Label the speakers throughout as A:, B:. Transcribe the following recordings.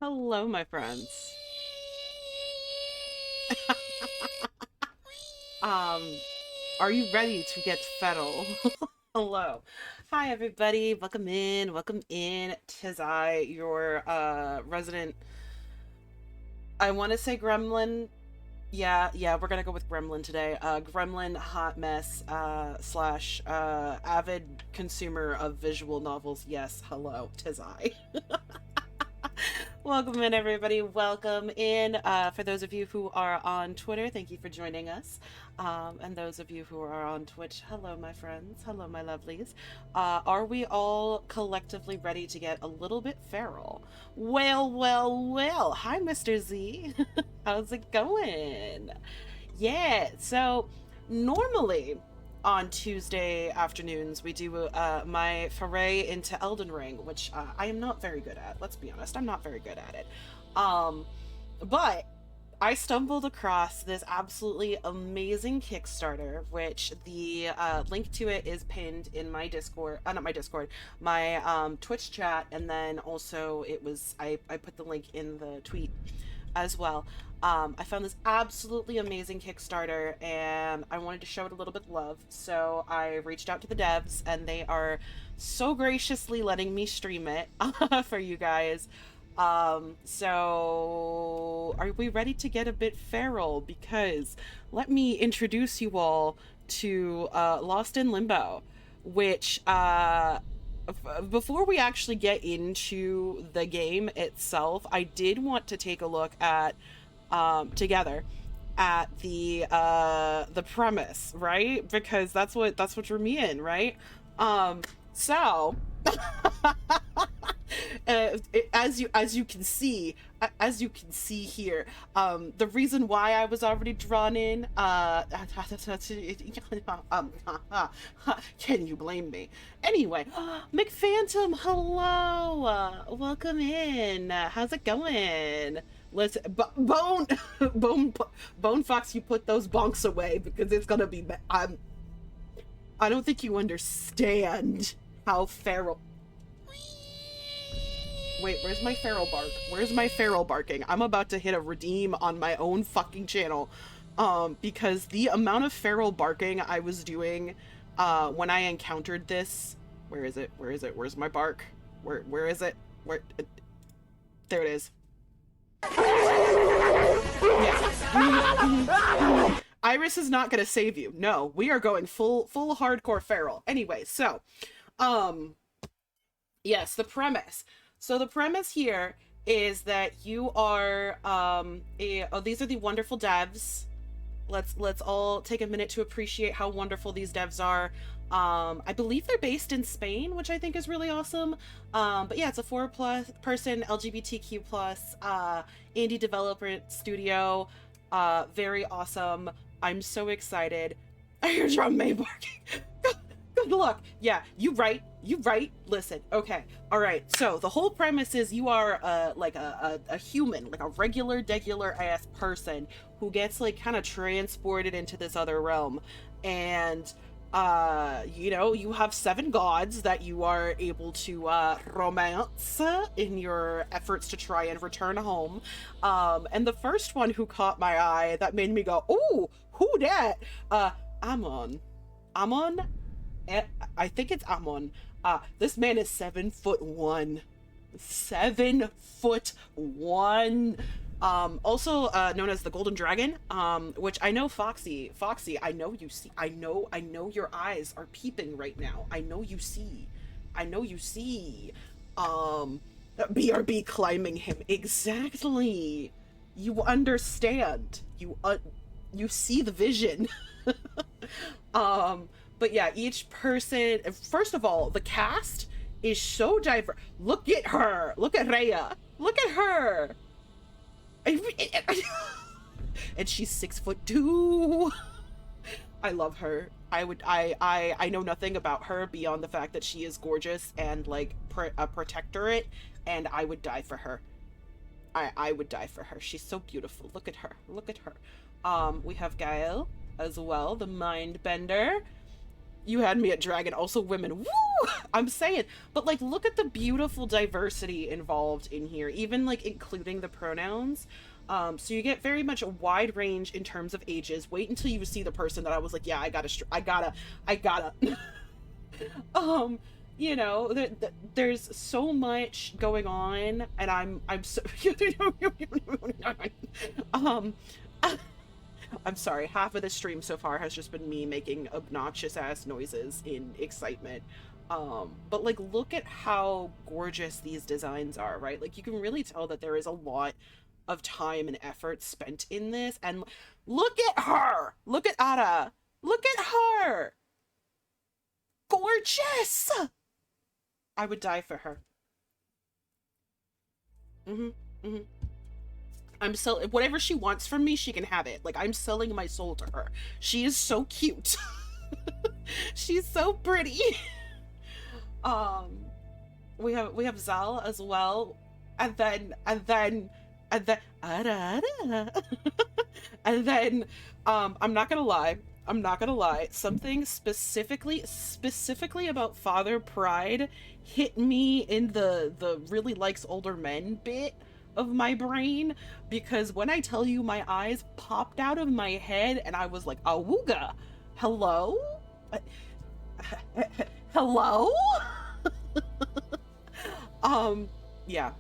A: Hello, my friends. Um, are you ready to get feral? Hello. Hi, everybody. Welcome in. Welcome in. Tis I, your resident. I want to say gremlin. Yeah, we're gonna go with gremlin today. Gremlin hot mess slash avid consumer of visual novels. Yes, hello, tis I. Welcome in, everybody. Welcome in. For those of you who are on Twitter, thank you for joining us. And those of you who are on Twitch, hello, my friends. Hello, my lovelies. Are we all collectively ready to get a little bit feral? Well. Hi, Mr. Z. How's it going? Yeah, so normally on Tuesday afternoons we do my foray into Elden Ring, which I am not very good at. Let's be honest, I'm not very good at it. Um, but I stumbled across this absolutely amazing Kickstarter, which the link to it is pinned in my Discord, not my Discord, my Twitch chat, and then also I put the link in the tweet as well. I found this absolutely amazing Kickstarter and I wanted to show it a little bit of love. So I reached out to the devs and they are so graciously letting me stream it for you guys. So are we ready to get a bit feral? Because let me introduce you all to Lost in Limbo, which before we actually get into the game itself, I did want to take a look at together at the premise, right? Because that's what drew me in, right? So as you can see here, the reason why I was already drawn in, can you blame me? Anyway, McPhantom, hello, welcome in. How's it going? Listen, Bone, Bone Fox, you put those bonks away because it's gonna be. I don't think you understand how feral. Wait, where's my feral bark? Where's my feral barking? I'm about to hit a redeem on my own fucking channel. Because the amount of feral barking I was doing, when I encountered this, where is it? Where is it? Where's my bark? Where is it? There it is. Yeah. Iris is not gonna save you. No, we are going full hardcore feral. Anyway, so, um, yes, the premise. So the premise here is that you are oh, these are the wonderful devs. Let's all take a minute to appreciate how wonderful these devs are. I believe they're based in Spain, which I think is really awesome. But yeah, it's a 4+ person LGBTQ plus indie developer studio. Very awesome. I'm so excited. I hear drum May barking. Good luck. Yeah, you right. You right. Listen. Okay. All right. So the whole premise is you are like a human, like a regular ass person who gets like kind of transported into this other realm, and you know, you have 7 gods that you are able to romance in your efforts to try and return home. And the first one who caught my eye that made me go, "Ooh, who dat?" Amon. Amon. I think it's Amon. This man is 7'1". 7'1". Also known as the Golden Dragon, which I know Foxy, I know you see. I know your eyes are peeping right now. I know you see. I know you see. BRB climbing him. Exactly. You understand. You see the vision. But yeah, each person, first of all, the cast is so diverse. Look at her. Look at Rhea. Look at her. And she's 6'2". I love her. I know nothing about her beyond the fact that she is gorgeous and like a protectorate, and I would die for her. I would die for her. She's so beautiful. Look at her. Look at her. We have Gael as well, the mind bender. You had me at dragon. Also women. Woo! I'm saying. But like, look at the beautiful diversity involved in here, even like including the pronouns. So you get very much a wide range in terms of ages. Wait until you see the person that I was like, yeah, I gotta. um, there's so much going on, and I'm so. um, I'm sorry, half of the stream so far has just been me making obnoxious ass noises in excitement. But like, look at how gorgeous these designs are, right? Like, you can really tell that there is a lot of time and effort spent in this. And look at her! Look at Ada! Look at her! Gorgeous! I would die for her. Mm-hmm. Mm-hmm. I'm so whatever she wants from me, she can have it. Like, I'm selling my soul to her. She is so cute. She's so pretty. Um, we have Zal as well, and then and then I'm not gonna lie. Something specifically about Father Pride hit me in the really likes older men bit of my brain, because when I tell you, my eyes popped out of my head and I was like, awooga, hello? Hello? Yeah.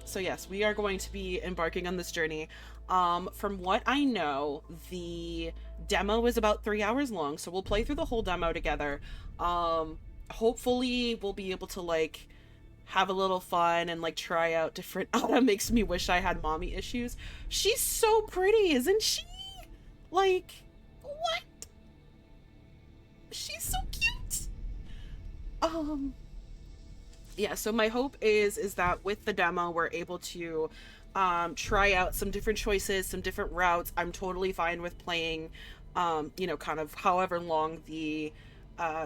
A: So yes, we are going to be embarking on this journey. From what I know, the demo is about 3 hours long, so we'll play through the whole demo together. Hopefully we'll be able to like have a little fun and like try out different. Ada makes me wish I had mommy issues. She's so pretty, isn't she? Like, what? She's so cute. Yeah, so my hope is that with the demo we're able to try out some different choices, some different routes. I'm totally fine with playing kind of however long the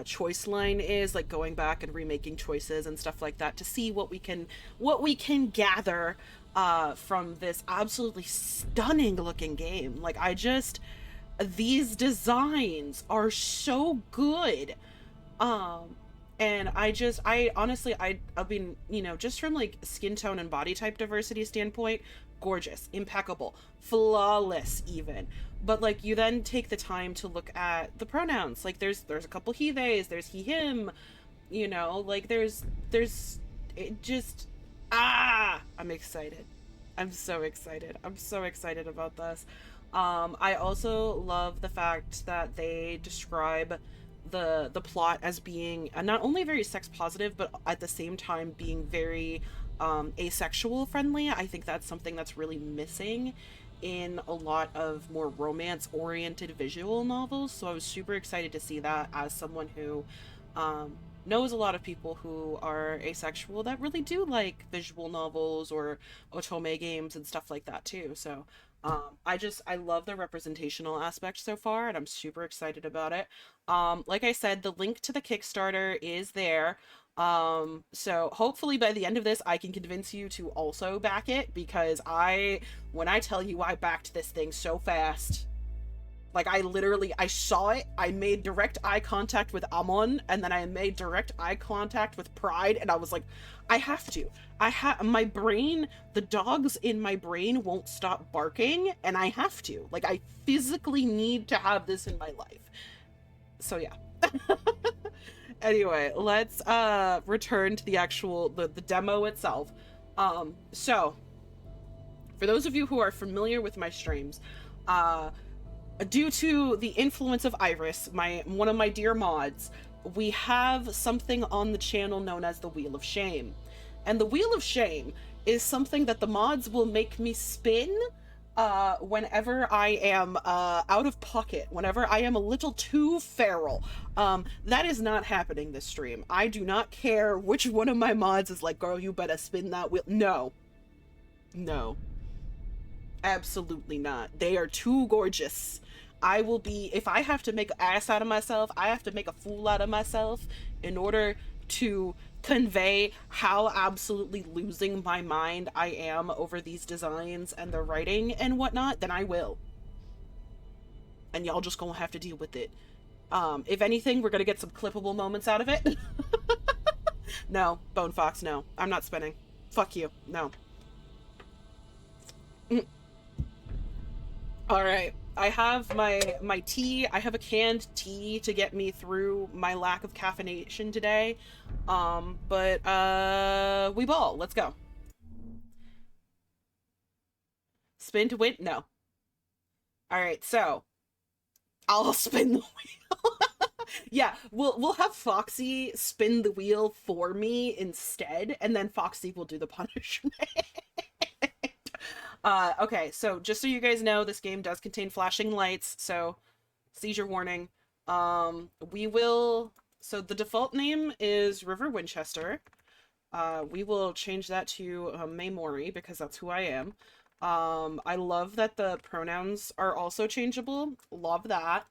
A: choice line is, like going back and remaking choices and stuff like that to see what we can gather from this absolutely stunning looking game. Like, these designs are so good. And I honestly, I mean, just from like skin tone and body type diversity standpoint, gorgeous, impeccable, flawless even. But like, you then take the time to look at the pronouns. Like, there's a couple he theys, there's he him, like there's it just I'm excited. I'm so excited. I'm so excited about this. I also love the fact that they describe the plot as being not only very sex positive, but at the same time being very asexual friendly. I think that's something that's really missing in a lot of more romance oriented visual novels, so I was super excited to see that as someone who knows a lot of people who are asexual that really do like visual novels or otome games and stuff like that too. So I love the representational aspect so far, and I'm super excited about it. Like I said, the link to the Kickstarter is there. So hopefully by the end of this, I can convince you to also back it, because when I tell you I backed this thing so fast, like I saw it, I made direct eye contact with Amon, and then I made direct eye contact with Pride, and I was like, I have to. My brain, the dogs in my brain won't stop barking, and I have to. Like, I physically need to have this in my life. So yeah. Anyway, let's return to the actual the demo itself. So for those of you who are familiar with my streams, due to the influence of Iris, one of my dear mods, we have something on the channel known as the Wheel of Shame. And the Wheel of Shame is something that the mods will make me spin whenever I am out of pocket, whenever I am a little too feral. That is not happening this stream. I do not care which one of my mods is like, girl, you better spin that wheel. No, absolutely not. They are too gorgeous. If I have to make an ass out of myself, I have to make a fool out of myself in order to convey how absolutely losing my mind I am over these designs and the writing and whatnot, then I will. And y'all just gonna have to deal with it. If anything, we're gonna get some clippable moments out of it. No, Bone Fox, no. I'm not spinning. Fuck you. No. Mm. All right. I have my tea. I have a canned tea to get me through my lack of caffeination today. But we ball. Let's go. Spin to win? No. All right. So, I'll spin the wheel. Yeah, we'll have Foxy spin the wheel for me instead, and then Foxy will do the punishment. Okay, so just so you guys know, this game does contain flashing lights, so seizure warning. We will. So the default name is River Winchester. We will change that to Maymori because that's who I am. I love that the pronouns are also changeable. Love that.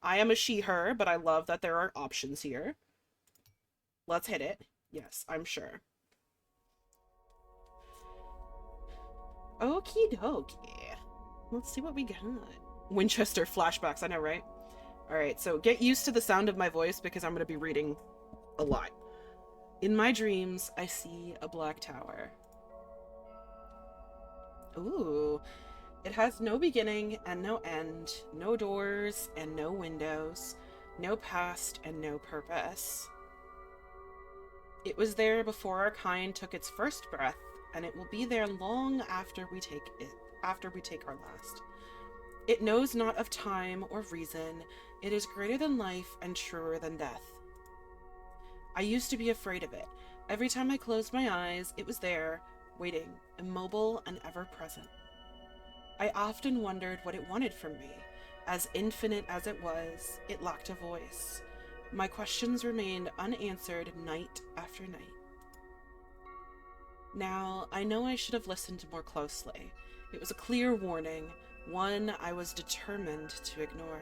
A: I am a she, her, but I love that there are options here. Let's hit it. Yes, I'm sure. Okie dokie. Let's see what we got. Winchester flashbacks, I know, right? Alright, so get used to the sound of my voice because I'm going to be reading a lot. In my dreams, I see a black tower. Ooh. It has no beginning and no end, no doors and no windows, no past and no purpose. It was there before our kind took its first breath, and it will be there long after we take our last. It knows not of time or reason. It is greater than life and truer than death. I used to be afraid of it. Every time I closed my eyes, it was there, waiting, immobile and ever present. I often wondered what it wanted from me. As infinite as it was, it lacked a voice. My questions remained unanswered night after night. Now, I know I should have listened more closely. It was a clear warning, one I was determined to ignore.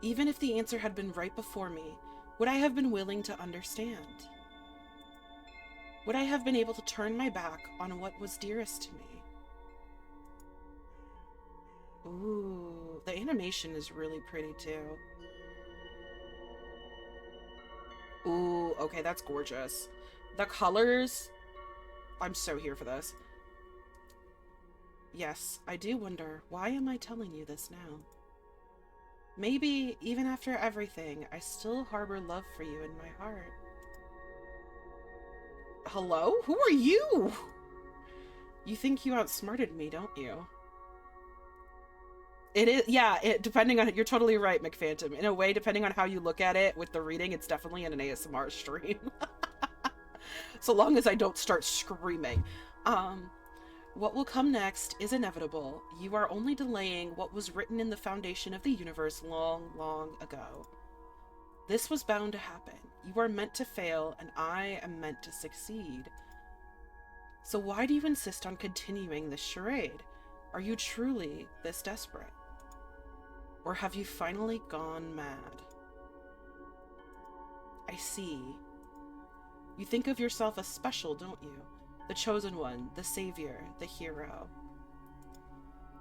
A: Even if the answer had been right before me, would I have been willing to understand? Would I have been able to turn my back on what was dearest to me? Ooh, the animation is really pretty too. Ooh, okay, that's gorgeous. The colors, I'm so here for this. Yes, I do wonder, why am I telling you this now? Maybe, even after everything, I still harbor love for you in my heart. Hello? Who are you? You think you outsmarted me, don't you? It is, yeah, depending on, you're totally right, McPhantom. In a way, depending on how you look at it with the reading, it's definitely an ASMR stream. So long as I don't start screaming. What will come next is inevitable. You are only delaying what was written in the foundation of the universe long, long ago. This was bound to happen. You are meant to fail, and I am meant to succeed. So why do you insist on continuing this charade? Are you truly this desperate? Or have you finally gone mad? I see. You think of yourself as special, don't you? The chosen one, the savior, the hero.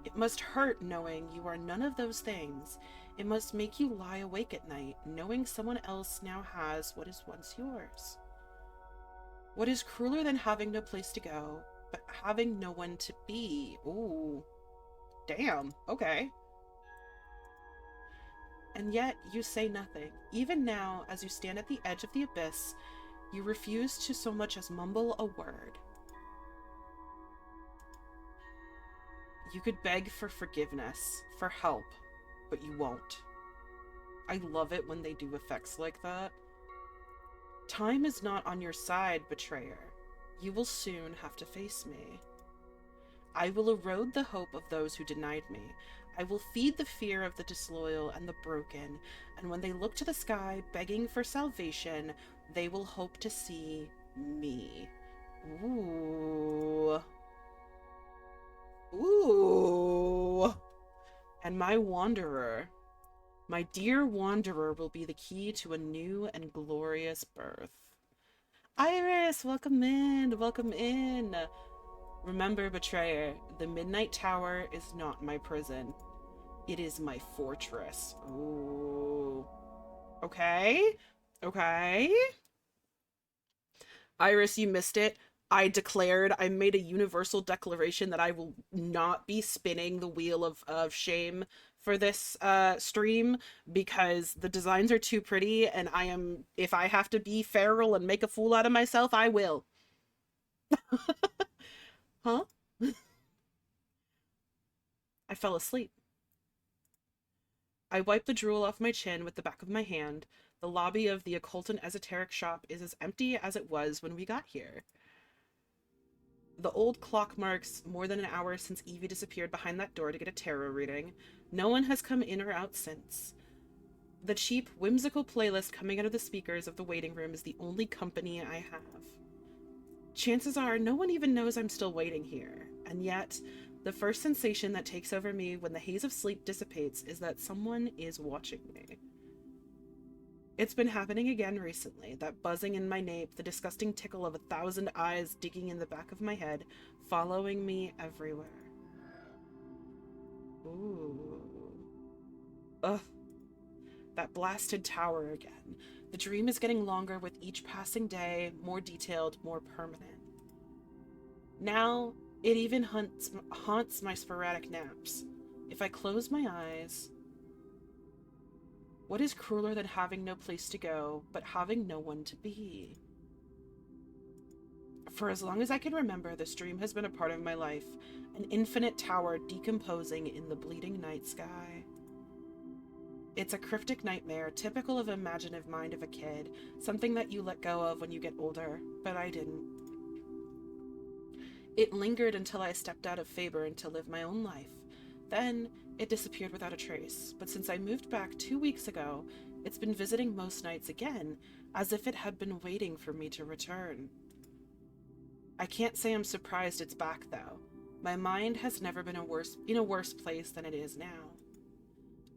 A: It must hurt knowing you are none of those things. It must make you lie awake at night, knowing someone else now has what is once yours. What is crueler than having no place to go, but having no one to be? Ooh. Damn. Okay. And yet, you say nothing. Even now, as you stand at the edge of the abyss, you refuse to so much as mumble a word. You could beg for forgiveness, for help, but you won't. I love it when they do effects like that. Time is not on your side, betrayer. You will soon have to face me. I will erode the hope of those who denied me. I will feed the fear of the disloyal and the broken, and when they look to the sky begging for salvation, they will hope to see me. Ooh. Ooh. And my wanderer, my dear wanderer, will be the key to a new and glorious birth. Iris, welcome in, welcome in. Remember, betrayer, the Midnight Tower is not my prison. It is my fortress. Ooh. Okay. Okay. Iris, you missed it. I made a universal declaration that I will not be spinning the wheel of shame for this stream because the designs are too pretty and if I have to be feral and make a fool out of myself, I will. Huh? I fell asleep. I wiped the drool off my chin with the back of my hand. The lobby of the occult and esoteric shop is as empty as it was when we got here. The old clock marks more than an hour since Evie disappeared behind that door to get a tarot reading. No one has come in or out since. The cheap, whimsical playlist coming out of the speakers of the waiting room is the only company I have. Chances are no one even knows I'm still waiting here, and yet the first sensation that takes over me when the haze of sleep dissipates is that someone is watching me. It's been happening again recently, that buzzing in my nape, the disgusting tickle of 1,000 eyes digging in the back of my head, following me everywhere. Ooh. Ugh. That blasted tower again. The dream is getting longer with each passing day, more detailed, more permanent. Now, it even haunts my sporadic naps. If I close my eyes... What is crueler than having no place to go, but having no one to be? For as long as I can remember, this dream has been a part of my life, an infinite tower decomposing in the bleeding night sky. It's a cryptic nightmare, typical of imaginative mind of a kid, something that you let go of when you get older, but I didn't. It lingered until I stepped out of Faber and to live my own life. Then, it disappeared without a trace, but since I moved back 2 weeks ago, it's been visiting most nights again, as if it had been waiting for me to return. I can't say I'm surprised it's back, though. My mind has never been in a worse place than it is now.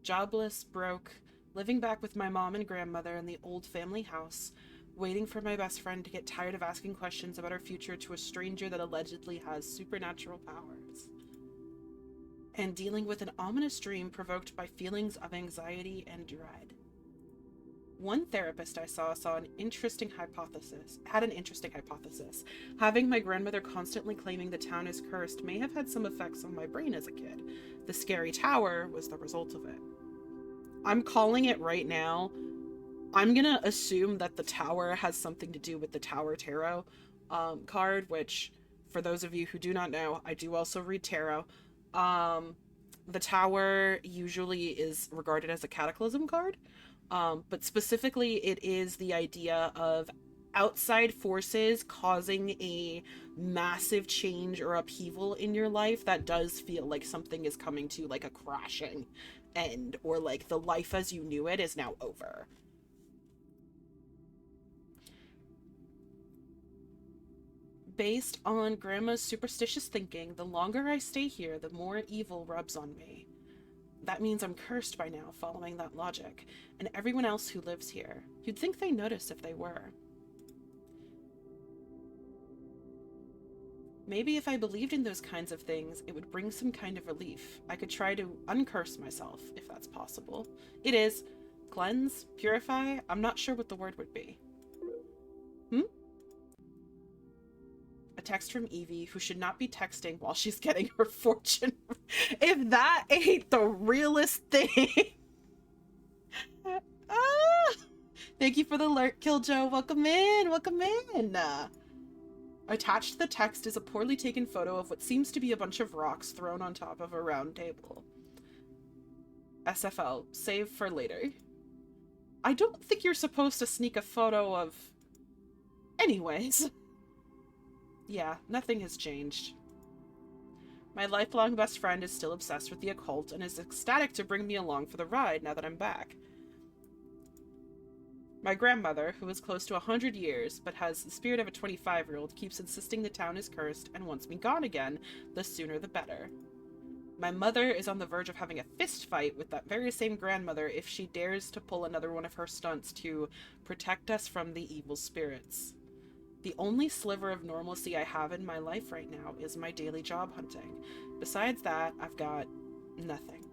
A: Jobless, broke, living back with my mom and grandmother in the old family house, waiting for my best friend to get tired of asking questions about our future to a stranger that allegedly has supernatural powers. And dealing with an ominous dream provoked by feelings of anxiety and dread. One therapist I saw had an interesting hypothesis. Having my grandmother constantly claiming the town is cursed may have had some effects on my brain as a kid. The scary tower was the result of it. I'm calling it right now. I'm gonna assume that the tower has something to do with the Tower Tarot card, which, for those of you who do not know, I do also read tarot. The tower usually is regarded as a cataclysm card, but specifically it is the idea of outside forces causing a massive change or upheaval in your life that does feel like something is coming to like a crashing end, or like the life as you knew it is now over. Based on Grandma's superstitious thinking, the longer I stay here, the more evil rubs on me. That means I'm cursed by now, following that logic, and everyone else who lives here. You'd think they noticed if they were. Maybe if I believed in those kinds of things, it would bring some kind of relief. I could try to uncurse myself, if that's possible. It is. Cleanse? Purify? I'm not sure what the word would be. A text from Evie, who should not be texting while she's getting her fortune. If that ain't the realest thing. Thank you for the alert, Killjoe. Welcome in. Welcome in. Attached to the text is a poorly taken photo of what seems to be a bunch of rocks thrown on top of a round table. SFL. Save for later. I don't think you're supposed to sneak a photo of... Anyways. Yeah, nothing has changed. My lifelong best friend is still obsessed with the occult and is ecstatic to bring me along for the ride now that I'm back. My grandmother, who is close to 100 years, but has the spirit of a 25-year-old, keeps insisting the town is cursed and wants me gone again, the sooner the better. My mother is on the verge of having a fist fight with that very same grandmother if she dares to pull another one of her stunts to protect us from the evil spirits. The only sliver of normalcy I have in my life right now is my daily job hunting. Besides that, I've got nothing.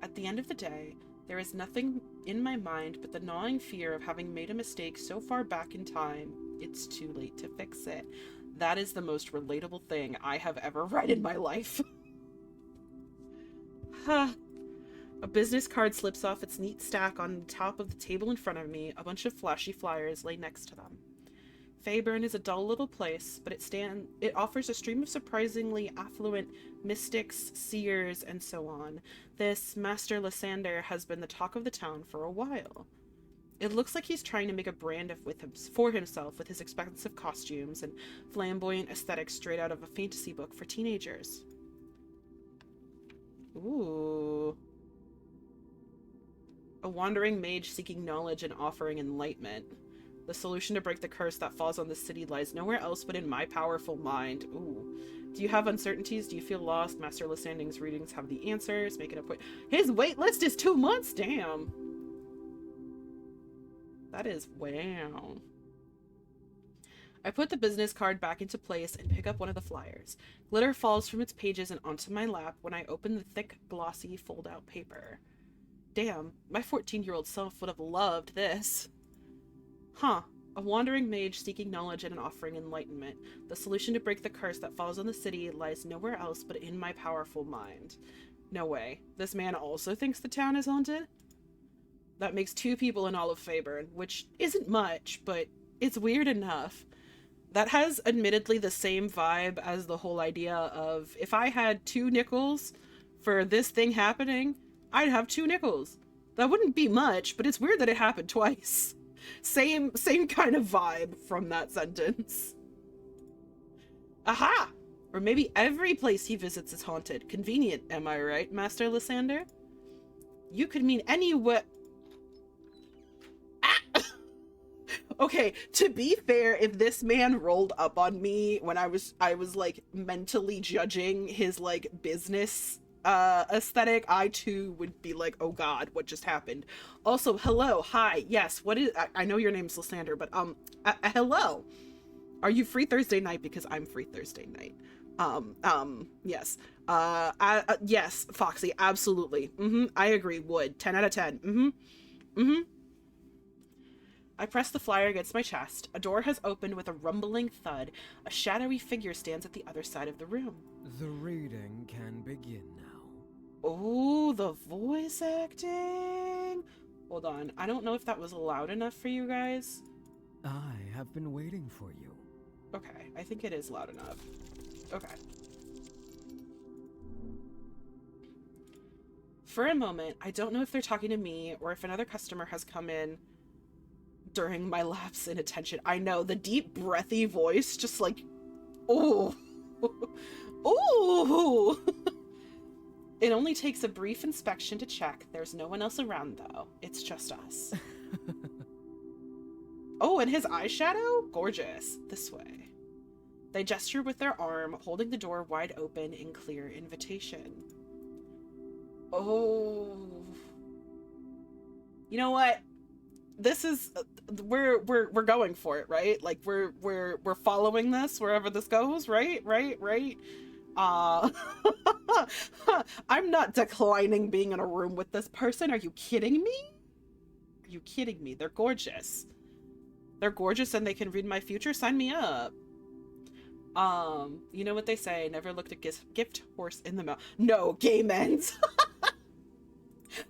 A: At the end of the day, there is nothing in my mind but the gnawing fear of having made a mistake so far back in time, it's too late to fix it. That is the most relatable thing I have ever read in my life. Huh. A business card slips off its neat stack on the top of the table in front of me. A bunch of flashy flyers lay next to them. Feyburn is a dull little place, but it offers a stream of surprisingly affluent mystics, seers, and so on. This Master Lysander has been the talk of the town for a while. It looks like he's trying to make a brand for himself with his expensive costumes and flamboyant aesthetics straight out of a fantasy book for teenagers. Ooh. A wandering mage seeking knowledge and offering enlightenment. The solution to break the curse that falls on the city lies nowhere else but in my powerful mind. Ooh. Do you have uncertainties? Do you feel lost? Master Lysander's readings have the answers. Make it a point. His wait list is 2 months? Damn. That is wow. I put the business card back into place and pick up one of the flyers. Glitter falls from its pages and onto my lap when I open the thick, glossy, fold-out paper. Damn, my 14-year-old self would have loved this. Huh. A wandering mage seeking knowledge and offering enlightenment. The solution to break the curse that falls on the city lies nowhere else but in my powerful mind. No way. This man also thinks the town is haunted? That makes 2 people in all of Feyburn, which isn't much, but it's weird enough. That has admittedly the same vibe as the whole idea of if I had 2 nickels for this thing happening, I'd have 2 nickels. That wouldn't be much, but it's weird that it happened twice. Same kind of vibe from that sentence. Aha! Or maybe every place he visits is haunted. Convenient, am I right, Master Lysander? You could mean anywhere. Ah! Okay, to be fair, if this man rolled up on me when I was like mentally judging his like business aesthetic, I too would be like, oh god, what just happened? Also, hello, hi, yes, what is, I know your name's Lysander, but hello, are you free Thursday night? Because I'm free Thursday night. Yes, yes, Foxy, absolutely. I agree, would 10 out of 10. I press the flyer against my chest. A door has opened with a rumbling thud. A shadowy figure stands at the other side of the room.
B: The reading can begin now.
A: Oh, the voice acting. Hold on. I don't know if that was loud enough for you guys.
B: I have been waiting for you.
A: Okay, I think it is loud enough. Okay. For a moment, I don't know if they're talking to me or if another customer has come in during my lapse in attention. I know, the deep, breathy voice, just like, oh. Oh. It only takes a brief inspection to check. There's no one else around, though. It's just us. Oh, and his eyeshadow? Gorgeous. This way. They gesture with their arm, holding the door wide open in clear invitation. Oh. You know what? This is we're going for it, right? Like we're following this wherever this goes, right? I'm not declining being in a room with this person. Are you kidding me? Are you kidding me? They're gorgeous. They're gorgeous and they can read my future. Sign me up. You know what they say, never looked a gift horse in the mouth. No, gay men's.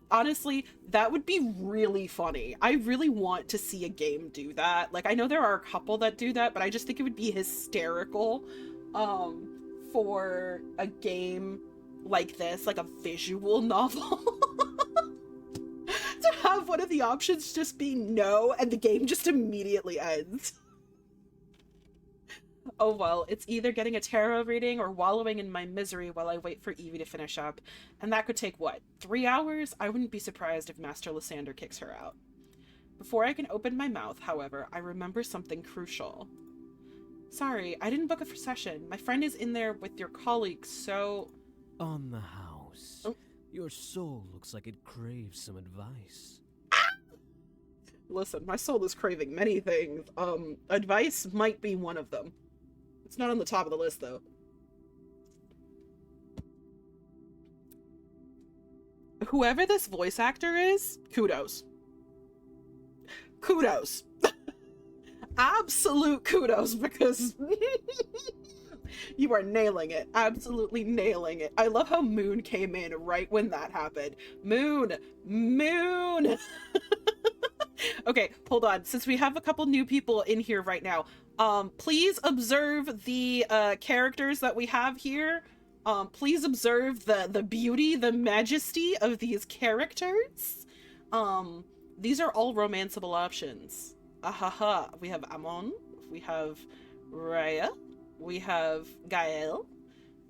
A: Honestly, that would be really funny. I really want to see a game do that. Like, I know there are a couple that do that, but I just think it would be hysterical for a game like this, like a visual novel. To have one of the options just be no, and the game just immediately ends. Oh well, it's either getting a tarot reading or wallowing in my misery while I wait for Evie to finish up. And that could take, what, 3 hours? I wouldn't be surprised if Master Lysander kicks her out. Before I can open my mouth, however, I remember something crucial. Sorry, I didn't book a session. My friend is in there with your colleagues, so...
B: On the house.
A: Oh.
B: Your soul looks like it craves some advice.
A: Listen, my soul is craving many things. Advice might be one of them. It's not on the top of the list, though. whoever this voice actor is, kudos. Kudos. Absolute kudos, because you are nailing it. Absolutely nailing it. I love how Moon came in right when that happened. Moon! Moon! Okay, hold on. Since we have a couple new people in here right now, please observe the characters that we have here. Please observe the beauty, the majesty of these characters. These are all romanceable options. Ahaha. We have Amon. We have Raya. We have Gael.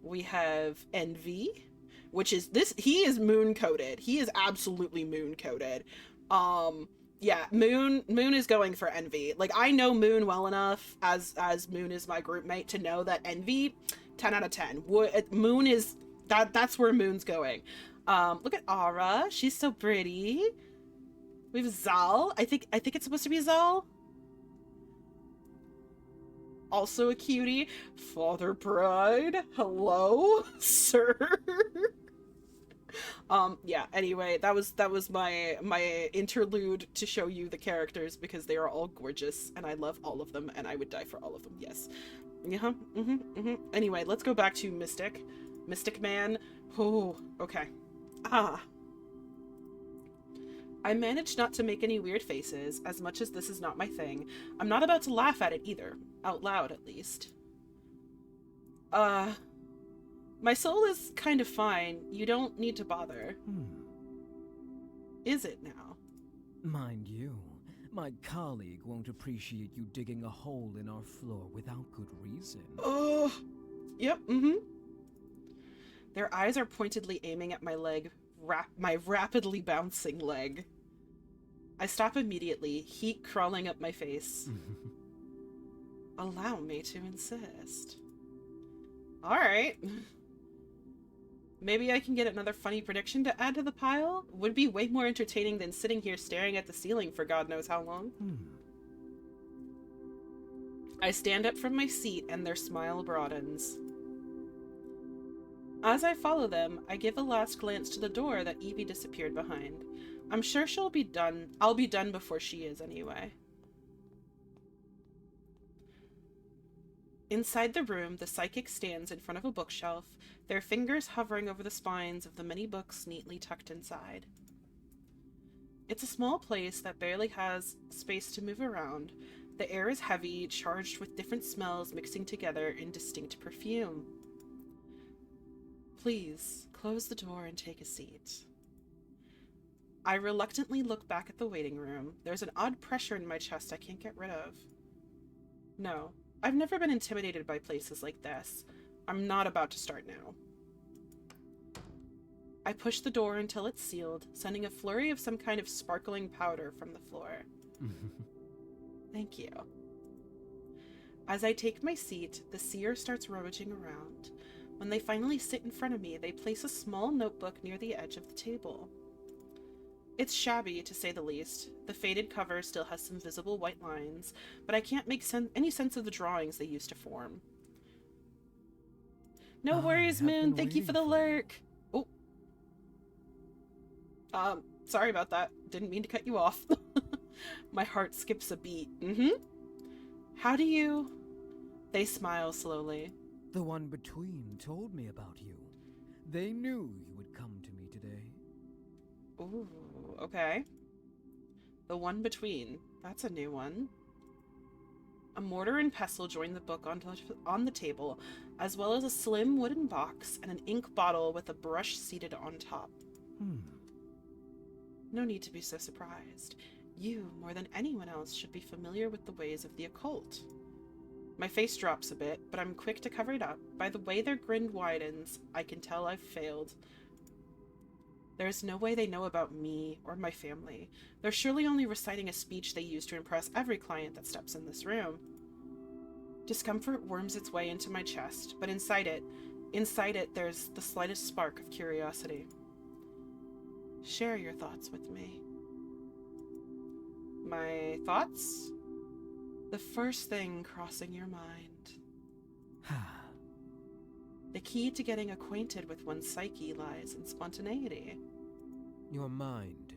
A: We have Envy, which is this. He is moon coded. He is absolutely moon coded. Yeah, Moon is going for Envy. Like, I know Moon well enough as Moon is my group mate to know that Envy, 10 out of 10. Moon is that's where Moon's going. Look at Aura. She's so pretty. We have Zal. I think it's supposed to be Zal. Also a cutie. Father Pride. Hello, sir. Yeah, anyway, that was my interlude to show you the characters, because they are all gorgeous and I love all of them and I would die for all of them. Yes. Yeah. Anyway, let's go back to Mystic Man. Oh, okay. I managed not to make any weird faces, as much as this is not my thing. I'm not about to laugh at it either. Out loud, at least. My soul is kind of fine. You don't need to bother. Is it now?
B: Mind you, my colleague won't appreciate you digging a hole in our floor without good reason.
A: Oh, yep, Their eyes are pointedly aiming at my leg, my rapidly bouncing leg. I stop immediately, heat crawling up my face. Allow me to insist. Alright. Maybe I can get another funny prediction to add to the pile? Would be way more entertaining than sitting here staring at the ceiling for God knows how long. I stand up from my seat and their smile broadens. As I follow them, I give a last glance to the door that Evie disappeared behind. I'm sure she'll be done. I'll be done before she is anyway. Inside the room, the psychic stands in front of a bookshelf, their fingers hovering over the spines of the many books neatly tucked inside. It's a small place that barely has space to move around. The air is heavy, charged with different smells mixing together in distinct perfume. Please, close the door and take a seat. I reluctantly look back at the waiting room. There's an odd pressure in my chest I can't get rid of. No, I've never been intimidated by places like this. I'm not about to start now. I push the door until it's sealed, sending a flurry of some kind of sparkling powder from the floor. Thank you. As I take my seat, the seer starts rummaging around. When they finally sit in front of me, they place a small notebook near the edge of the table. It's shabby, to say the least. The faded cover still has some visible white lines, but I can't make any sense of the drawings they used to form. No worries, Moon. Thank you for the lurk. Oh. Sorry about that. Didn't mean to cut you off. My heart skips a beat. How do you... They smile slowly.
B: The one between told me about you. They knew you would come to me today.
A: Ooh, okay. The one between. That's a new one. A mortar and pestle join the book on the table, as well as a slim wooden box and an ink bottle with a brush seated on top. No need to be so surprised. You, more than anyone else, should be familiar with the ways of the occult. My face drops a bit, but I'm quick to cover it up. By the way their grin widens, I can tell I've failed. There's no way they know about me or my family. They're surely only reciting a speech they use to impress every client that steps in this room. Discomfort worms its way into my chest, but inside it, there's the slightest spark of curiosity. Share your thoughts with me. My thoughts? The first thing crossing your mind. The key to getting acquainted with one's psyche lies in spontaneity.
B: Your mind,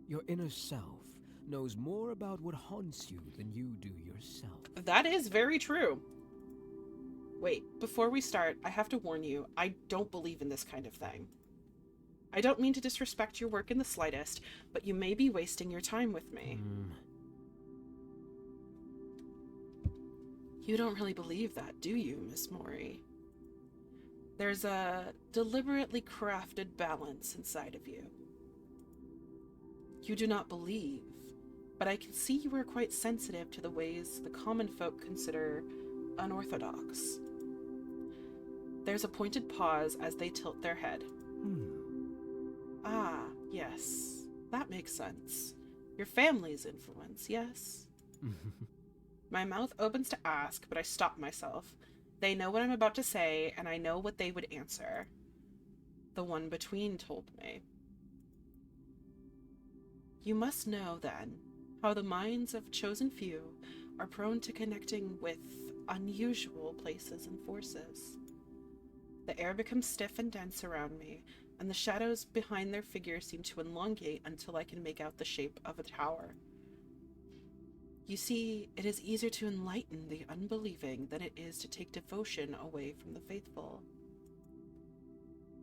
B: your inner self, knows more about what haunts you than you do yourself.
A: That is very true. Wait, before we start, I have to warn you, I don't believe in this kind of thing. I don't mean to disrespect your work in the slightest, but you may be wasting your time with me. You don't really believe that, do you, Miss Mori? There's a deliberately crafted balance inside of you. You do not believe, but I can see you are quite sensitive to the ways the common folk consider unorthodox. There's a pointed pause as they tilt their head. Ah, yes. That makes sense. Your family's influence, yes? My mouth opens to ask, but I stop myself. They know what I'm about to say, and I know what they would answer. The one between told me. You must know, then, how the minds of chosen few are prone to connecting with unusual places and forces. The air becomes stiff and dense around me, and the shadows behind their figures seem to elongate until I can make out the shape of a tower. You see, it is easier to enlighten the unbelieving than it is to take devotion away from the faithful.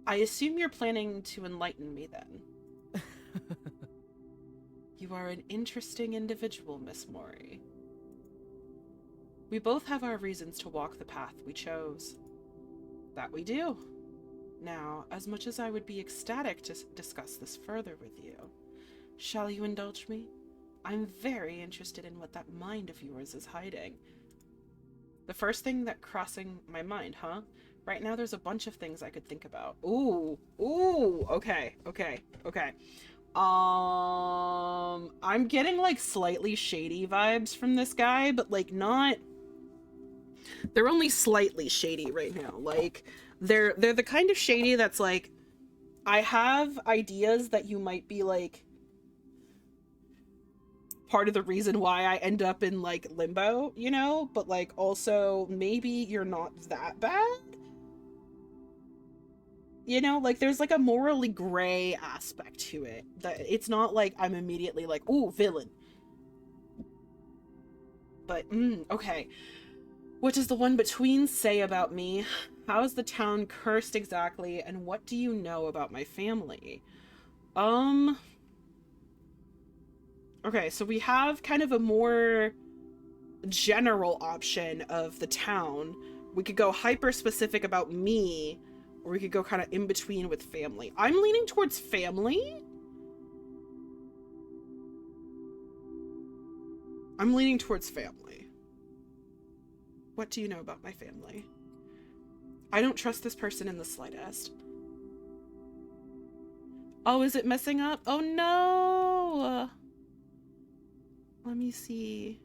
A: I assume you're planning to enlighten me, then. You are an interesting individual, Miss Mori. We both have our reasons to walk the path we chose. That we do. Now, as much as I would be ecstatic to discuss this further with you, shall you indulge me? I'm very interested in what that mind of yours is hiding. The first thing that crossing my mind, huh? Right now there's a bunch of things I could think about. Ooh, okay. I'm getting like slightly shady vibes from this guy, but like not... They're only slightly shady right now. Like, they're the kind of shady that's like, I have ideas that you might be like part of the reason why I end up in like limbo, you know, but like also maybe you're not that bad, you know, like there's like a morally gray aspect to it, that it's not like I'm immediately like, ooh, villain. But okay, what does the one between say about me? How is the town cursed exactly, and what do you know about my family? Okay, so we have kind of a more general option of the town. We could go hyper specific about me, or we could go kind of in between with family. I'm leaning towards family. I'm leaning towards family. What do you know about my family? I don't trust this person in the slightest. Oh, is it messing up? Oh no! Let me see.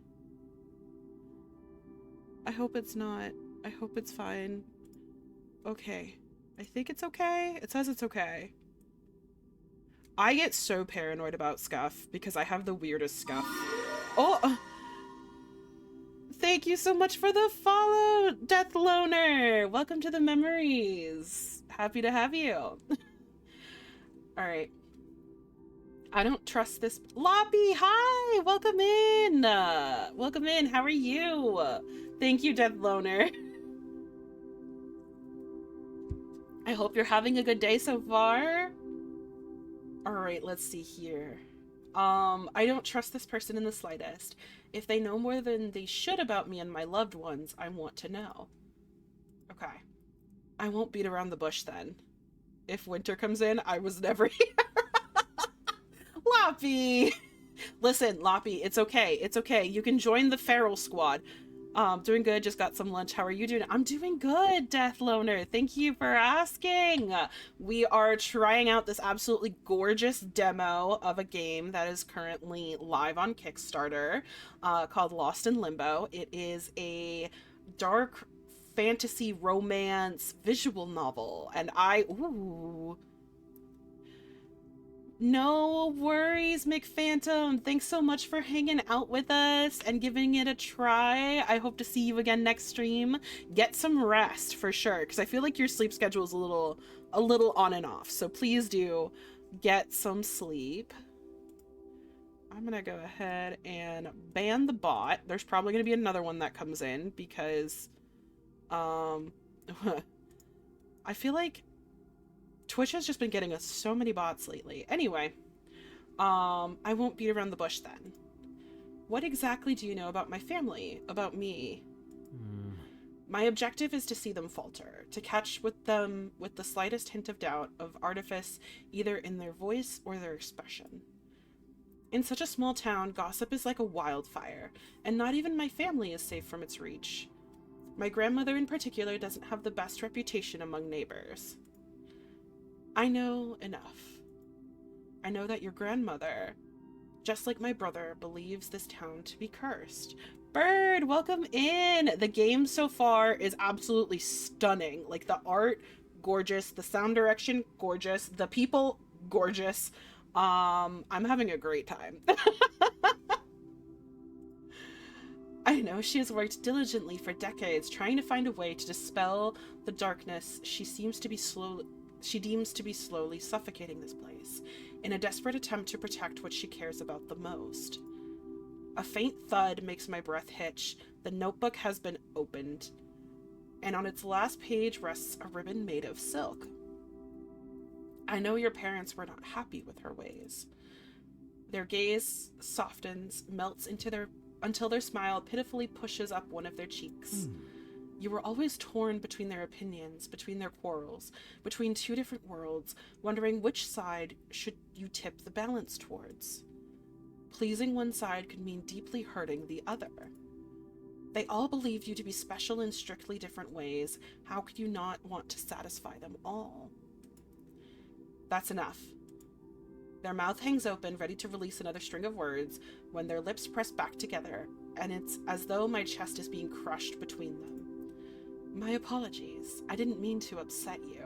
A: I hope it's not. I hope it's fine. Okay. I think it's okay. It says it's okay. I get so paranoid about scuff because I have the weirdest scuff. Oh! Thank you so much for the follow, Death Loner! Welcome to the memories. Happy to have you. Alright. I don't trust this. Loppy, hi! Welcome in! Welcome in, how are you? Thank you, Death Loner. I hope you're having a good day so far. Alright, let's see here. I don't trust this person in the slightest. If they know more than they should about me and my loved ones, I want to know. Okay. I won't beat around the bush then. If winter comes in, I was never here. Loppy! Listen, Loppy, it's okay. It's okay. You can join the feral squad. Doing good. Just got some lunch. How are you doing? I'm doing good, Death Loner. Thank you for asking. We are trying out this absolutely gorgeous demo of a game that is currently live on Kickstarter, called Lost in Limbo. It is a dark fantasy romance visual novel, and ooh. No worries, McPhantom. Thanks so much for hanging out with us and giving it a try. I hope to see you again next stream. Get some rest for sure, because I feel like your sleep schedule is a little on and off. So please do get some sleep. I'm gonna go ahead and ban the bot. There's probably gonna be another one that comes in because, I feel like Twitch has just been getting us so many bots lately. Anyway, I won't beat around the bush then. What exactly do you know about my family, about me? My objective is to see them falter, to catch with them with the slightest hint of doubt, of artifice, either in their voice or their expression. In such a small town, gossip is like a wildfire, and not even my family is safe from its reach. My grandmother in particular doesn't have the best reputation among neighbors. I know enough. I know that your grandmother, just like my brother, believes this town to be cursed. Bird, welcome in! The game so far is absolutely stunning. Like, the art, gorgeous. The sound direction, gorgeous. The people, gorgeous. I'm having a great time. I know she has worked diligently for decades, trying to find a way to dispel the darkness she deems to be slowly suffocating this place, in a desperate attempt to protect what she cares about the most. A faint thud makes my breath hitch. The notebook has been opened, and on its last page rests a ribbon made of silk. I know your parents were not happy with her ways. Their gaze softens, melts until their smile pitifully pushes up one of their cheeks. You were always torn between their opinions, between their quarrels, between two different worlds, wondering which side should you tip the balance towards. Pleasing one side could mean deeply hurting the other. They all believed you to be special in strictly different ways. How could you not want to satisfy them all? That's enough. Their mouth hangs open, ready to release another string of words, when their lips press back together, and it's as though my chest is being crushed between them. My apologies. I didn't mean to upset you.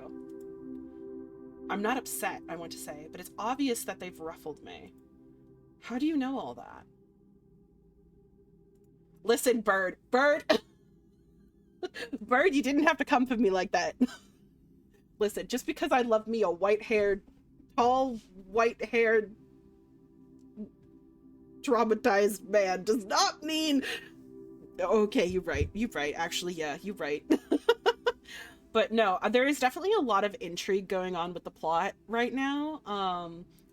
A: I'm not upset, I want to say, but it's obvious that they've ruffled me. How do you know all that? Listen, Bird. Bird! Bird, you didn't have to come for me like that. Listen, just because I love me a tall, white-haired, traumatized man does not mean... Okay, you're right. You're right. Actually, yeah, you're right. But no, there is definitely a lot of intrigue going on with the plot right now.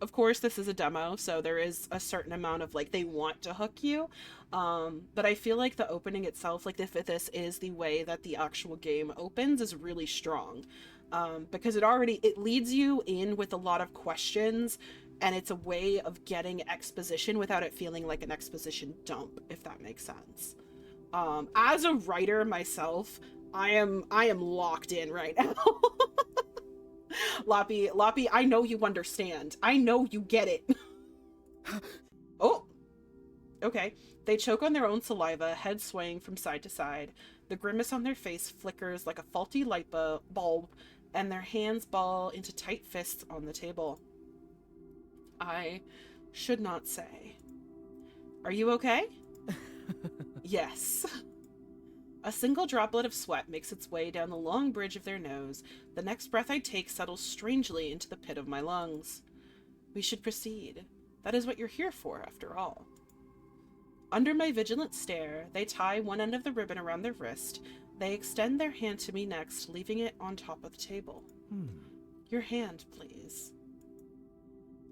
A: Of course, this is a demo, so there is a certain amount of, like, they want to hook you. But I feel like the opening itself, like, if this is the way that the actual game opens, is really strong. Because it leads you in with a lot of questions, and it's a way of getting exposition without it feeling like an exposition dump, if that makes sense. As a writer myself, I am locked in right now. Loppy, I know you understand. I know you get it. Oh, okay. They choke on their own saliva, head swaying from side to side. The grimace on their face flickers like a faulty light bulb, and their hands ball into tight fists on the table. I should not say. Are you okay? Yes. A single droplet of sweat makes its way down the long bridge of their nose. The next breath I take settles strangely into the pit of my lungs. We should proceed. That is what you're here for, after all. Under my vigilant stare, they tie one end of the ribbon around their wrist. They extend their hand to me next, leaving it on top of the table. Your hand, please.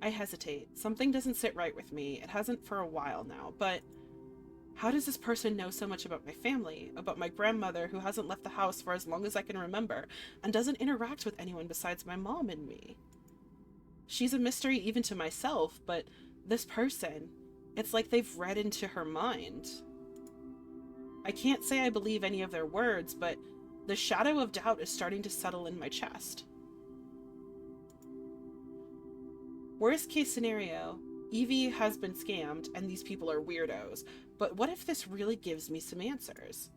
A: I hesitate. Something doesn't sit right with me. It hasn't for a while now, but... How does this person know so much about my family, about my grandmother who hasn't left the house for as long as I can remember, and doesn't interact with anyone besides my mom and me? She's a mystery even to myself, but this person, it's like they've read into her mind. I can't say I believe any of their words, but the shadow of doubt is starting to settle in my chest. Worst case scenario, Evie has been scammed and these people are weirdos, but what if this really gives me some answers?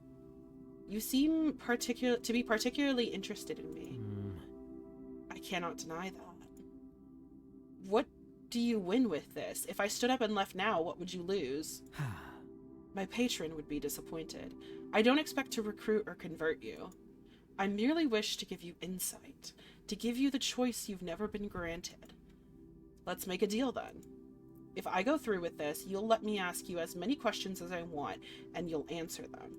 A: You seem to be particularly interested in me. I cannot deny that. What do you win with this? If I stood up and left now, what would you lose? My patron would be disappointed. I don't expect to recruit or convert you. I merely wish to give you insight, to give you the choice you've never been granted. Let's make a deal then. If I go through with this, you'll let me ask you as many questions as I want, and you'll answer them.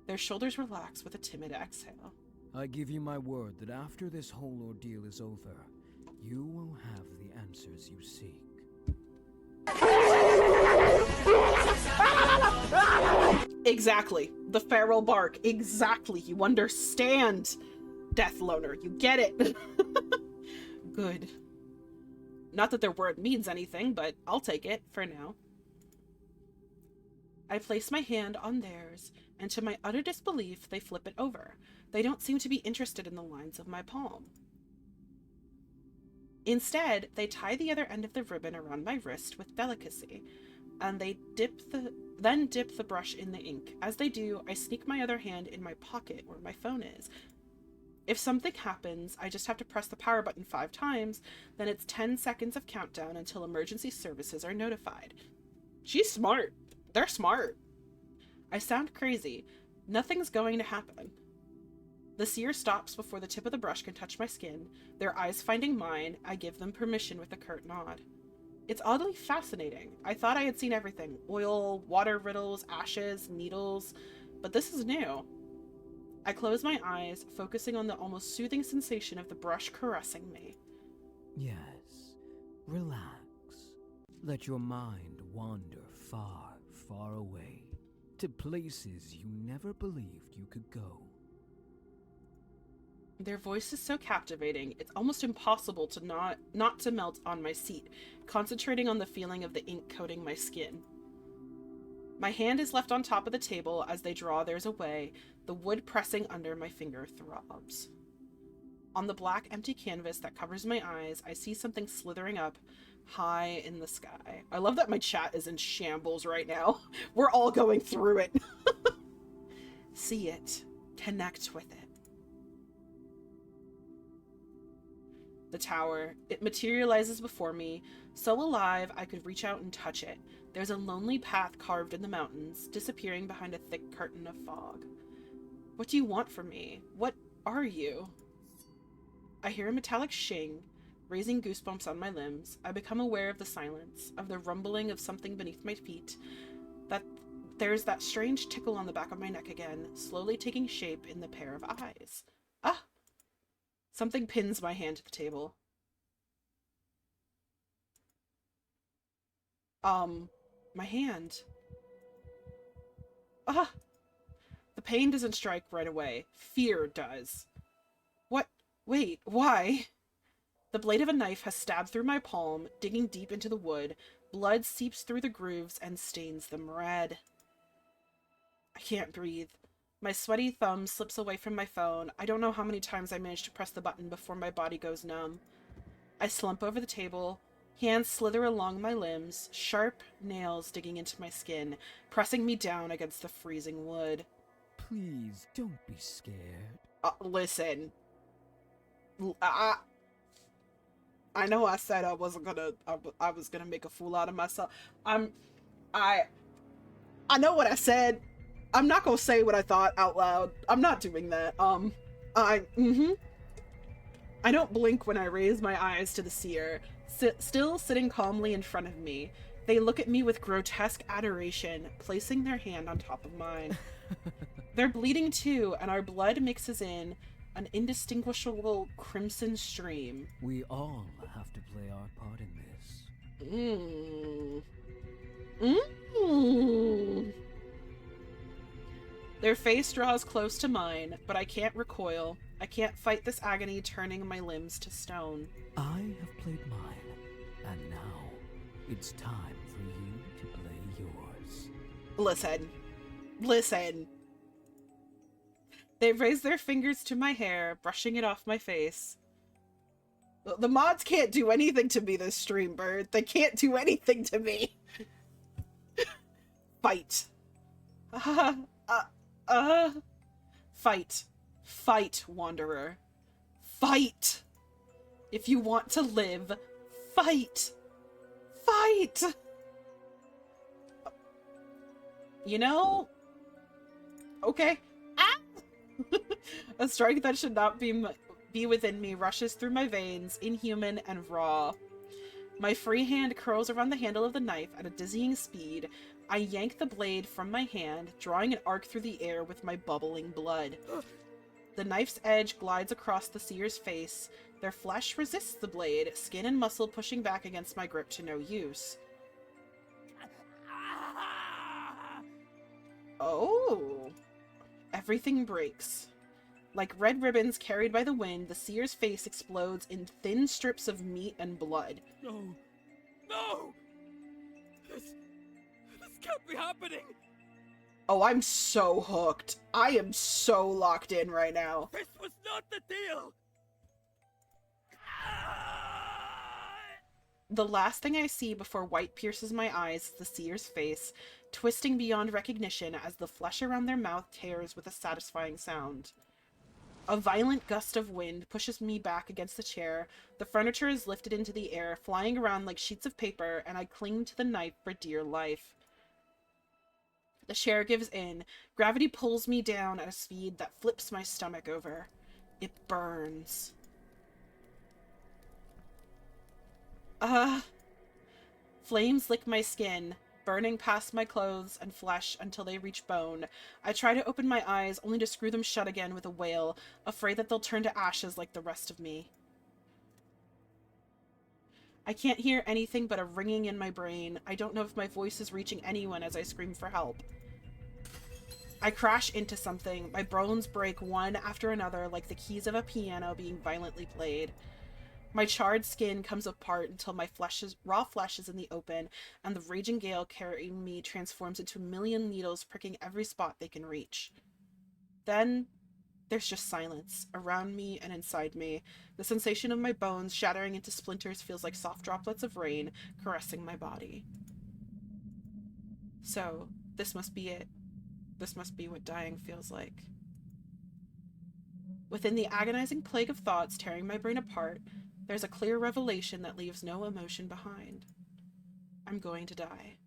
A: Their shoulders relax with a timid exhale.
B: I give you my word that after this whole ordeal is over, you will have the answers you seek.
A: Exactly. The feral bark. Exactly. You understand, Death Loner. You get it. Good. Not that their word means anything, but I'll take it for now. I place my hand on theirs, and to my utter disbelief, they flip it over. They don't seem to be interested in the lines of my palm. Instead, they tie the other end of the ribbon around my wrist with delicacy, and they dip the brush in the ink. As they do, I sneak my other hand in my pocket where my phone is. If something happens, I just have to press the power button 5 times, then it's 10 seconds of countdown until emergency services are notified. She's smart. They're smart. I sound crazy. Nothing's going to happen. The seer stops before the tip of the brush can touch my skin. Their eyes finding mine, I give them permission with a curt nod. It's oddly fascinating. I thought I had seen everything. Oil, water riddles, ashes, needles. But this is new. I close my eyes, focusing on the almost soothing sensation of the brush caressing me.
B: Yes. Relax. Let your mind wander far, far away, to places you never believed you could go.
A: Their voice is so captivating, it's almost impossible to not to melt on my seat, concentrating on the feeling of the ink coating my skin. My hand is left on top of the table as they draw theirs away, the wood pressing under my finger throbs. On the black, empty canvas that covers my eyes, I see something slithering up high in the sky. I love that my chat is in shambles right now. We're all going through it. See it. Connect with it. The tower. It materializes before me, so alive I could reach out and touch it. There's a lonely path carved in the mountains, disappearing behind a thick curtain of fog. What do you want from me? What are you? I hear a metallic shing, raising goosebumps on my limbs. I become aware of the silence, of the rumbling of something beneath my feet. There's that strange tickle on the back of my neck again, slowly taking shape in the pair of eyes. Ah! Something pins my hand to the table. My hand. Ah! The pain doesn't strike right away. Fear does. What? Wait, why? The blade of a knife has stabbed through my palm, digging deep into the wood. Blood seeps through the grooves and stains them red. I can't breathe. My sweaty thumb slips away from my phone. I don't know how many times I manage to press the button before my body goes numb. I slump over the table. Hands slither along my limbs, sharp nails digging into my skin, pressing me down against the freezing wood.
B: Please, don't be scared.
A: Listen. I know I said I wasn't gonna, I was gonna make a fool out of myself. I know what I said. I'm not gonna say what I thought out loud. I'm not doing that. I don't blink when I raise my eyes to the seer, still sitting calmly in front of me. They look at me with grotesque adoration, placing their hand on top of mine. They're bleeding too, and our blood mixes in an indistinguishable crimson stream.
B: We all have to play our part in this.
A: Their face draws close to mine, but I can't recoil. I can't fight this agony turning my limbs to stone.
B: I have played mine, and now it's time for you to play yours.
A: Listen. They've raised their fingers to my hair, brushing it off my face. The mods can't do anything to me this stream, Bird. They can't do anything to me. Fight. Fight. Fight, Wanderer. Fight! If you want to live, fight! Fight! You know? Okay. Ah! A strike that should not be within me rushes through my veins, inhuman and raw. My free hand curls around the handle of the knife at a dizzying speed. I yank the blade from my hand, drawing an arc through the air with my bubbling blood. The knife's edge glides across the seer's face. Their flesh resists the blade, skin and muscle pushing back against my grip to no use. Oh. Everything breaks. Like red ribbons carried by the wind, the seer's face explodes in thin strips of meat and blood.
C: No! No! This can't be happening!
A: Oh, I'm so hooked. I am so locked in right now.
C: This was not the deal!
A: The last thing I see before white pierces my eyes is the seer's face, twisting beyond recognition as the flesh around their mouth tears with a satisfying sound. A violent gust of wind pushes me back against the chair. The furniture is lifted into the air, flying around like sheets of paper, and I cling to the knife for dear life. The chair gives in. Gravity pulls me down at a speed that flips my stomach over. It burns. Flames lick my skin, burning past my clothes and flesh until they reach bone. I try to open my eyes, only to screw them shut again with a wail, afraid that they'll turn to ashes like the rest of me. I can't hear anything but a ringing in my brain. I don't know if my voice is reaching anyone as I scream for help. I crash into something. My bones break one after another like the keys of a piano being violently played. My charred skin comes apart until my raw flesh is in the open, and the raging gale carrying me transforms into a million needles pricking every spot they can reach. Then, there's just silence, around me and inside me. The sensation of my bones shattering into splinters feels like soft droplets of rain caressing my body. So, this must be it. This must be what dying feels like. Within the agonizing plague of thoughts tearing my brain apart, there's a clear revelation that leaves no emotion behind. I'm going to die.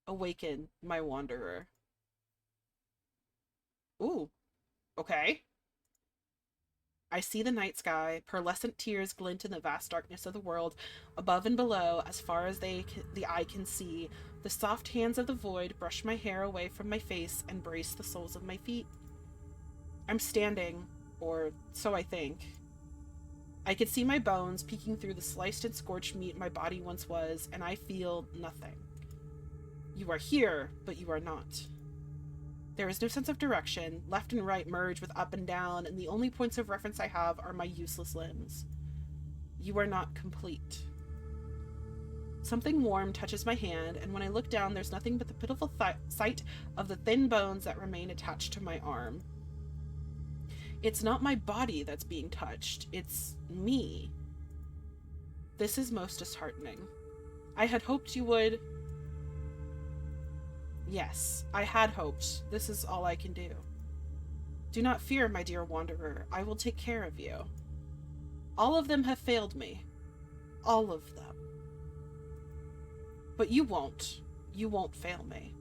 A: Awaken, my wanderer. Ooh, okay. I see the night sky. Pearlescent tears glint in the vast darkness of the world, above and below, as far as the eye can see. The soft hands of the void brush my hair away from my face and brace the soles of my feet. I'm standing, or so I think. I can see my bones peeking through the sliced and scorched meat my body once was, and I feel nothing. You are here, but you are not. There is no sense of direction. Left and right merge with up and down, and the only points of reference I have are my useless limbs. You are not complete. Something warm touches my hand, and when I look down, there's nothing but the pitiful sight of the thin bones that remain attached to my arm. It's not my body that's being touched, it's me. This is most disheartening. I had hoped you would... Yes, I had hoped. This is all I can do. Do not fear, my dear wanderer. I will take care of you. All of them have failed me. All of them. But you won't. You won't fail me.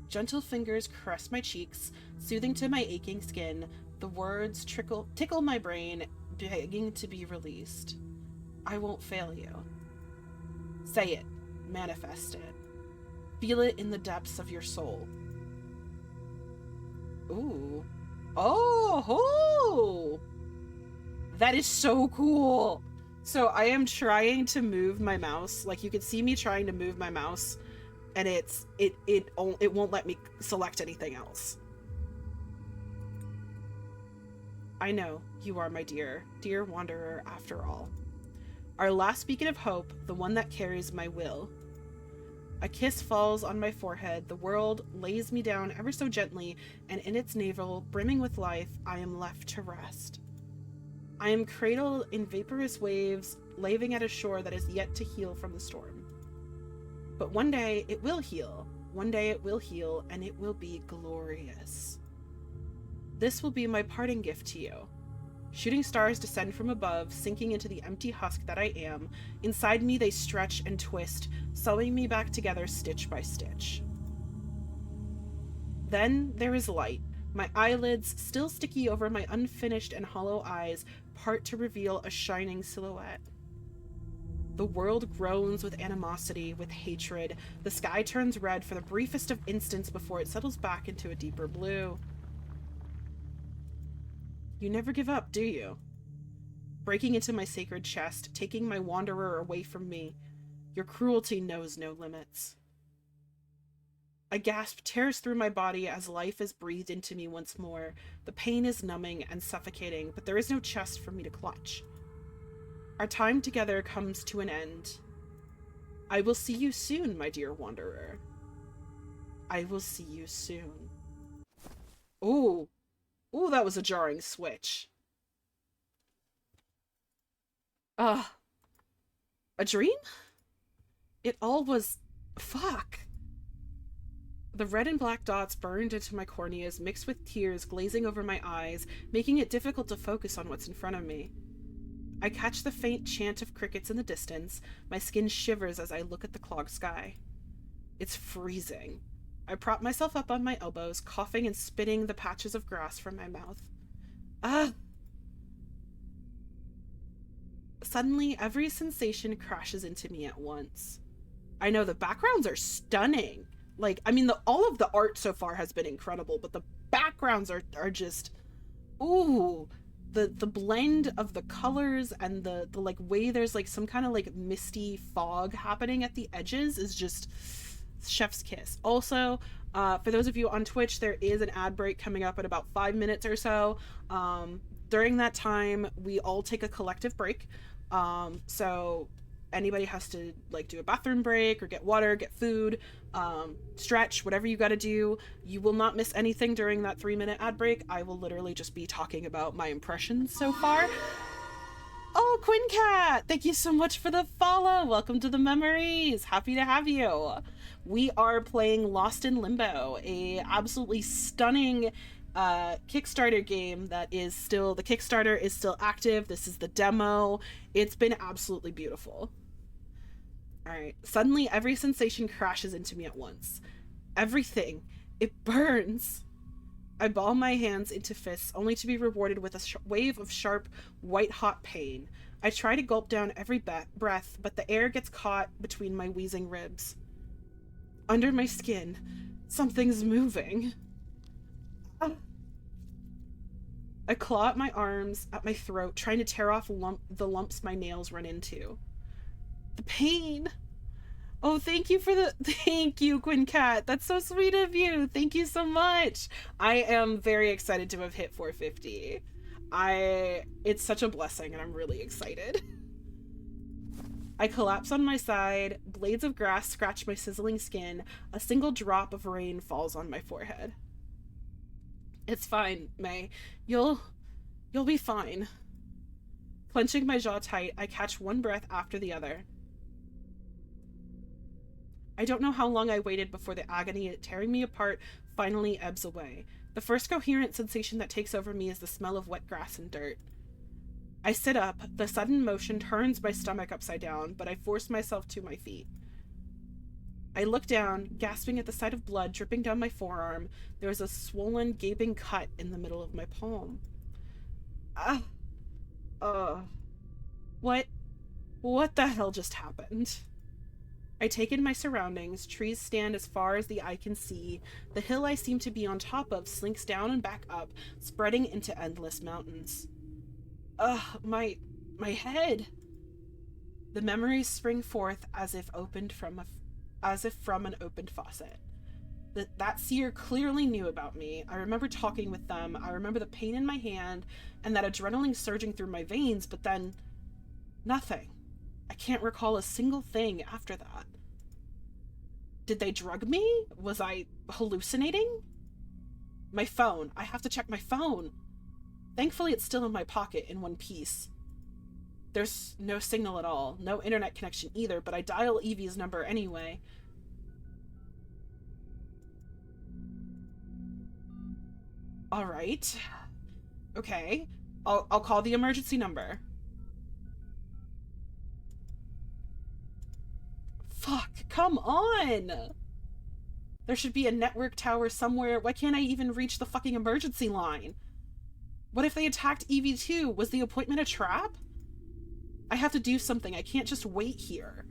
A: Gentle fingers caress my cheeks, soothing to my aching skin. The words tickle my brain, begging to be released. I won't fail you. Say it. Manifest it. Feel it in the depths of your soul. Ooh. Oh! That is so cool! So I am trying to move my mouse. Like, you can see me trying to move my mouse, and it won't let me select anything else. I know, you are my dear wanderer after all. Our last beacon of hope, the one that carries my will. A kiss falls on my forehead, the world lays me down ever so gently, and in its navel, brimming with life, I am left to rest. I am cradled in vaporous waves, laving at a shore that is yet to heal from the storm. But one day it will heal. One day it will heal, and it will be glorious. This will be my parting gift to you. Shooting stars descend from above, sinking into the empty husk that I am. Inside me they stretch and twist, sewing me back together stitch by stitch. Then there is light, My eyelids, still sticky over my unfinished and hollow eyes, part to reveal a shining silhouette. The world groans with animosity, with hatred. The sky turns red for the briefest of instants before it settles back into a deeper blue. You never give up, do you? Breaking into my sacred chest, taking my wanderer away from me. Your cruelty knows no limits. A gasp tears through my body as life is breathed into me once more. The pain is numbing and suffocating, but there is no chest for me to clutch. Our time together comes to an end. I will see you soon, my dear wanderer. I will see you soon. Ooh. Ooh, that was a jarring switch. A dream? It all was... fuck. The red and black dots burned into my corneas, mixed with tears glazing over my eyes, making it difficult to focus on what's in front of me. I catch the faint chant of crickets in the distance. My skin shivers as I look at the clogged sky. It's freezing. I prop myself up on my elbows, coughing and spitting the patches of grass from my mouth. Ah! Suddenly, every sensation crashes into me at once. I know the backgrounds are stunning. Like, I mean, all of the art so far has been incredible, but the backgrounds are just... ooh! The blend of the colors and the like way there's like some kind of like misty fog happening at the edges is just chef's kiss. Also, for those of you on Twitch, there is an ad break coming up in about 5 minutes or so. During that time, we all take a collective break. So anybody has to like do a bathroom break or get water, get food, stretch, whatever you got to do. You will not miss anything during that 3-minute ad break. I will literally just be talking about my impressions so far. Oh, Quinn Cat, thank you so much for the follow. Welcome to the memories. Happy to have you. We are playing Lost in Limbo, a absolutely stunning Kickstarter game that is still, the Kickstarter is still active. This is the demo. It's been absolutely beautiful. Alright, suddenly every sensation crashes into me at once. Everything. It burns. I ball my hands into fists, only to be rewarded with a wave of sharp, white-hot pain. I try to gulp down every breath, but the air gets caught between my wheezing ribs. Under my skin, something's moving. I claw at my arms, at my throat, trying to tear off the lumps my nails run into. The pain. Oh, thank you, Quinn Cat. That's so sweet of you. Thank you so much. I am very excited to have hit 450. It's such a blessing and I'm really excited. I collapse on my side. Blades of grass scratch my sizzling skin. A single drop of rain falls on my forehead. It's fine, May. You'll be fine. Clenching my jaw tight, I catch one breath after the other. I don't know how long I waited before the agony tearing me apart finally ebbs away. The first coherent sensation that takes over me is the smell of wet grass and dirt. I sit up. The sudden motion turns my stomach upside down, but I force myself to my feet. I look down, gasping at the sight of blood dripping down my forearm. There is a swollen, gaping cut in the middle of my palm. What the hell just happened? I take in my surroundings. Trees stand as far as the eye can see. The hill I seem to be on top of slinks down and back up, spreading into endless mountains. My head. The memories spring forth as if from an opened faucet. That seer clearly knew about me. I remember talking with them. I remember the pain in my hand and that adrenaline surging through my veins, but then nothing. I can't recall a single thing after that. Did they drug me? Was I hallucinating? My phone. I have to check my phone. Thankfully, it's still in my pocket in one piece. There's no signal at all. No internet connection either, but I dial Evie's number anyway. All right. Okay. I'll call the emergency number. Fuck, come on! There should be a network tower somewhere. Why can't I even reach the fucking emergency line? What if they attacked EV2? Was the appointment a trap? I have to do something. I can't just wait here.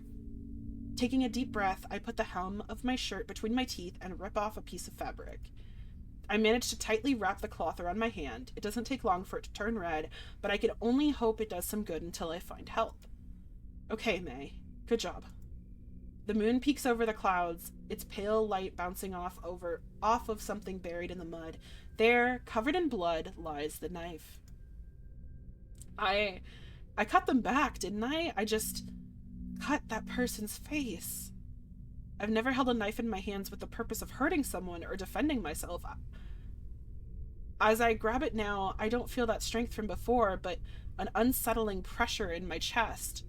A: Taking a deep breath, I put the hem of my shirt between my teeth and rip off a piece of fabric. I managed to tightly wrap the cloth around my hand. It doesn't take long for it to turn red, but I can only hope it does some good until I find help. Okay, May. Good job. The moon peeks over the clouds, its pale light bouncing off of something buried in the mud. There, covered in blood, lies the knife. I cut them back, didn't I? I just cut that person's face. I've never held a knife in my hands with the purpose of hurting someone or defending myself. As I grab it now, I don't feel that strength from before, but an unsettling pressure in my chest.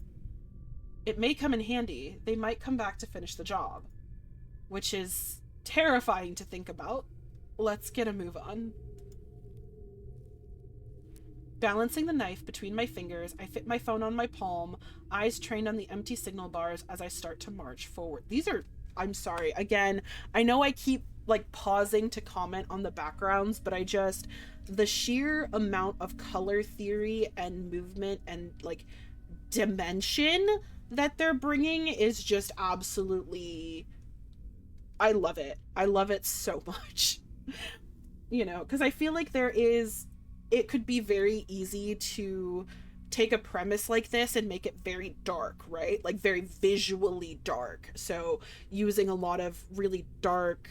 A: It may come in handy. They might come back to finish the job, which is terrifying to think about. Let's get a move on. Balancing the knife between my fingers, I fit my phone on my palm, eyes trained on the empty signal bars as I start to march forward. I'm sorry, again, I know I keep like pausing to comment on the backgrounds, but the sheer amount of color theory and movement and like dimension that they're bringing is just absolutely, I love it. I love it so much. You know, because I feel like it could be very easy to take a premise like this and make it very dark, right? Like very visually dark. So using a lot of really dark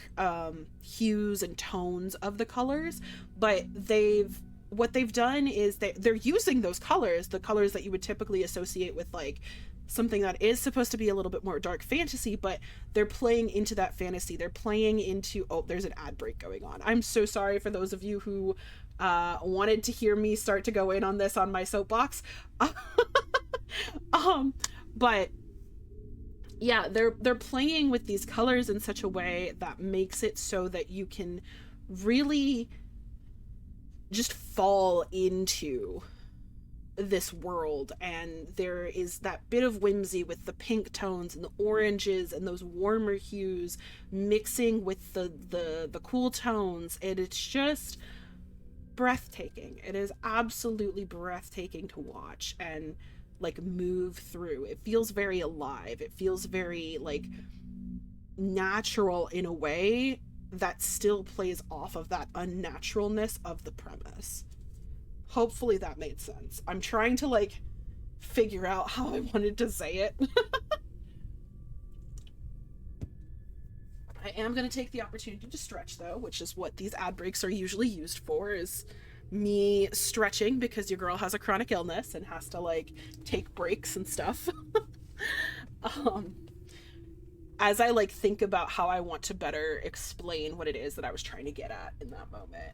A: hues and tones of the colors, but what they've done is they're using those colors, the colors that you would typically associate with like something that is supposed to be a little bit more dark fantasy, but they're playing into that fantasy. They're playing into, oh, there's an ad break going on. I'm so sorry for those of you who wanted to hear me start to go in on this on my soapbox. But yeah, they're playing with these colors in such a way that makes it so that you can really just fall into this world, and there is that bit of whimsy with the pink tones and the oranges and those warmer hues mixing with the cool tones, and it's just breathtaking. It is absolutely breathtaking to watch and like move through. It feels very alive. It feels very like natural in a way that still plays off of that unnaturalness of the premise. Hopefully that made sense. I'm trying to like figure out how I wanted to say it. I am going to take the opportunity to stretch though, which is what these ad breaks are usually used for, is me stretching because your girl has a chronic illness and has to like take breaks and stuff. As I like think about how I want to better explain what it is that I was trying to get at in that moment.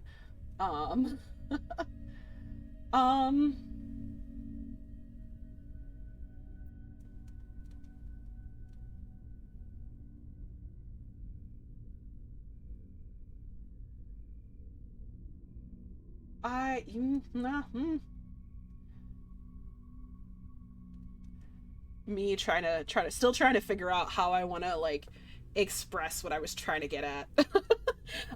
A: Me still trying to figure out how I want to like express what I was trying to get at.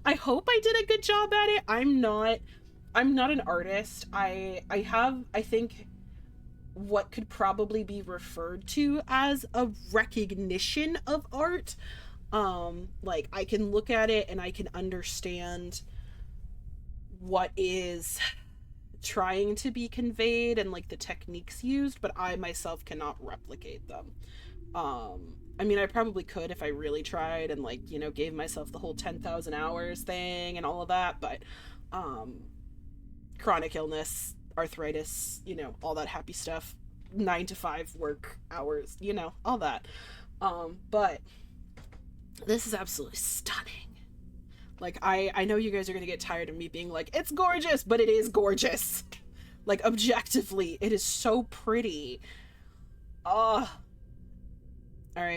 A: I hope I did a good job at it. I'm not an artist. I have, I think, what could probably be referred to as a recognition of art. Like I can look at it and I can understand what is trying to be conveyed and like the techniques used, but I myself cannot replicate them. I mean, I probably could if I really tried and like, you know, gave myself the whole 10,000 hours thing and all of that, but chronic illness, arthritis, you know, all that happy stuff, 9 to 5 work hours, you know, all that. But this is absolutely stunning. Like, I know you guys are gonna get tired of me being like, it's gorgeous, but it is gorgeous. Like, objectively, it is so pretty. Alright,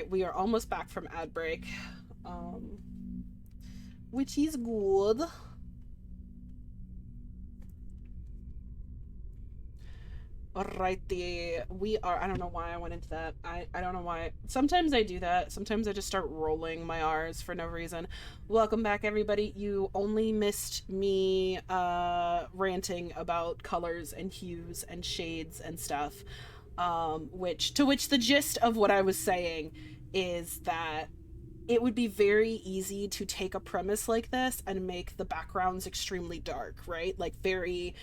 A: we are almost back from ad break. Which is good. Alrighty, we are. I don't know why I went into that. I don't know why. Sometimes I do that. Sometimes I just start rolling my R's for no reason. Welcome back, everybody. You only missed me ranting about colors and hues and shades and stuff. Which the gist of what I was saying is that it would be very easy to take a premise like this and make the backgrounds extremely dark, right? Like very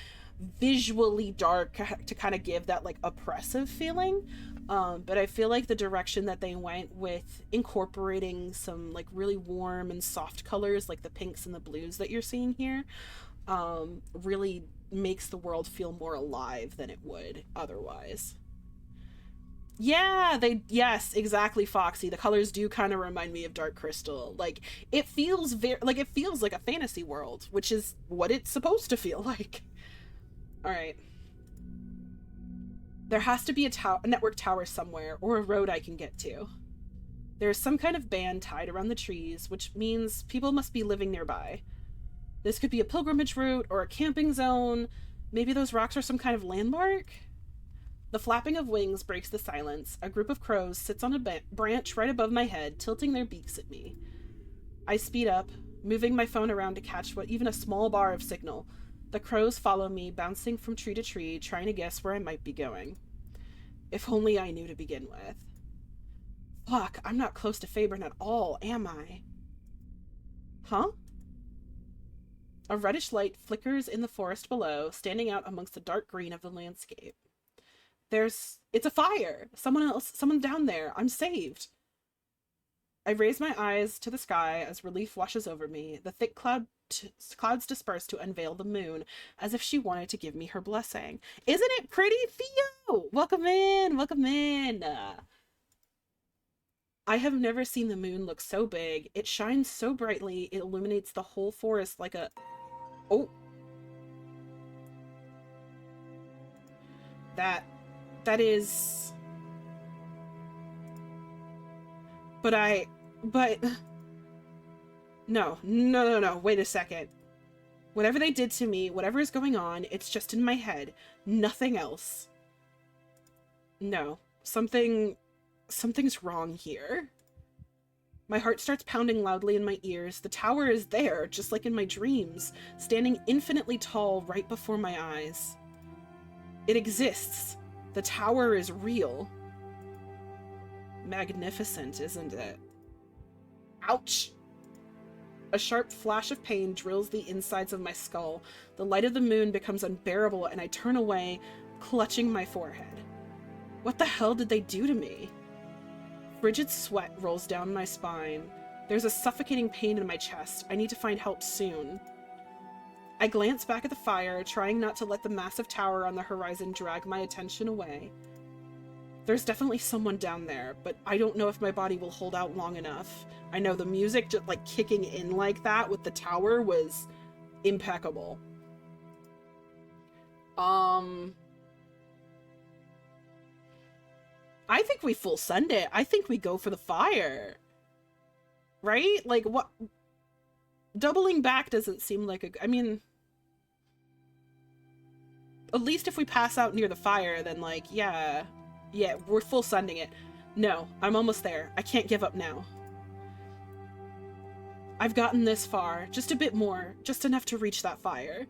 A: visually dark to kind of give that like oppressive feeling. But I feel like the direction that they went with incorporating some like really warm and soft colors, like the pinks and the blues that you're seeing here, really makes the world feel more alive than it would otherwise. Yeah, yes, exactly, Foxy. The colors do kind of remind me of Dark Crystal. Like it feels it feels like a fantasy world, which is what it's supposed to feel like. All right. There has to be a network tower somewhere or a road I can get to. There is some kind of band tied around the trees, which means people must be living nearby. This could be a pilgrimage route or a camping zone. Maybe those rocks are some kind of landmark? The flapping of wings breaks the silence. A group of crows sits on a branch right above my head, tilting their beaks at me. I speed up, moving my phone around to catch what even a small bar of signal. The crows follow me, bouncing from tree to tree, trying to guess where I might be going. If only I knew to begin with. Fuck, I'm not close to Fabrin at all, am I? Huh? A reddish light flickers in the forest below, standing out amongst the dark green of the landscape. It's a fire! Someone down there. I'm saved. I raise my eyes to the sky as relief washes over me. The thick clouds disperse to unveil the moon, as if she wanted to give me her blessing. Isn't it pretty, Theo? Welcome in, welcome in. I have never seen the moon look so big. It shines so brightly, it illuminates the whole forest like a... Oh. That is... But... No, wait a second. Whatever they did to me, whatever is going on, it's just in my head. Nothing else. No. Something's wrong here. My heart starts pounding loudly in my ears. The tower is there, just like in my dreams, standing infinitely tall right before my eyes. It exists. The tower is real. Magnificent, isn't it? Ouch! A sharp flash of pain drills the insides of my skull. The light of the moon becomes unbearable and I turn away, clutching my forehead. What the hell did they do to me? Frigid sweat rolls down my spine. There's a suffocating pain in my chest. I need to find help soon. I glance back at the fire, trying not to let the massive tower on the horizon drag my attention away. There's definitely someone down there, but I don't know if my body will hold out long enough. I know the music just like kicking in like that with the tower was impeccable. I think we full send it. I think we go for the fire. Right? Like what? Doubling back doesn't seem like a... I mean... At least if we pass out near the fire, then like, yeah, we're full sending it. No, I'm almost there. I can't give up now. I've gotten this far, just a bit more, just enough to reach that fire.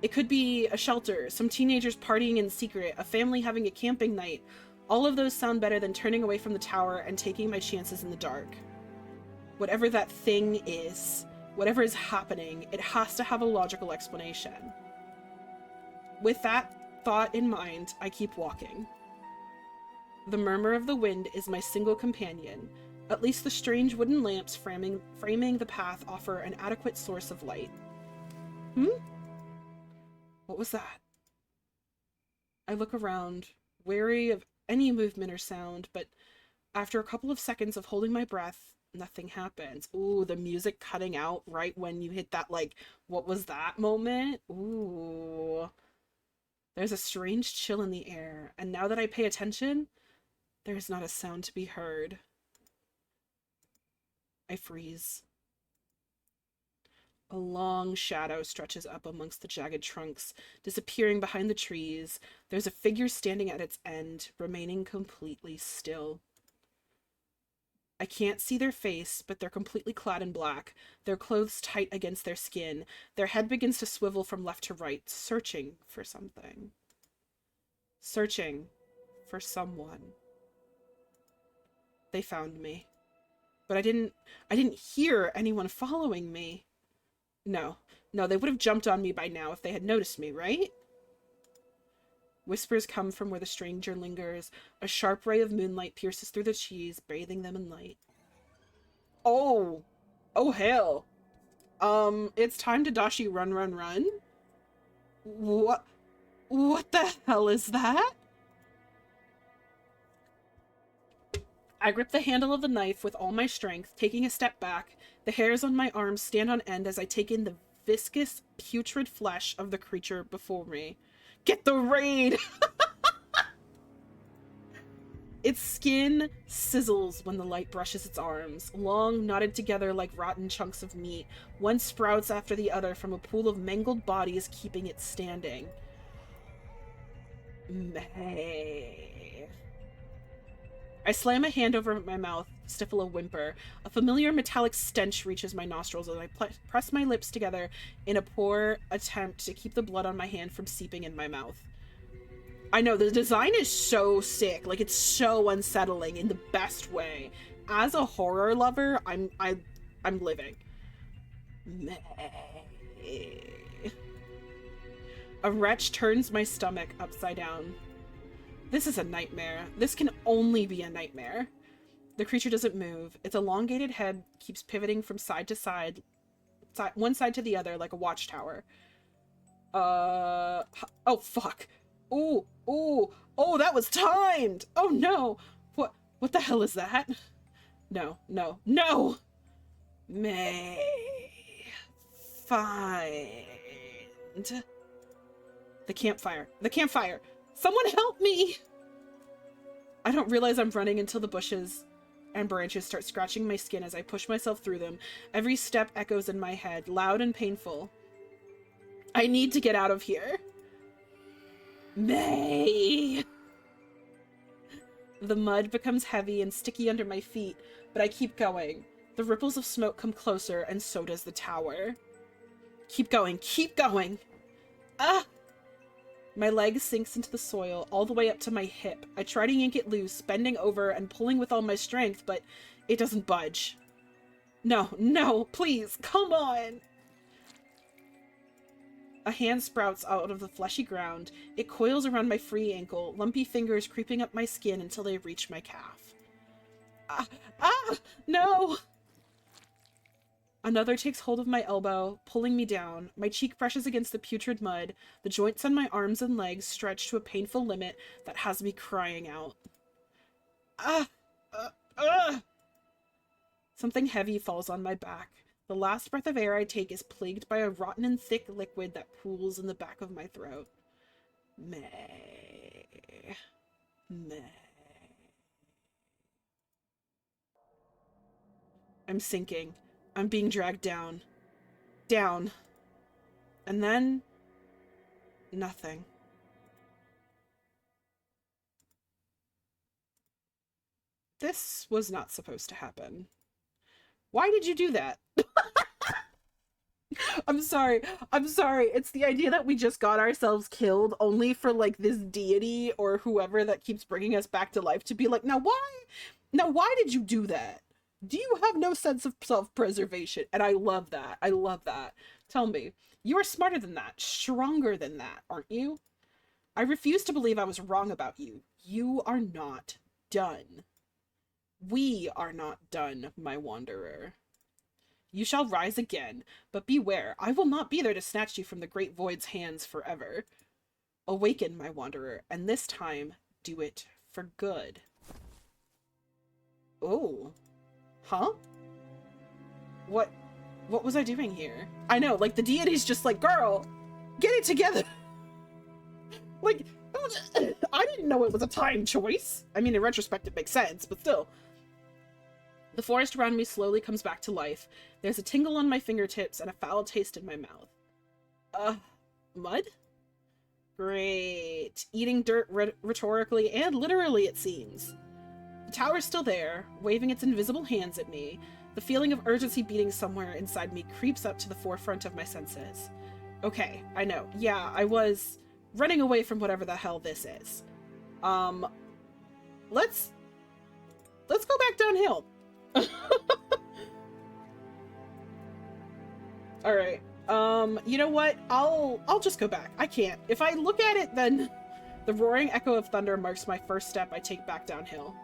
A: It could be a shelter, some teenagers partying in secret, a family having a camping night. All of those sound better than turning away from the tower and taking my chances in the dark. Whatever that thing is, whatever is happening, it has to have a logical explanation. With that thought in mind, I keep walking. The murmur of the wind is my single companion. At least the strange wooden lamps framing the path offer an adequate source of light. What was that? I look around, wary of any movement or sound, but after a couple of seconds of holding my breath, nothing happens. Ooh, the music cutting out right when you hit that, like, what was that moment? Ooh. There's a strange chill in the air, and now that I pay attention, there is not a sound to be heard. I freeze. A long shadow stretches up amongst the jagged trunks, disappearing behind the trees. There's a figure standing at its end, remaining completely still. I can't see their face, but they're completely clad in black, their clothes tight against their skin. Their head begins to swivel from left to right, searching for something. Searching for someone. They found me. But I didn't hear anyone following me. No, they would have jumped on me by now if they had noticed me, right? Whispers come from where the stranger lingers. A sharp ray of moonlight pierces through the trees, bathing them in light. Oh hell. It's time to Dashi run, run, run. What the hell is that? I grip the handle of the knife with all my strength, taking a step back. The hairs on my arms stand on end as I take in the viscous, putrid flesh of the creature before me. Get the raid! Its skin sizzles when the light brushes its arms, long knotted together like rotten chunks of meat. One sprouts after the other from a pool of mangled bodies, keeping it standing. I slam a hand over my mouth, stifle a whimper. A familiar metallic stench reaches my nostrils as I press my lips together in a poor attempt to keep the blood on my hand from seeping in my mouth. I know, the design is so sick. Like, it's so unsettling in the best way. As a horror lover, I'm living. A retch turns my stomach upside down. This is a nightmare. This can only be a nightmare. The creature doesn't move. Its elongated head keeps pivoting from side to side, one side to the other like a watchtower. Oh, fuck. Oh, that was timed! Oh no! What the hell is that? No. May find the campfire. Someone help me! I don't realize I'm running until the bushes and branches start scratching my skin as I push myself through them. Every step echoes in my head, loud and painful. I need to get out of here. May! The mud becomes heavy and sticky under my feet, but I keep going. The ripples of smoke come closer, and so does the tower. Keep going! Ah! My leg sinks into the soil, all the way up to my hip. I try to yank it loose, bending over and pulling with all my strength, but it doesn't budge. No, please, come on! A hand sprouts out of the fleshy ground. It coils around my free ankle, lumpy fingers creeping up my skin until they reach my calf. No! Another takes hold of my elbow, pulling me down. My cheek brushes against the putrid mud. The joints on my arms and legs stretch to a painful limit that has me crying out. Something heavy falls on my back. The last breath of air I take is plagued by a rotten and thick liquid that pools in the back of my throat. May. I'm sinking. I'm being dragged down. Down. And then... nothing. This was not supposed to happen. Why did you do that? I'm sorry. It's the idea that we just got ourselves killed only for, like, this deity or whoever that keeps bringing us back to life to be like, now why did you do that? Do you have no sense of self-preservation? And I love that. Tell me, you are smarter than that, stronger than that, aren't you? I refuse to believe I was wrong about you. You are not done. We are not done, my wanderer. You shall rise again, but beware, I will not be there to snatch you from the great void's hands forever. Awaken, my wanderer, and this time, do it for good. Oh. Huh? What was I doing here? I know, like, the deity's just like, girl, get it together. Like, I didn't know it was a time choice. I mean, in retrospect, it makes sense, but still. The forest around me slowly comes back to life. There's a tingle on my fingertips and a foul taste in my mouth. Mud? Great. Eating dirt rhetorically and literally, it seems. The tower's still there, waving its invisible hands at me. The feeling of urgency beating somewhere inside me creeps up to the forefront of my senses. Okay, I know. Yeah, I was running away from whatever the hell this is. Let's go back downhill. All right. You know what? I'll just go back. I can't. If I look at it, then the roaring echo of thunder marks my first step I take back downhill.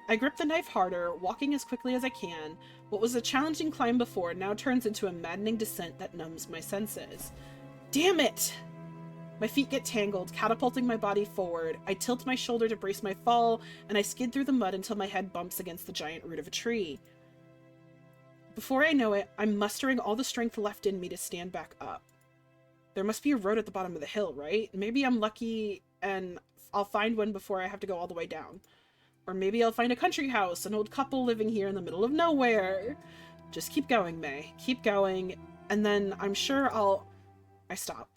A: I grip the knife harder, walking as quickly as I can. What was a challenging climb before now turns into a maddening descent that numbs my senses. Damn it! My feet get tangled, catapulting my body forward. I tilt my shoulder to brace my fall, and I skid through the mud until my head bumps against the giant root of a tree. Before I know it, I'm mustering all the strength left in me to stand back up. There must be a road at the bottom of the hill, right? Maybe I'm lucky and I'll find one before I have to go all the way down. Or maybe I'll find a country house, an old couple living here in the middle of nowhere. Just keep going, May. Keep going, and then I'm sure I stop.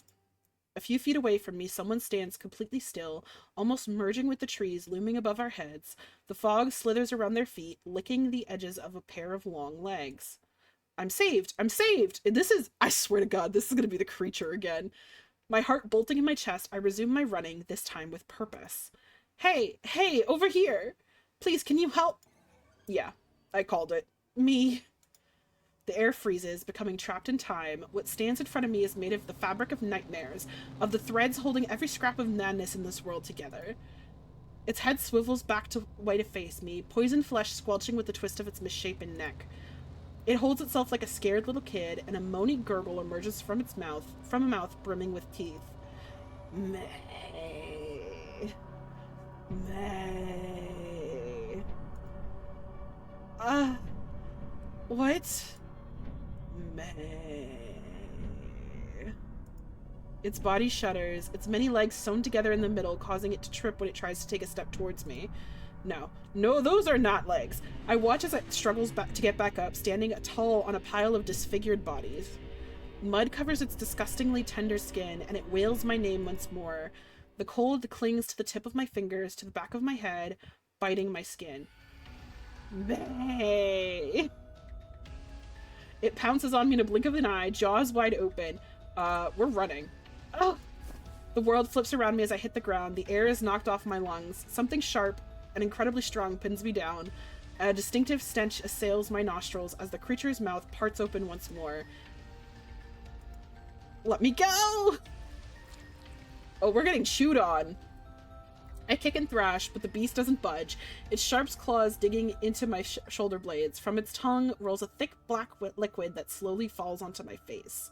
A: A few feet away from me, someone stands completely still, almost merging with the trees looming above our heads. The fog slithers around their feet, licking the edges of a pair of long legs. I'm saved! I'm saved! And this is, I swear to God, this is going to be the creature again. My heart bolting in my chest, I resume my running, this time with purpose. Hey, over here! Please, can you help? Yeah, I called it. Me. The air freezes, becoming trapped in time. What stands in front of me is made of the fabric of nightmares, of the threads holding every scrap of madness in this world together. Its head swivels back to way to face me, poison flesh squelching with the twist of its misshapen neck. It holds itself like a scared little kid, and a moany gurgle emerges from its mouth, from a mouth brimming with teeth. May. What? May. Its body shudders, its many legs sewn together in the middle, causing it to trip when it tries to take a step towards me. No, those are not legs. I watch as it struggles back to get back up, standing tall on a pile of disfigured bodies. Mud covers its disgustingly tender skin, and it wails my name once more. The cold clings to the tip of my fingers, to the back of my head, biting my skin. May. It pounces on me in a blink of an eye, jaws wide open. We're running. Oh! The world flips around me as I hit the ground. The air is knocked off my lungs. Something sharp and incredibly strong pins me down. A distinctive stench assails my nostrils as the creature's mouth parts open once more. Let me go! Oh, we're getting chewed on. I kick and thrash, but the beast doesn't budge, its sharp claws digging into my shoulder blades. From its tongue rolls a thick black liquid that slowly falls onto my face.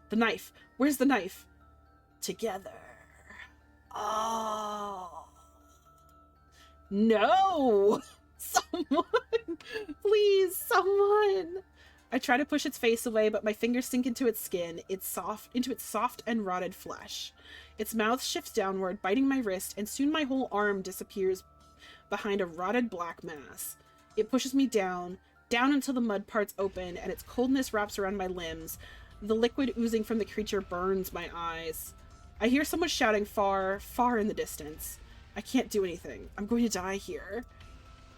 A: The knife. Where's the knife? Together. Oh. No! Someone! Please, someone! I try to push its face away, but my fingers sink into its skin, into its soft and rotted flesh. Its mouth shifts downward, biting my wrist, and soon my whole arm disappears behind a rotted black mass. It pushes me down until the mud parts open, and its coldness wraps around my limbs. The liquid oozing from the creature burns my eyes. I hear someone shouting far, far in the distance. I can't do anything. I'm going to die here.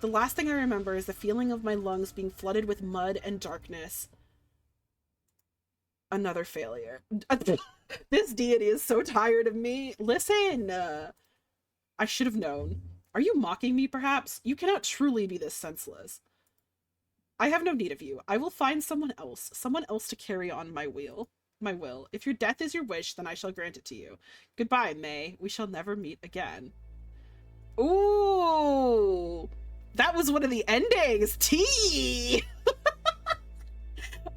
A: The last thing I remember is the feeling of my lungs being flooded with mud and darkness. Another failure. This deity is so tired of me. Listen! I should have known. Are you mocking me, perhaps? You cannot truly be this senseless. I have no need of you. I will find someone else to carry on my will. If your death is your wish, then I shall grant it to you. Goodbye, May. We shall never meet again. Ooh! That was one of the endings! Tea!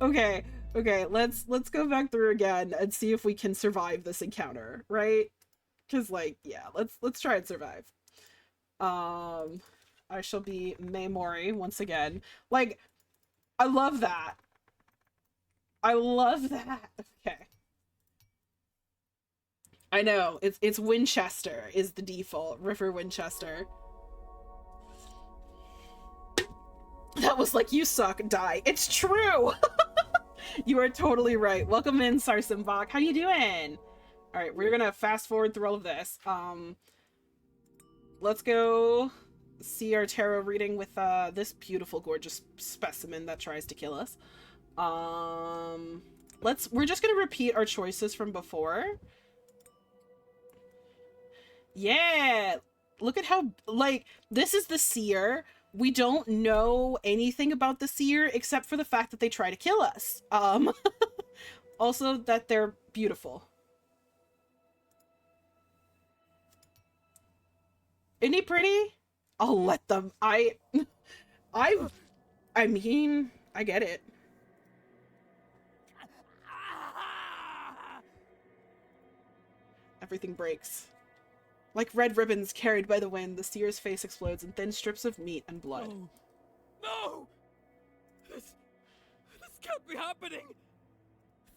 A: Okay, let's go back through again and see if we can survive this encounter, right? Because, like, yeah, let's try and survive. I shall be May Mori once again. Like, I love that. I love that. Okay. I know, it's Winchester is the default. River Winchester. That was like, you suck, die. It's true! You are totally right. Welcome in, Sarsimbach. How you doing? Alright, we're gonna fast forward through all of this. Let's go see our tarot reading with this beautiful, gorgeous specimen that tries to kill us. We're just gonna repeat our choices from before. Yeah! Look at how, like, this is the seer. We don't know anything about the seer except for the fact that they try to kill us. Also that they're beautiful. Isn't he pretty? I'll let them. I mean, I get it. Everything breaks. Like red ribbons carried by the wind, the seer's face explodes in thin strips of meat and blood.
C: No! No! This can't be happening!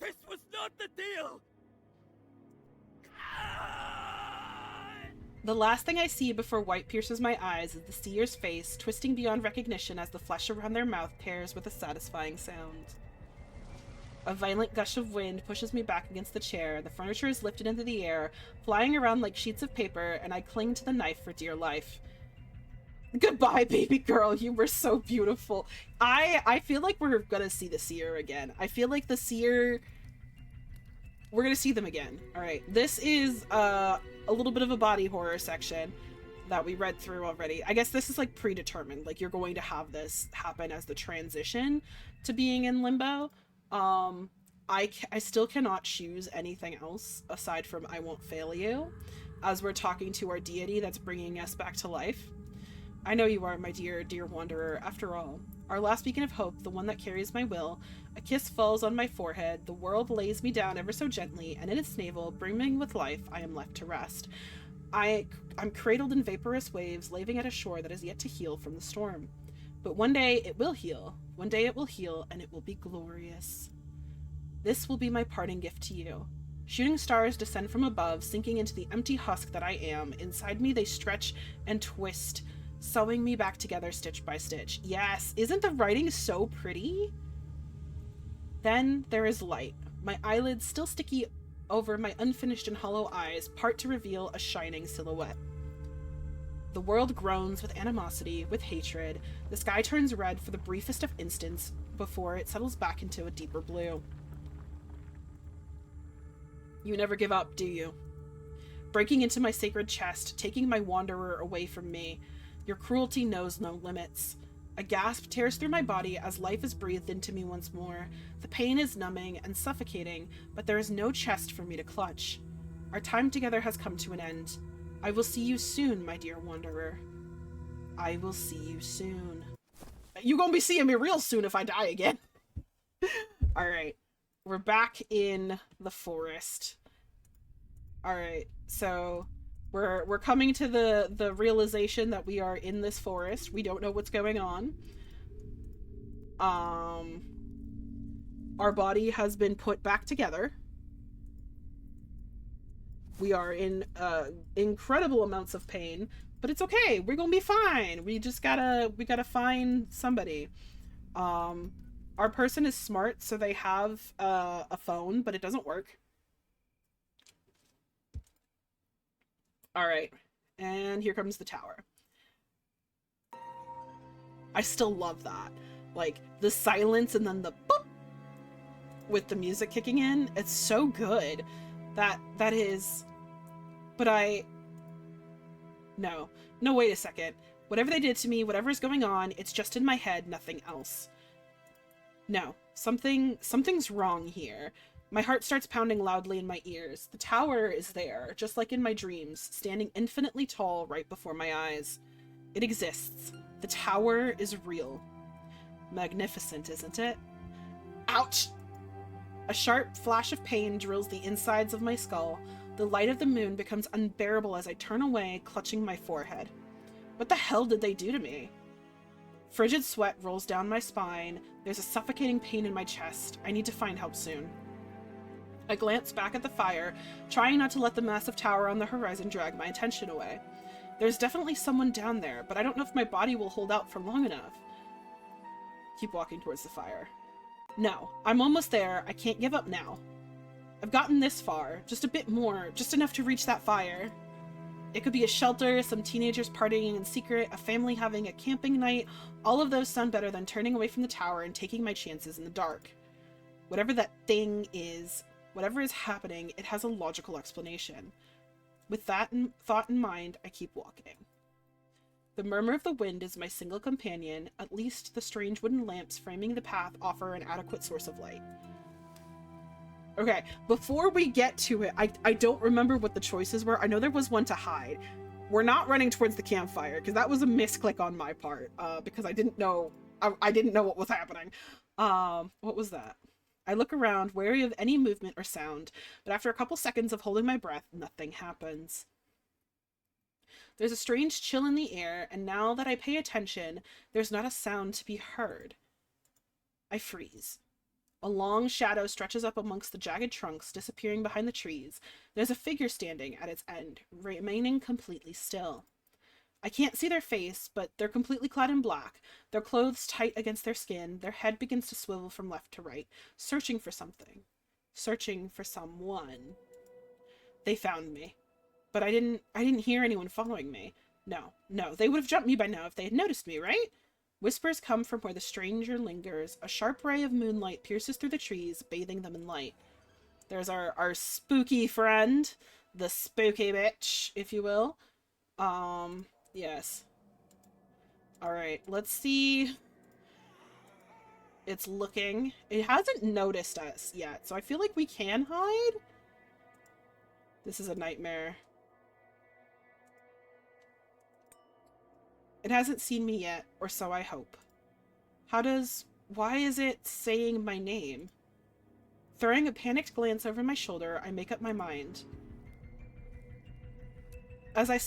C: This was not the deal!
A: The last thing I see before white pierces my eyes is the seer's face, twisting beyond recognition as the flesh around their mouth tears with a satisfying sound. A violent gush of wind pushes me back against the chair, the furniture is lifted into the air, flying around like sheets of paper, and I cling to the knife for dear life. Goodbye, baby girl, you were so beautiful. I feel like we're gonna see the seer again. I feel like the seer... We're gonna see them again. Alright, this is a little bit of a body horror section that we read through already. I guess this is like predetermined. Like you're going to have this happen as the transition to being in limbo. I still cannot choose anything else aside from I won't fail you, as we're talking to our deity that's bringing us back to life. I know you are, my dear, dear wanderer, after all. Our last beacon of hope, the one that carries my will. A kiss falls on my forehead, the world lays me down ever so gently, and in its navel, brimming with life, I am left to rest. I'm cradled in vaporous waves, laving at a shore that is yet to heal from the storm. But one day it will heal. One day it will heal, and it will be glorious. This will be my parting gift to you. Shooting stars descend from above, sinking into the empty husk that I am. Inside me they stretch and twist, sewing me back together stitch by stitch. Yes, isn't the writing so pretty? Then there is light. My eyelids, still sticky over my unfinished and hollow eyes, part to reveal a shining silhouette. The world groans with animosity, with hatred. The sky turns red for the briefest of instants before it settles back into a deeper blue. You never give up, do you? Breaking into my sacred chest, taking my wanderer away from me. Your cruelty knows no limits. A gasp tears through my body as life is breathed into me once more. The pain is numbing and suffocating, but there is no chest for me to clutch. Our time together has come to an end. I will see you soon, my dear wanderer. I will see you soon. You gonna be seeing me real soon if I die again. Alright. We're back in the forest. Alright, so we're coming to the realization that we are in this forest. We don't know what's going on. Our body has been put back together. We are in incredible amounts of pain, but it's okay. We're gonna be fine. We gotta find somebody. Our person is smart, so they have a phone, but it doesn't work. Alright, and here comes the tower. I still love that. Like, the silence and then the boop with the music kicking in. It's so good. That is... But No, wait a second. Whatever they did to me, whatever's going on, it's just in my head, nothing else. No, something's wrong here. My heart starts pounding loudly in my ears. The tower is there, just like in my dreams, standing infinitely tall right before my eyes. It exists. The tower is real. Magnificent, isn't it? Ouch! A sharp flash of pain drills the insides of my skull. The light of the moon becomes unbearable as I turn away, clutching my forehead. What the hell did they do to me? Frigid sweat rolls down my spine. There's a suffocating pain in my chest. I need to find help soon. I glance back at the fire, trying not to let the massive tower on the horizon drag my attention away. There's definitely someone down there, but I don't know if my body will hold out for long enough. Keep walking towards the fire. No, I'm almost there. I can't give up now. I've gotten this far. Just a bit more. Just enough to reach that fire. It could be a shelter, some teenagers partying in secret, a family having a camping night. All of those sound better than turning away from the tower and taking my chances in the dark. Whatever that thing is, whatever is happening, it has a logical explanation. With that thought in mind, I keep walking. The murmur of the wind is my single companion. At least the strange wooden lamps framing the path offer an adequate source of light. Okay, before we get to it, I don't remember what the choices were. I know there was one to hide. We're not running towards the campfire, because that was a misclick on my part, because I didn't know what was happening. What was that? I look around, wary of any movement or sound, but after a couple seconds of holding my breath, nothing happens. There's a strange chill in the air, and now that I pay attention, there's not a sound to be heard. I freeze. A long shadow stretches up amongst the jagged trunks, disappearing behind the trees. There's a figure standing at its end, remaining completely still. I can't see their face, but they're completely clad in black, their clothes tight against their skin. Their head begins to swivel from left to right, searching for something. Searching for someone. They found me. But I didn't hear anyone following me. No, they would have jumped me by now if they had noticed me, right? Whispers come from where the stranger lingers. A sharp ray of moonlight pierces through the trees, bathing them in light. There's our spooky friend, the spooky bitch, if you will. Yes. Alright, let's see. It's looking. It hasn't noticed us yet, so I feel like we can hide. This is a nightmare. It hasn't seen me yet, or so I hope. Why is it saying my name? Throwing a panicked glance over my shoulder, I make up my mind. As I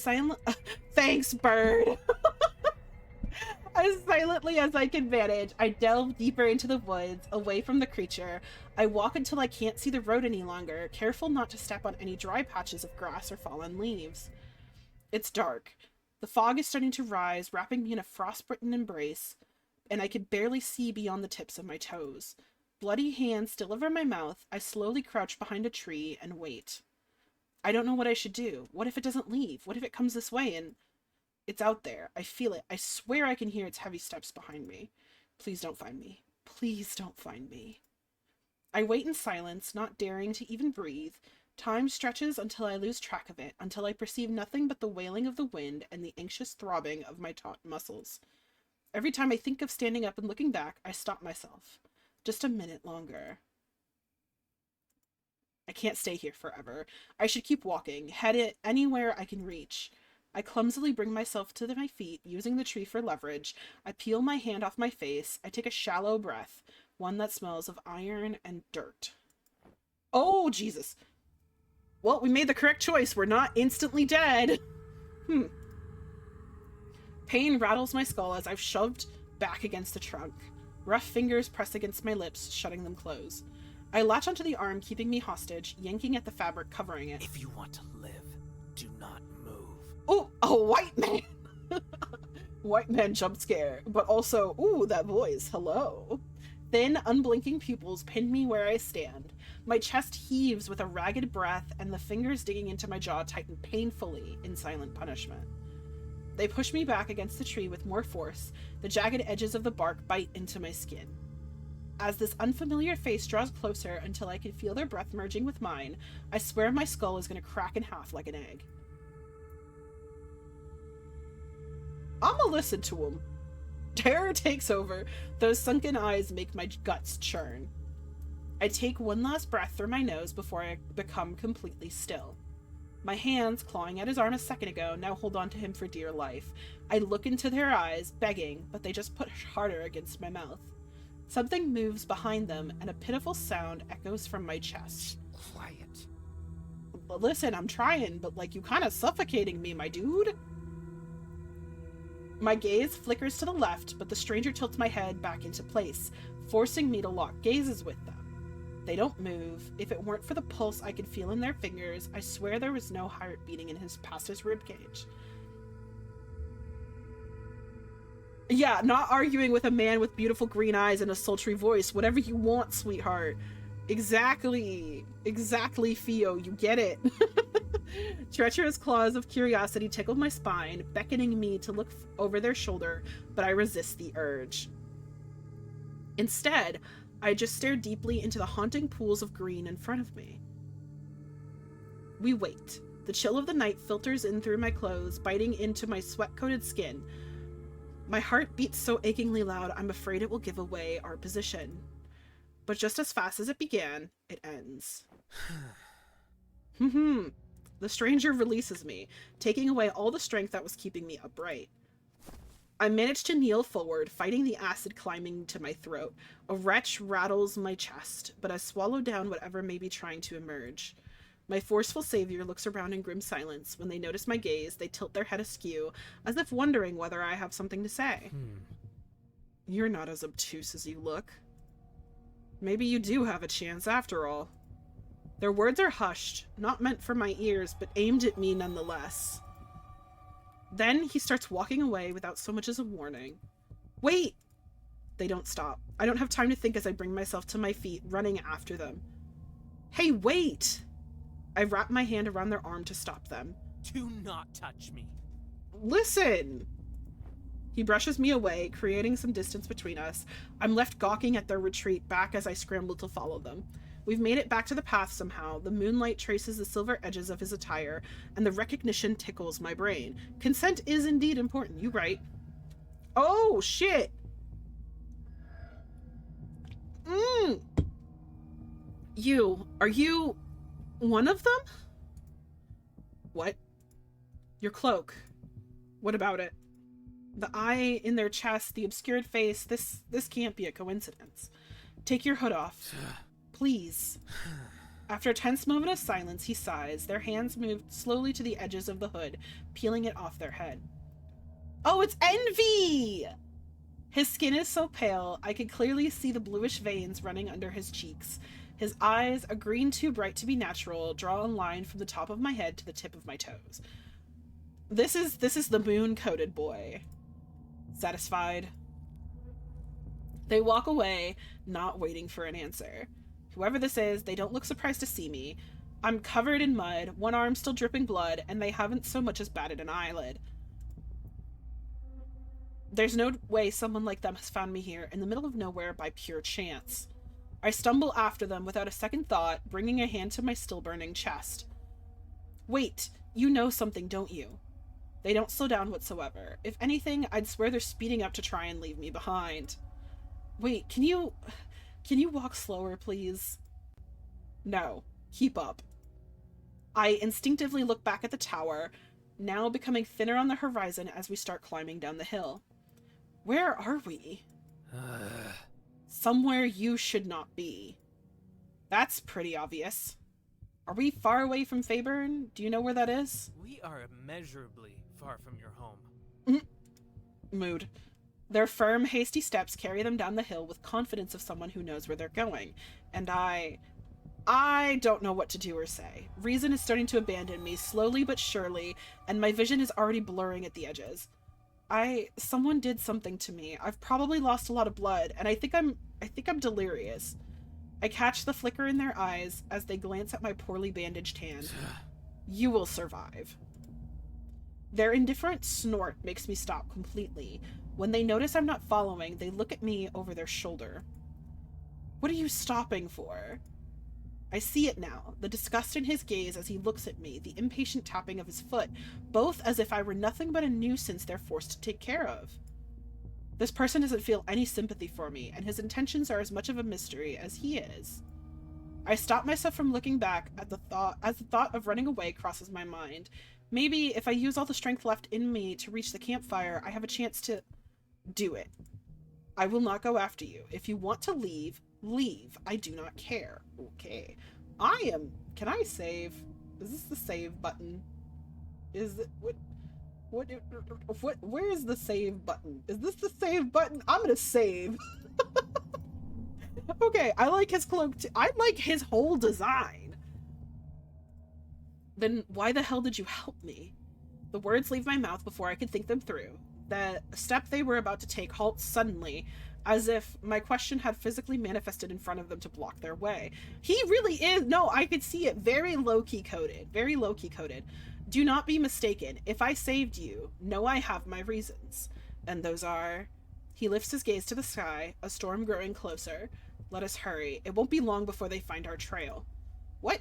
A: Thanks, bird! As silently as I can manage, I delve deeper into the woods, away from the creature. I walk until I can't see the road any longer, careful not to step on any dry patches of grass or fallen leaves. It's dark. The fog is starting to rise, wrapping me in a frostbitten embrace, and I can barely see beyond the tips of my toes. Bloody hands still over my mouth, I slowly crouch behind a tree and wait. I don't know what I should do. What if it doesn't leave? What if it comes this way and... It's out there. I feel it. I swear I can hear its heavy steps behind me. Please don't find me. Please don't find me. I wait in silence, not daring to even breathe. Time stretches until I lose track of it, until I perceive nothing but the wailing of the wind and the anxious throbbing of my taut muscles. Every time I think of standing up and looking back, I stop myself. Just a minute longer. I can't stay here forever. I should keep walking, head it anywhere I can reach. I clumsily bring myself to my feet, using the tree for leverage. I peel my hand off my face. I take a shallow breath, one that smells of iron and dirt. Oh, Jesus. Well, we made the correct choice. We're not instantly dead. Pain rattles my skull as I've shoved back against the trunk. Rough fingers press against my lips, shutting them close. I latch onto the arm keeping me hostage, yanking at the fabric covering it.
B: If you want to live, do not move.
A: Oh, a white man! White man jump scare, but also, ooh, that voice, hello. Thin, unblinking pupils pin me where I stand. My chest heaves with a ragged breath, and the fingers digging into my jaw tighten painfully in silent punishment. They push me back against the tree with more force. The jagged edges of the bark bite into my skin. As this unfamiliar face draws closer until I can feel their breath merging with mine, I swear my skull is going to crack in half like an egg. I'ma listen to him. Terror takes over. Those sunken eyes make my guts churn. I take one last breath through my nose before I become completely still. My hands, clawing at his arm a second ago, now hold on to him for dear life. I look into their eyes, begging, but they just push harder against my mouth. Something moves behind them, and a pitiful sound echoes from my chest.
B: Quiet.
A: Listen, I'm trying, but like, you kind of suffocating me, my dude. My gaze flickers to the left, but the stranger tilts my head back into place, forcing me to lock gazes with them. They don't move. If it weren't for the pulse I could feel in their fingers, I swear there was no heart beating past his ribcage. Yeah, not arguing with a man with beautiful green eyes and a sultry voice. Whatever you want, sweetheart. Exactly. Exactly, Theo. You get it. Treacherous claws of curiosity tickled my spine, beckoning me to look over their shoulder, but I resist the urge. Instead, I just stare deeply into the haunting pools of green in front of me. We wait. The chill of the night filters in through my clothes, biting into my sweat-coated skin. My heart beats so achingly loud, I'm afraid it will give away our position. But just as fast as it began, it ends. The stranger releases me, taking away all the strength that was keeping me upright. I manage to kneel forward, fighting the acid climbing to my throat. A retch rattles my chest, but I swallow down whatever may be trying to emerge. My forceful savior looks around in grim silence. When they notice my gaze, they tilt their head askew, as if wondering whether I have something to say. You're not as obtuse as you look. Maybe you do have a chance after all. Their words are hushed, not meant for my ears, but aimed at me nonetheless. Then he starts walking away without so much as a warning. Wait! They don't stop. I don't have time to think as I bring myself to my feet, running after them. Hey, wait! I wrap my hand around their arm to stop them.
C: Do not touch me.
A: Listen! He brushes me away, creating some distance between us. I'm left gawking at their retreat back as I scramble to follow them. We've made it back to the path somehow. The moonlight traces the silver edges of his attire, and the recognition tickles my brain. Consent is indeed important, you right. Oh, shit! Are you one of them? What? Your cloak. What about it? The eye in their chest, the obscured face, this can't be a coincidence. Take your hood off. Please. After a tense moment of silence, he sighs. Their hands move slowly to the edges of the hood, peeling it off their head. Oh, it's Envy! His skin is so pale, I could clearly see the bluish veins running under his cheeks. His eyes, a green too bright to be natural, draw a line from the top of my head to the tip of my toes. This is the moon-coated boy. Satisfied? They walk away, not waiting for an answer. Whoever this is, they don't look surprised to see me. I'm covered in mud, one arm still dripping blood, and they haven't so much as batted an eyelid. There's no way someone like them has found me here in the middle of nowhere by pure chance. I stumble after them without a second thought, bringing a hand to my still-burning chest. Wait, you know something, don't you? They don't slow down whatsoever. If anything, I'd swear they're speeding up to try and leave me behind. Wait, can you walk slower, please? No, keep up. I instinctively look back at the tower, now becoming thinner on the horizon as we start climbing down the hill. Where are we? Somewhere you should not be. That's pretty obvious. Are we far away from Feyburn? Do you know where that is?
C: We are immeasurably far from your home.
A: Mood. Their firm, hasty steps carry them down the hill with confidence of someone who knows where they're going. And I don't know what to do or say. Reason is starting to abandon me, slowly but surely, and my vision is already blurring at the edges. Someone did something to me. I've probably lost a lot of blood, and I think I'm delirious. I catch the flicker in their eyes as they glance at my poorly bandaged hand. You will survive. Their indifferent snort makes me stop completely. When they notice I'm not following, they look at me over their shoulder. What are you stopping for? I see it now, the disgust in his gaze as he looks at me, the impatient tapping of his foot, both as if I were nothing but a nuisance they're forced to take care of. This person doesn't feel any sympathy for me, and his intentions are as much of a mystery as he is. I stop myself from looking back at the thought of running away crosses my mind. Maybe if I use all the strength left in me to reach the campfire, I have a chance to do it. I will not go after you. If you want to leave, leave. I do not care. Okay. Can I save? Is this the save button? Is it, where is the save button? Is this the save button? I'm gonna save. Okay, I like his cloak too. I like his whole design. Then why the hell did you help me? The words leave my mouth before I could think them through. The step they were about to take halts suddenly, as if my question had physically manifested in front of them to block their way. He really is. No, I could see it. Very low-key coded. Very low-key coded. Do not be mistaken. If I saved you, know I have my reasons. And those are... He lifts his gaze to the sky, a storm growing closer. Let us hurry. It won't be long before they find our trail. What?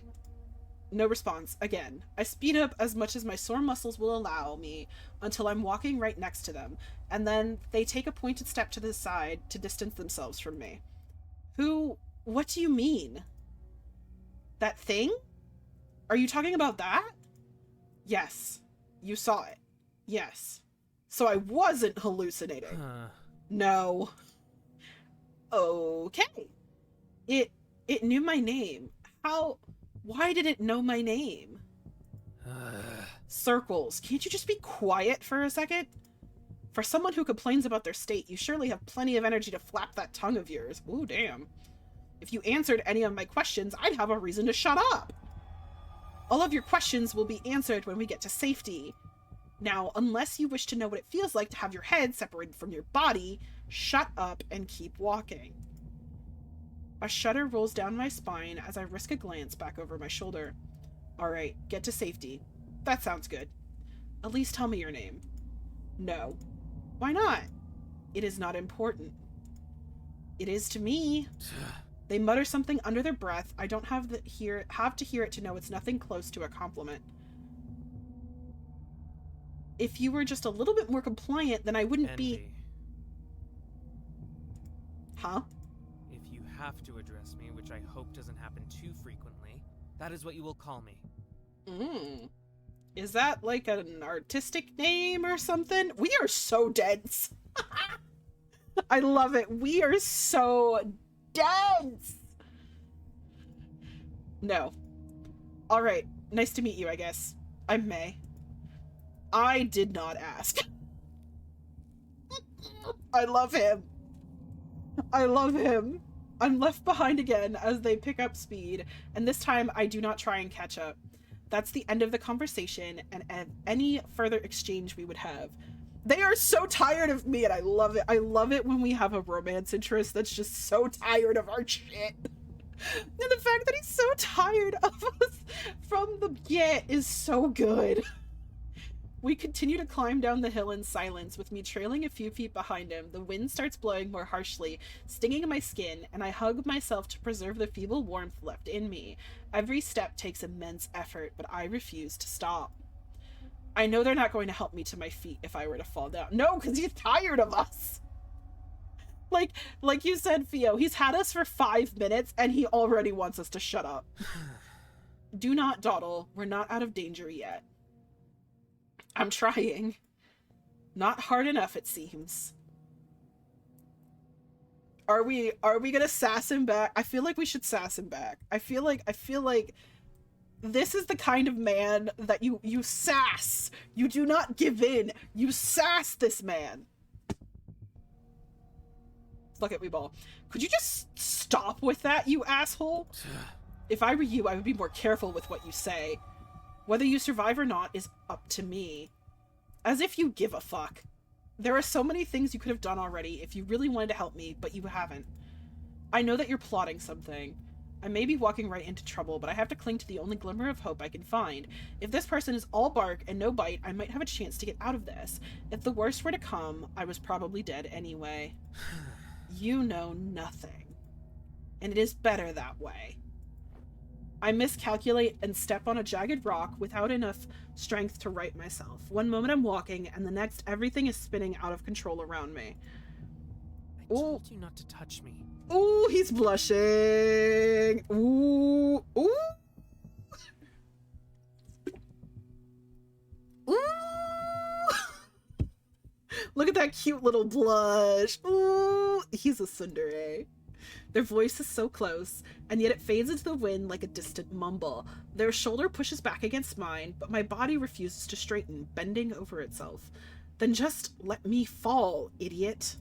A: No response. Again. I speed up as much as my sore muscles will allow me until I'm walking right next to them, and then they take a pointed step to the side to distance themselves from me. Who? What do you mean? That thing? Are you talking about that? Yes. You saw it. Yes. So I wasn't hallucinating. No. Okay. It knew my name. How? Why did it know my name? Circles. Can't you just be quiet for a second? For someone who complains about their state, you surely have plenty of energy to flap that tongue of yours. Ooh, damn. If you answered any of my questions, I'd have a reason to shut up. All of your questions will be answered when we get to safety. Now, unless you wish to know what it feels like to have your head separated from your body, shut up and keep walking. A shudder rolls down my spine as I risk a glance back over my shoulder. Alright, get to safety. That sounds good. At least tell me your name. No. Why not? It is not important. It is to me. They mutter something under their breath. I don't have to hear it to know it's nothing close to a compliment. If you were just a little bit more compliant, then I wouldn't be... Huh?
C: If you have to address me, which I hope doesn't happen too frequently, that is what you will call me.
A: Is that like an artistic name or something? We are so dense. I love it. We are so dense. No. All right. Nice to meet you, I guess. I'm May. I did not ask. I love him. I love him. I'm left behind again as they pick up speed, and this time I do not try and catch up. That's the end of the conversation and any further exchange we would have. They are so tired of me, and I love it. I love it when we have a romance interest that's just so tired of our shit. And the fact that he's so tired of us from the get is so good. We continue to climb down the hill in silence, with me trailing a few feet behind him. The wind starts blowing more harshly, stinging my skin, and I hug myself to preserve the feeble warmth left in me. Every step takes immense effort, but I refuse to stop. I know they're not going to help me to my feet if I were to fall down. No, because he's tired of us. Like you said, Theo, he's had us for 5 minutes, and he already wants us to shut up. Do not dawdle. We're not out of danger yet. I'm trying. Not hard enough, it seems. Are we gonna sass him back? I feel like we should sass him back. I feel like this is the kind of man that you sass. You do not give in. You sass this man. Look at Weeball. Could you just stop with that, you asshole? If I were you, I would be more careful with what you say. Whether you survive or not is up to me. As if you give a fuck. There are so many things you could have done already if you really wanted to help me, but you haven't. I know that you're plotting something. I may be walking right into trouble, but I have to cling to the only glimmer of hope I can find. If this person is all bark and no bite, I might have a chance to get out of this. If the worst were to come, I was probably dead anyway. You know nothing. And it is better that way. I miscalculate and step on a jagged rock without enough strength to right myself. One moment I'm walking, and the next everything is spinning out of control around me.
C: I told you not to touch me.
A: Ooh, he's blushing. Ooh, ooh. Ooh. Look at that cute little blush. Ooh, he's a tsundere. Their voice is so close, and yet it fades into the wind like a distant mumble. Their shoulder pushes back against mine, but my body refuses to straighten, bending over itself. Then just let me fall, idiot.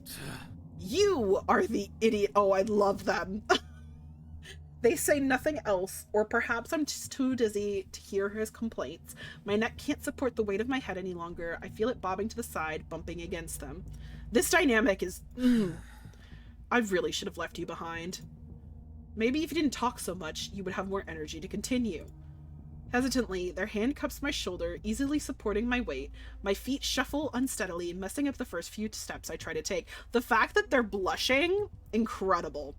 A: You are the idiot. Oh, I love them. They say nothing else, or perhaps I'm just too dizzy to hear his complaints. My neck can't support the weight of my head any longer. I feel it bobbing to the side, bumping against them. This dynamic is... I really should have left you behind. Maybe if you didn't talk so much, you would have more energy to continue. Hesitantly, their hand cups my shoulder, easily supporting my weight. My feet shuffle unsteadily, messing up the first few steps I try to take. The fact that they're blushing, incredible.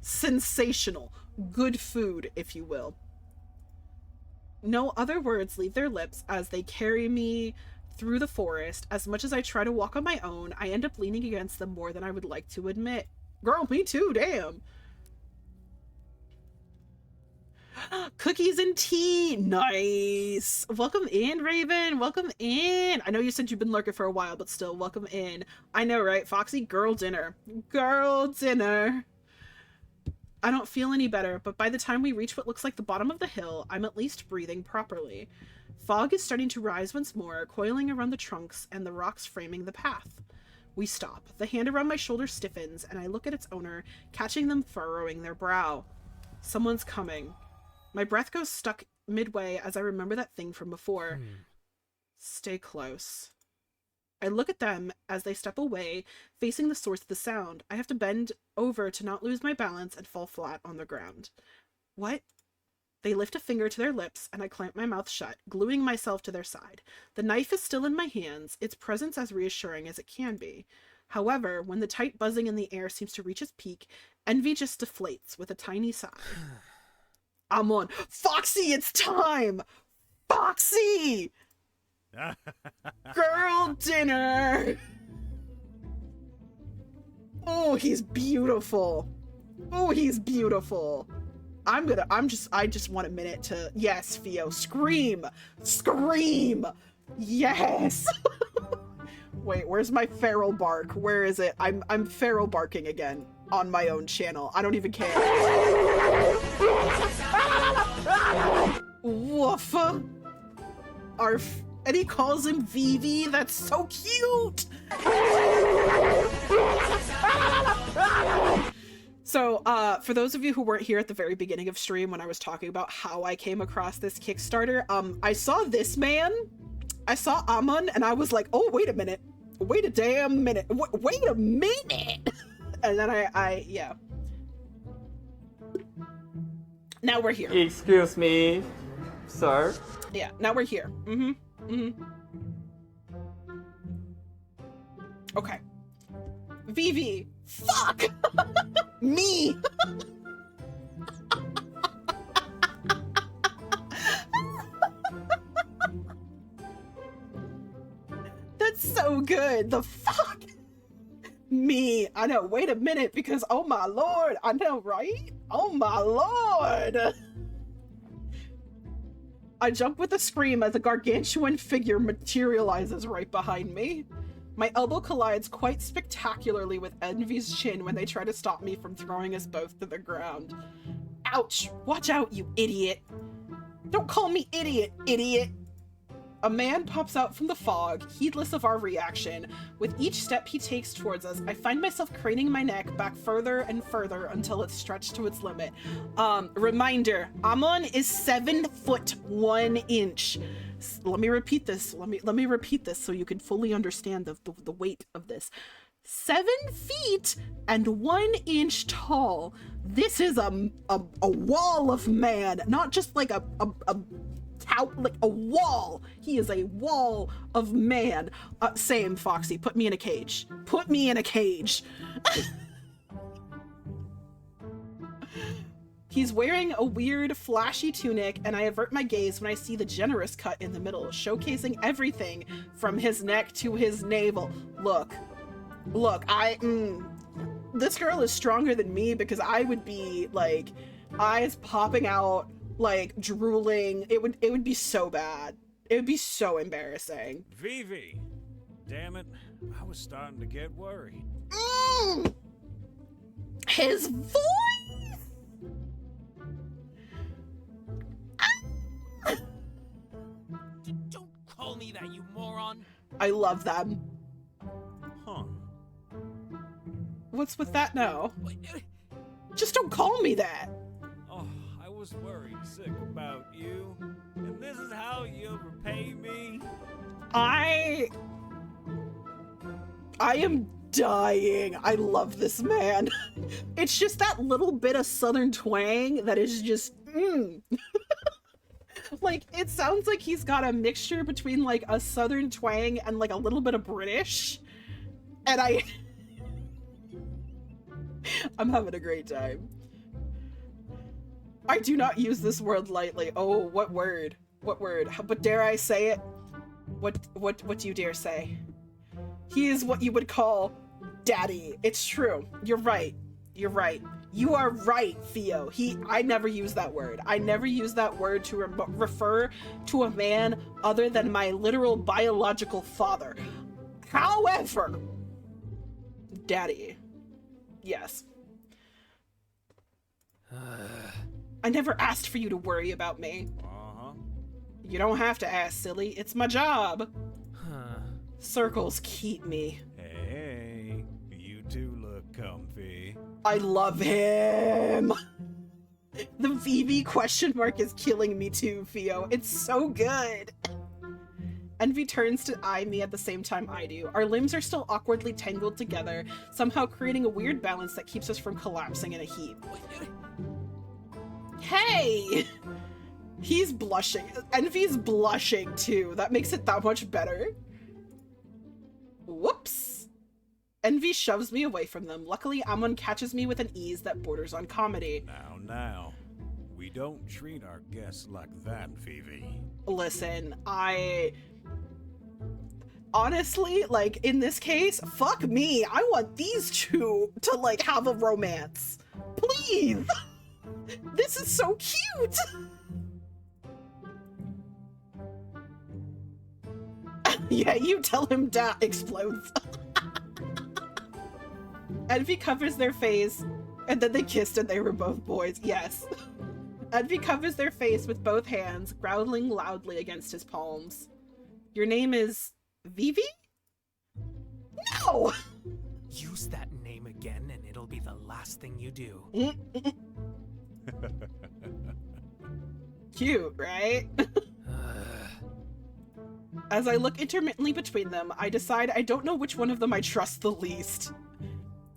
A: Sensational. Good food, if you will. No other words leave their lips as they carry me through the forest. As much as I try to walk on my own, I end up leaning against them more than I would like to admit. Girl, me too, damn. Cookies and tea. Nice. Welcome in, Raven. Welcome in. I know you said you've been lurking for a while, but still, welcome in. I know, right, Foxy? Girl dinner. Girl dinner. I don't feel any better, but by the time we reach what looks like the bottom of the hill, I'm at least breathing properly. Fog is starting to rise once more, coiling around the trunks and the rocks framing the path. We stop. The hand around my shoulder stiffens, and I look at its owner, catching them furrowing their brow. Someone's coming. My breath goes stuck midway as I remember that thing from before. Stay close. I look at them as they step away, facing the source of the sound. I have to bend over to not lose my balance and fall flat on the ground. What? They lift a finger to their lips, and I clamp my mouth shut, gluing myself to their side. The knife is still in my hands, its presence as reassuring as it can be. However, when the tight buzzing in the air seems to reach its peak, envy just deflates with a tiny sigh. I'm on. Foxy, it's time! Foxy! Girl dinner! Oh, he's beautiful. Oh, he's beautiful. I just want a minute to, yes, Theo, scream! Scream! Yes! Wait, where's my feral bark? Where is it? I'm feral barking again on my own channel. I don't even care. Woof! Arf. And he calls him Vivi. That's so cute! So, for those of you who weren't here at the very beginning of stream when I was talking about how I came across this Kickstarter, I saw this man. I saw Amon, and I was like, oh, wait a minute. Wait a damn minute. Wait a minute! And then yeah. Now we're here.
D: Excuse me, sir.
A: Yeah, now we're here. Okay. Vivi. Fuck! Me! That's so good. The fuck? Me. I know. Wait a minute, because oh my lord. I know, right? Oh my lord. I jump with a scream as a gargantuan figure materializes right behind me. My elbow collides quite spectacularly with Envy's chin when they try to stop me from throwing us both to the ground. Ouch! Watch out, you idiot! Don't call me idiot, idiot! A man pops out from the fog, heedless of our reaction. With each step he takes towards us, I find myself craning my neck back further and further until it's stretched to its limit. Reminder, Amon is 7 foot 1 inch. Let me repeat this. Let me repeat this so you can fully understand the weight of this. 7 feet and 1 inch tall. This is a wall of man, not just like like a wall. He is a wall of man. Same, Foxy. Put me in a cage. Put me in a cage. He's wearing a weird, flashy tunic, and I avert my gaze when I see the generous cut in the middle, showcasing everything from his neck to his navel. Look, this girl is stronger than me because I would be, like, eyes popping out, like, drooling. It would be so bad. It would be so embarrassing.
E: Vivi! Damn it, I was starting to get worried.
A: His voice!
C: Don't call me that, you moron!
A: I love them.
E: Huh.
A: What's with that now? Just don't call me that.
E: was worried sick about you, and this is how you'll repay me?
A: I am dying. I love this man. It's just that little bit of southern twang that is just like, it sounds like he's got a mixture between like a southern twang and like a little bit of British. And I'm having a great time. I do not use this word lightly. Oh, what word? What word? But dare I say it? What do you dare say? He is what you would call daddy. It's true. You're right. You're right. You are right, Theo. I never use that word. I never use that word to refer to a man other than my literal biological father. However, daddy. Yes. I never asked for you to worry about me.
E: Uh-huh.
A: You don't have to ask, silly. It's my job.
B: Huh.
A: Circles keep me.
E: Hey, you two look comfy.
A: I love him. The VV question mark is killing me too, Theo. It's so good. Envy turns to eye me at the same time I do. Our limbs are still awkwardly tangled together, somehow creating a weird balance that keeps us from collapsing in a heap. Hey! He's blushing. Envy's blushing too. That makes it that much better. Whoops. Envy shoves me away from them. Luckily, Amon catches me with an ease that borders on comedy.
E: Now. We don't treat our guests like that, Phoebe.
A: Listen, honestly, like, in this case, fuck me. I want these two to, like, have a romance. Please! This is so cute! Yeah, you tell him that explodes. Envy covers their face, and then they kissed and they were both boys. Yes. Envy covers their face with both hands, growling loudly against his palms. Your name is Vivi? No!
B: Use that name again and it'll be the last thing you do.
A: Cute, right? As I look intermittently between them, I decide I don't know which one of them I trust the least.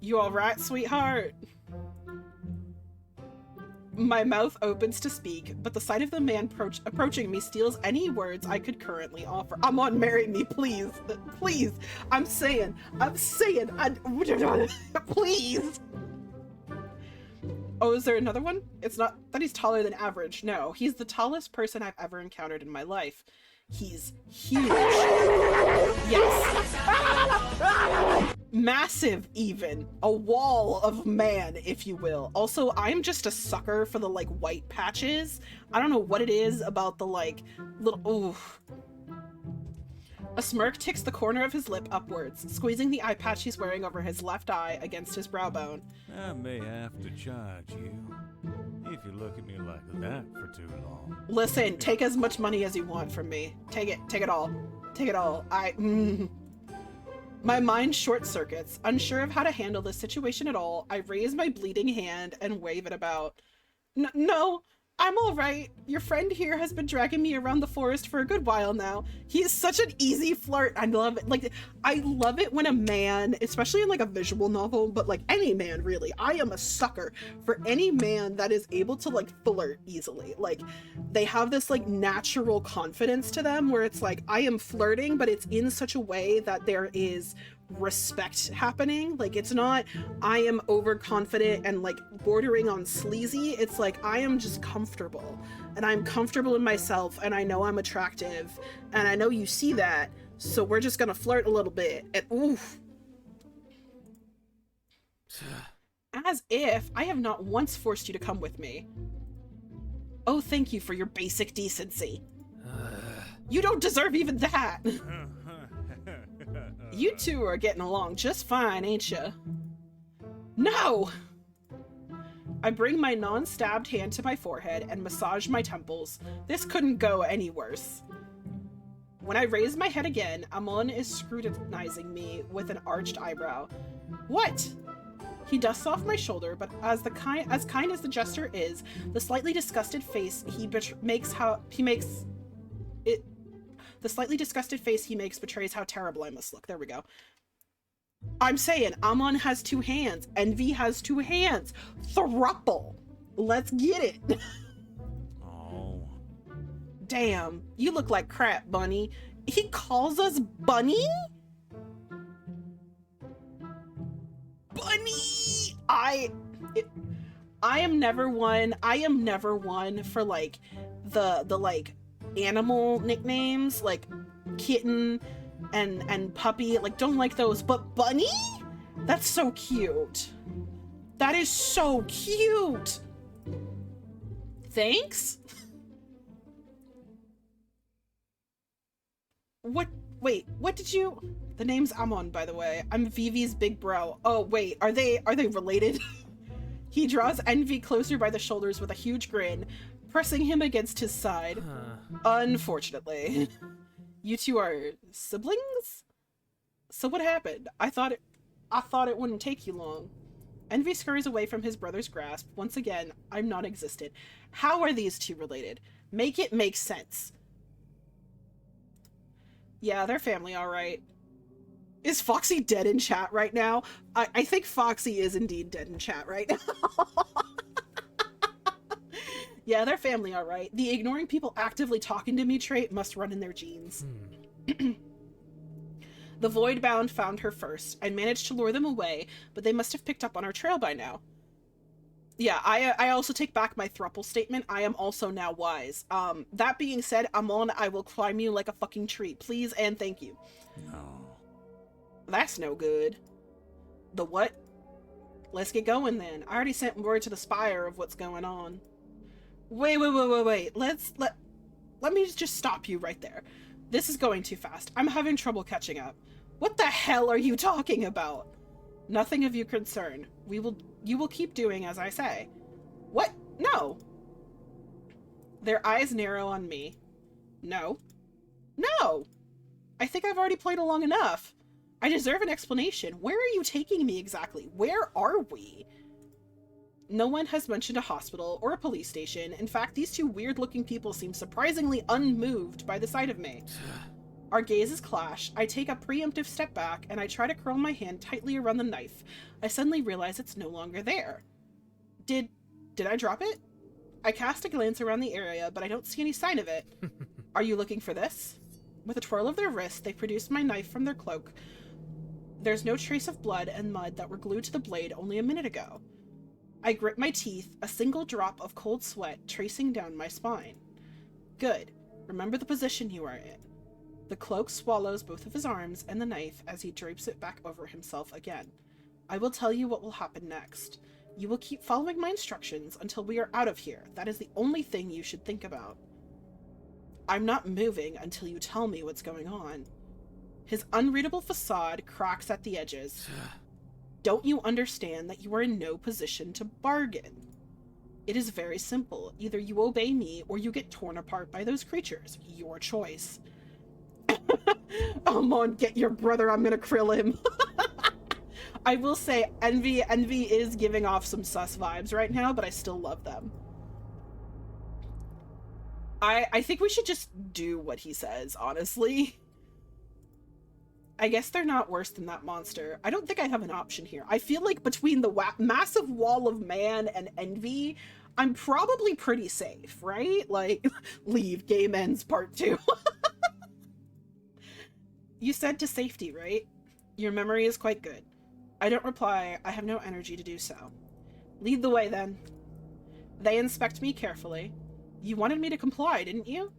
A: You alright, sweetheart? My mouth opens to speak, but the sight of the man approaching me steals any words I could currently offer. Amon, marry me, please. Please. I'm saying, please. Oh, is there another one? It's not that he's taller than average. No, he's the tallest person I've ever encountered in my life. He's huge. Yes. Massive, even. A wall of man, if you will. Also, I'm just a sucker for the, like, white patches. I don't know what it is about the, like, little... Oof. A smirk ticks the corner of his lip upwards, squeezing the eye patch he's wearing over his left eye against his brow bone.
E: I may have to charge you if you look at me like that for too long.
A: Listen, take as much money as you want from me. Take it all. Take it all. My mind short circuits. Unsure of how to handle this situation at all, I raise my bleeding hand and wave it about. No, I'm all right. Your friend here has been dragging me around the forest for a good while now. He is such an easy flirt. I love it. Like, I love it when a man, especially in like a visual novel, but like any man really, I am a sucker for any man that is able to like flirt easily. Like, they have this like natural confidence to them where it's like, I am flirting, but it's in such a way that there is respect happening. Like, it's not I am overconfident and like bordering on sleazy. It's like I am just comfortable, and I'm comfortable in myself, and I know I'm attractive, and I know you see that, so we're just gonna flirt a little bit. And oof. As if I have not once forced you to come with me. Oh, thank you for your basic decency. You don't deserve even that. You two are getting along just fine, ain't ya? No! I bring my non-stabbed hand to my forehead and massage my temples. This couldn't go any worse. When I raise my head again, Amon is scrutinizing me with an arched eyebrow. What? He dusts off my shoulder, but as kind as the gesture is, the slightly disgusted face the slightly disgusted face he makes betrays how terrible I must look. There we go. I'm saying Amon has 2 hands. Envy has 2 hands. Thruple. Let's get it.
E: Oh.
A: Damn, you look like crap, Bunny. He calls us Bunny? Bunny! I am never one for like the like animal nicknames, like kitten and puppy. Like, don't like those, but Bunny? That's so cute. That is so cute. Thanks? Wait, what did you... The name's Amon, by the way. I'm Vivi's big bro. Oh, wait, are they related? He draws Envy closer by the shoulders with a huge grin, pressing him against his side. Unfortunately. You two are siblings? So what happened? I thought it wouldn't take you long. Envy scurries away from his brother's grasp. Once again, I'm non-existent. How are these two related? Make it make sense. Yeah, they're family, alright. Is Foxy dead in chat right now? I think Foxy is indeed dead in chat right now. Yeah, they're family, alright. The ignoring people actively talking to me trait must run in their genes. The Voidbound found her first and managed to lure them away, but they must have picked up on our trail by now. Yeah, I also take back my thruple statement. I am also now wise. That being said, Amon, I will climb you like a fucking tree. Please and thank you.
E: No.
A: That's no good. The what? Let's get going then. I already sent word to the Spire of what's going on. Wait. Let me just stop you right there. This is going too fast. I'm having trouble catching up. What the hell are you talking about? Nothing of your concern. You will keep doing as I say. What? No. Their eyes narrow on me. No. No! I think I've already played along enough. I deserve an explanation. Where are you taking me exactly? Where are we? No one has mentioned a hospital or a police station. In fact, these two weird-looking people seem surprisingly unmoved by the sight of me. Our gazes clash. I take a preemptive step back, and I try to curl my hand tightly around the knife. I suddenly realize it's no longer there. Did I drop it? I cast a glance around the area, but I don't see any sign of it. Are you looking for this? With a twirl of their wrist, they produce my knife from their cloak. There's no trace of blood and mud that were glued to the blade only a minute ago. I grit my teeth, a single drop of cold sweat tracing down my spine. Good. Remember the position you are in. The cloak swallows both of his arms and the knife as he drapes it back over himself again. I will tell you what will happen next. You will keep following my instructions until we are out of here. That is the only thing you should think about. I'm not moving until you tell me what's going on. His unreadable facade cracks at the edges. Don't you understand that you are in no position to bargain? It is very simple. Either you obey me or you get torn apart by those creatures. Your choice. Amon, get your brother. I'm gonna krill him. I will say Envy is giving off some sus vibes right now, but I still love them. I think we should just do what he says, honestly. I guess they're not worse than that monster. I don't think I have an option here. I feel like between the massive wall of man and Envy, I'm probably pretty safe, right? Like, leave, game ends, part 2. You said to safety, right? Your memory is quite good. I don't reply. I have no energy to do so. Lead the way, then. They inspect me carefully. You wanted me to comply, didn't you?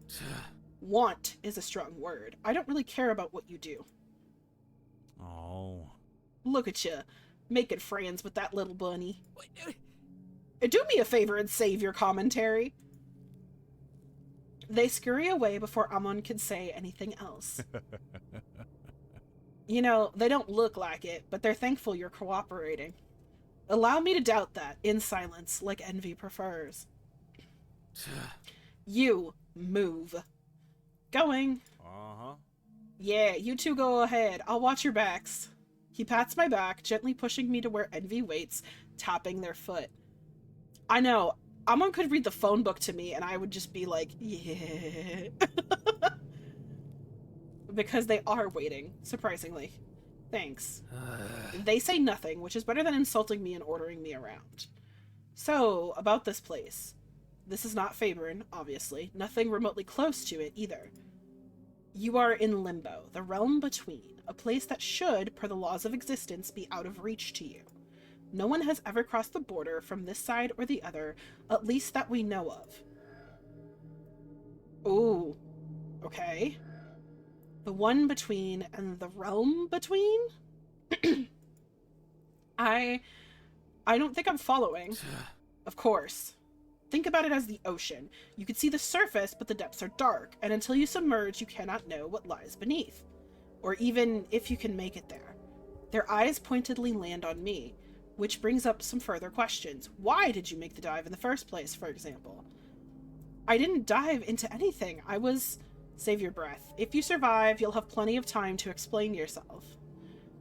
A: Want is a strong word. I don't really care about what you do.
E: Oh.
A: Look at you, making friends with that little bunny. Do me a favor and save your commentary. They scurry away before Amon can say anything else. You know, they don't look like it, but they're thankful you're cooperating. Allow me to doubt that, in silence, like Envy prefers. You, move. Going.
E: Uh-huh.
A: Yeah, you two go ahead. I'll watch your backs. He pats my back, gently pushing me to where Envy waits, tapping their foot. I know, Amon could read the phone book to me and I would just be like, yeah. Because they are waiting, surprisingly. Thanks. They say nothing, which is better than insulting me and ordering me around. So, about this place. This is not Faerun, obviously. Nothing remotely close to it, either. You are in Limbo, the realm between, a place that should, per the laws of existence, be out of reach to you. No one has ever crossed the border from this side or the other, at least that we know of. Ooh. Okay. The one between and the realm between? I don't think I'm following. Of course. Think about it as the ocean. You can see the surface, but the depths are dark, and until you submerge, you cannot know what lies beneath. Or even if you can make it there. Their eyes pointedly land on me, which brings up some further questions. Why did you make the dive in the first place, for example? I didn't dive into anything. I was... Save your breath. If you survive, you'll have plenty of time to explain yourself.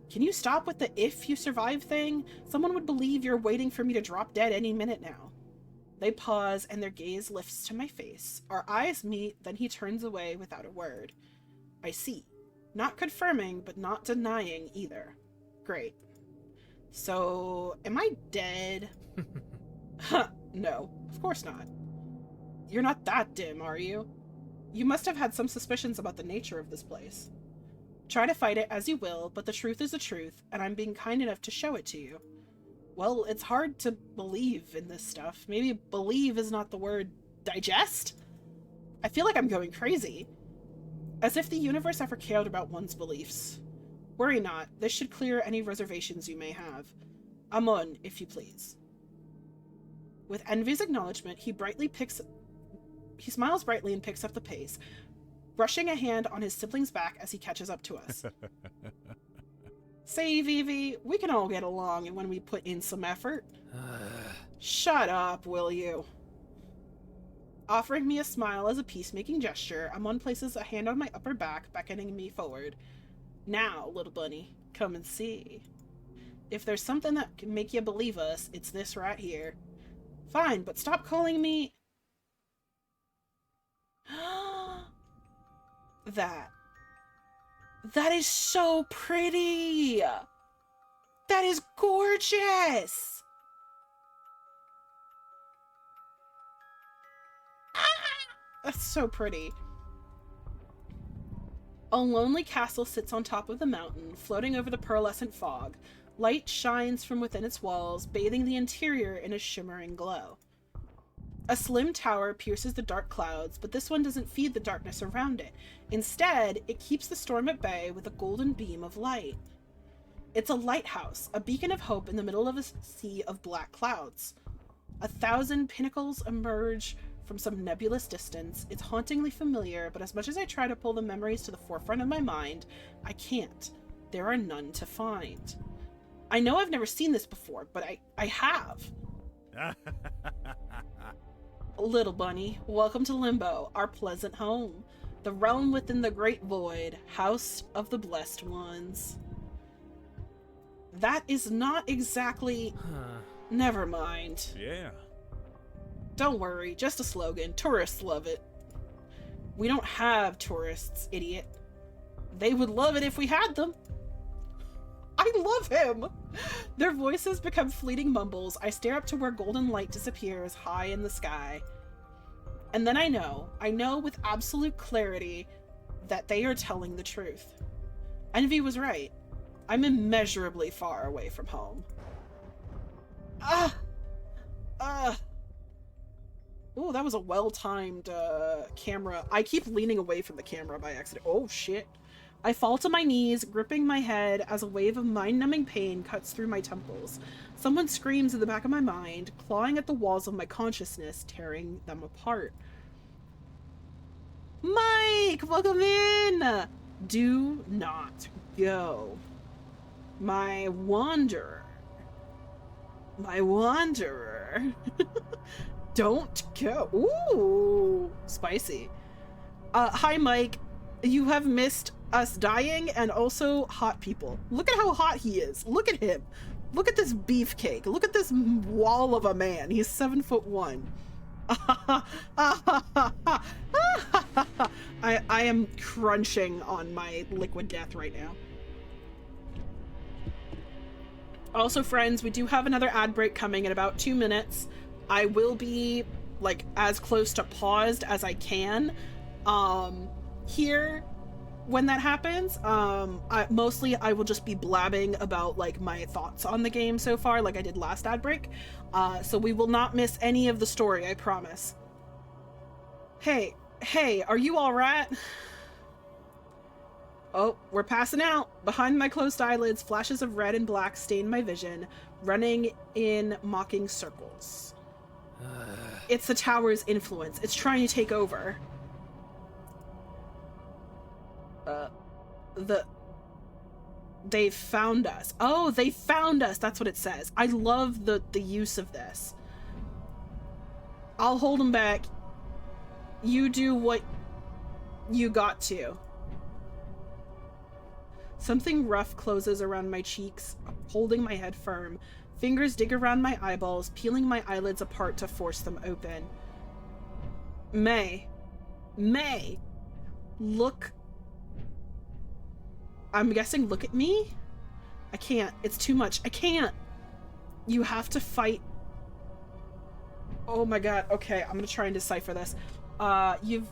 A: Can you stop with the if you survive thing? Someone would believe you're waiting for me to drop dead any minute now. They pause, and their gaze lifts to my face. Our eyes meet, then he turns away without a word. I see. Not confirming, but not denying either. Great. So, am I dead? Huh, no, of course not. You're not that dim, are you? You must have had some suspicions about the nature of this place. Try to fight it as you will, but the truth is the truth, and I'm being kind enough to show it to you. Well, it's hard to believe in this stuff. Maybe believe is not the word. Digest? I feel like I'm going crazy. As if the universe ever cared about one's beliefs. Worry not. This should clear any reservations you may have. Amon, if you please. With Envy's acknowledgement, he smiles brightly and picks up the pace, brushing a hand on his sibling's back as he catches up to us. Say, Vivi, we can all get along when we put in some effort. Shut up, will you? Offering me a smile as a peacemaking gesture, Amon places a hand on my upper back, beckoning me forward. Now, little bunny, come and see. If there's something that can make you believe us, it's this right here. Fine, but stop calling me... That is so pretty! That is gorgeous! That's so pretty. A lonely castle sits on top of the mountain, floating over the pearlescent fog. Light shines from within its walls, bathing the interior in a shimmering glow. A slim tower pierces the dark clouds, but this one doesn't feed the darkness around it. Instead, it keeps the storm at bay with a golden beam of light. It's a lighthouse, a beacon of hope in the middle of a sea of black clouds. 1,000 pinnacles emerge from some nebulous distance. It's hauntingly familiar, but as much as I try to pull the memories to the forefront of my mind, I can't. There are none to find. I know I've never seen this before, but I have. Little bunny, welcome to Limbo, our pleasant home. The realm within the great void, house of the blessed ones. That is not exactly... Never mind.
E: Yeah.
A: Don't worry, just a slogan. Tourists love it. We don't have tourists, idiot. They would love it if we had them. I love him! Their voices become fleeting mumbles. I stare up to where golden light disappears high in the sky. And then I know with absolute clarity that they are telling the truth. Envy was right. I'm immeasurably far away from home. Oh, that was a well-timed camera. I keep leaning away from the camera by accident. Oh, shit. I fall to my knees, gripping my head as a wave of mind-numbing pain cuts through my temples. Someone screams in the back of my mind, clawing at the walls of my consciousness, tearing them apart. Mike, welcome in! Do not go. My wanderer. My wanderer. Don't go. Ooh, spicy. Hi, Mike. You have missed us dying and also hot people. Look at how hot he is. Look at him. Look at this beefcake. Look at this wall of a man. He's 7'1". I am crunching on my liquid death right now. Also, friends, we do have another ad break coming in about 2 minutes. I will be like as close to paused as I can here when that happens. Mostly I will just be blabbing about like my thoughts on the game so far, like I did last ad break. So we will not miss any of the story, I promise. Hey, are you all right? Oh, we're passing out. Behind my closed eyelids, flashes of red and black stain my vision, running in mocking circles. It's the tower's influence. It's trying to take over. They found us. Oh, they found us. That's what it says. I love the use of this. I'll hold them back. You do what you got to. Something rough closes around my cheeks, holding my head firm. Fingers dig around my eyeballs, peeling my eyelids apart to force them open. May, look. I'm guessing look at me? I can't. It's too much. I can't. You have to fight. Oh my god. Okay, I'm gonna try and decipher this. You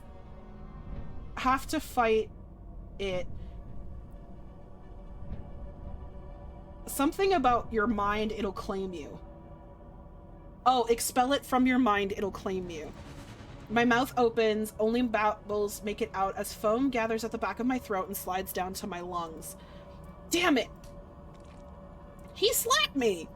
A: have to fight it. Something about your mind, it'll claim you. Oh, expel it from your mind, it'll claim you. My mouth opens, only bubbles make it out as foam gathers at the back of my throat and slides down to my lungs. Damn it! He slapped me!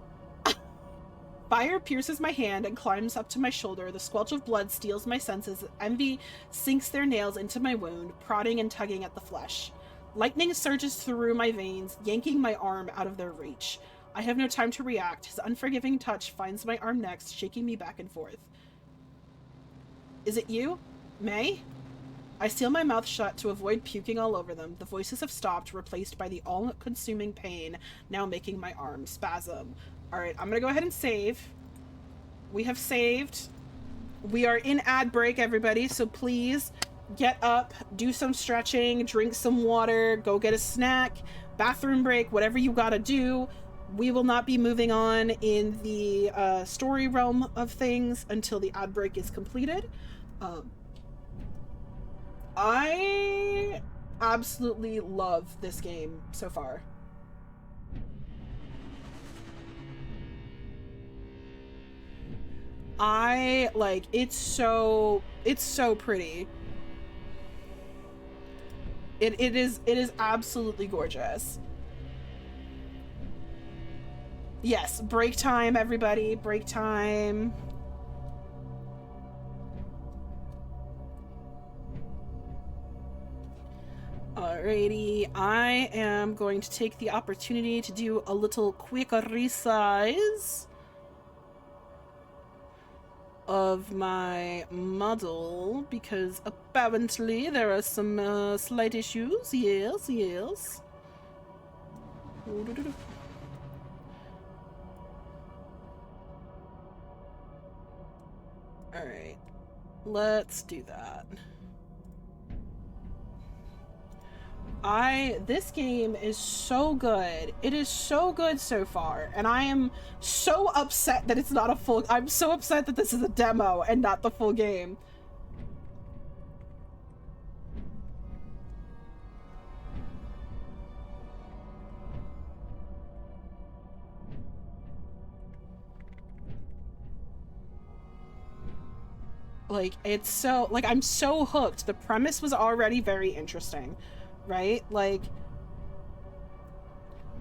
A: Fire pierces my hand and climbs up to my shoulder. The squelch of blood steals my senses. Envy sinks their nails into my wound, prodding and tugging at the flesh. Lightning surges through my veins, yanking my arm out of their reach. I have no time to react. His unforgiving touch finds my arm next, shaking me back and forth. Is it you? May? I seal my mouth shut to avoid puking all over them. The voices have stopped, replaced by the all-consuming pain, now making my arm spasm. Alright, I'm gonna go ahead and save. We have saved. We are in ad break, everybody, so please get up, do some stretching, drink some water, go get a snack, bathroom break, whatever you gotta do. We will not be moving on in the story realm of things until the ad break is completed. I absolutely love this game so far. It's so pretty. It is absolutely gorgeous. Yes, break time, everybody. Break time. Alrighty, I am going to take the opportunity to do a little quick resize of my model because apparently there are some slight issues. Yes. Alright, let's do that. This game is so good. It is so good so far, and I am so upset that it's not a full... I'm so upset that this is a demo and not the full game. Like, it's so... Like, I'm so hooked. The premise was already very interesting. Right? Like,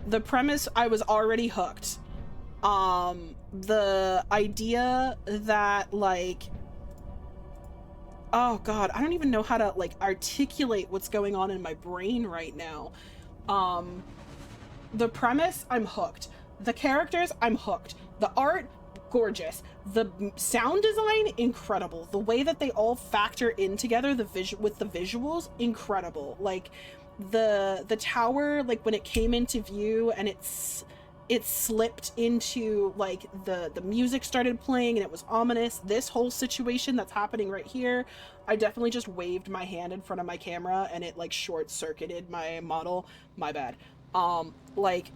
A: the premise, I was already hooked. The idea that, like, oh god, I don't even know how to, like, articulate what's going on in my brain right now. The premise, I'm hooked. The characters, I'm hooked. The art, gorgeous. The sound design, incredible. The way that they all factor in together, with the visuals, incredible. Like, the tower, like when it came into view and it slipped into, like, the music started playing and it was ominous. This whole situation that's happening right here, I definitely just waved my hand in front of my camera and it like short-circuited my model. My bad. Like,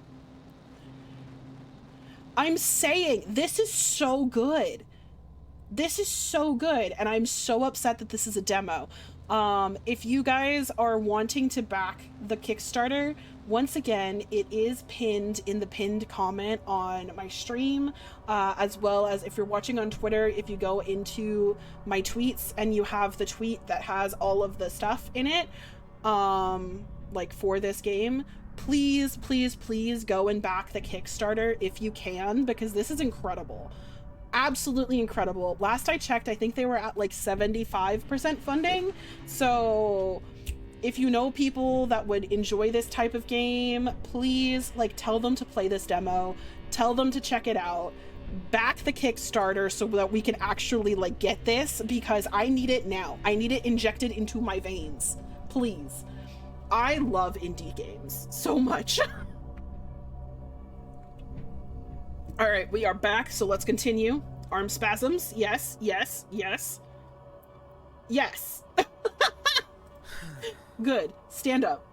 A: I'm saying this is so good. This is so good, and I'm so upset that this is a demo. If you guys are wanting to back the Kickstarter, once again, it is pinned in the pinned comment on my stream, as well as if you're watching on Twitter, if you go into my tweets and you have the tweet that has all of the stuff in it, like for this game, please, please, please go and back the Kickstarter if you can, because this is incredible. Absolutely incredible. Last I checked, I think they were at like 75% funding. So if you know people that would enjoy this type of game, please, like, tell them to play this demo, tell them to check it out, back the Kickstarter so that we can actually, like, get this, because I need it now. I need it injected into my veins. Please. I love indie games so much. All right, we are back, so let's continue. Arm spasms. Yes, yes, yes. Yes. Good. Stand up.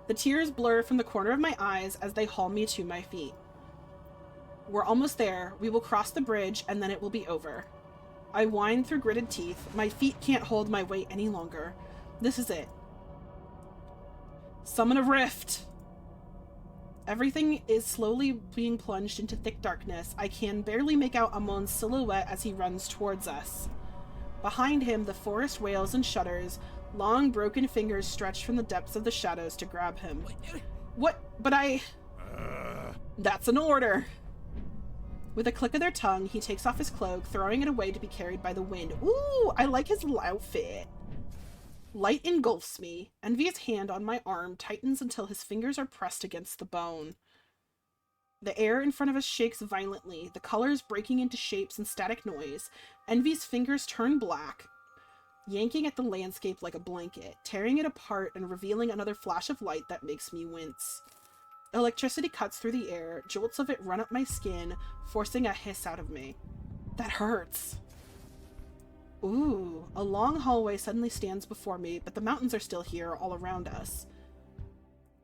A: The tears blur from the corner of my eyes as they haul me to my feet. We're almost there. We will cross the bridge, and then it will be over. I whine through gritted teeth. My feet can't hold my weight any longer. This is it. Summon a rift. Everything is slowly being plunged into thick darkness. I can barely make out Amon's silhouette as he runs towards us. Behind him, the forest wails and shudders. Long, broken fingers stretch from the depths of the shadows to grab him. What? But I... That's an order. With a click of their tongue, he takes off his cloak, throwing it away to be carried by the wind. Ooh, I like his little outfit. Light engulfs me. Envy's hand on my arm tightens until his fingers are pressed against the bone. The air in front of us shakes violently, the colors breaking into shapes and static noise. Envy's fingers turn black, yanking at the landscape like a blanket, tearing it apart and revealing another flash of light that makes me wince. Electricity cuts through the air, jolts of it run up my skin, forcing a hiss out of me. That hurts. Ooh, a long hallway suddenly stands before me, but the mountains are still here, all around us.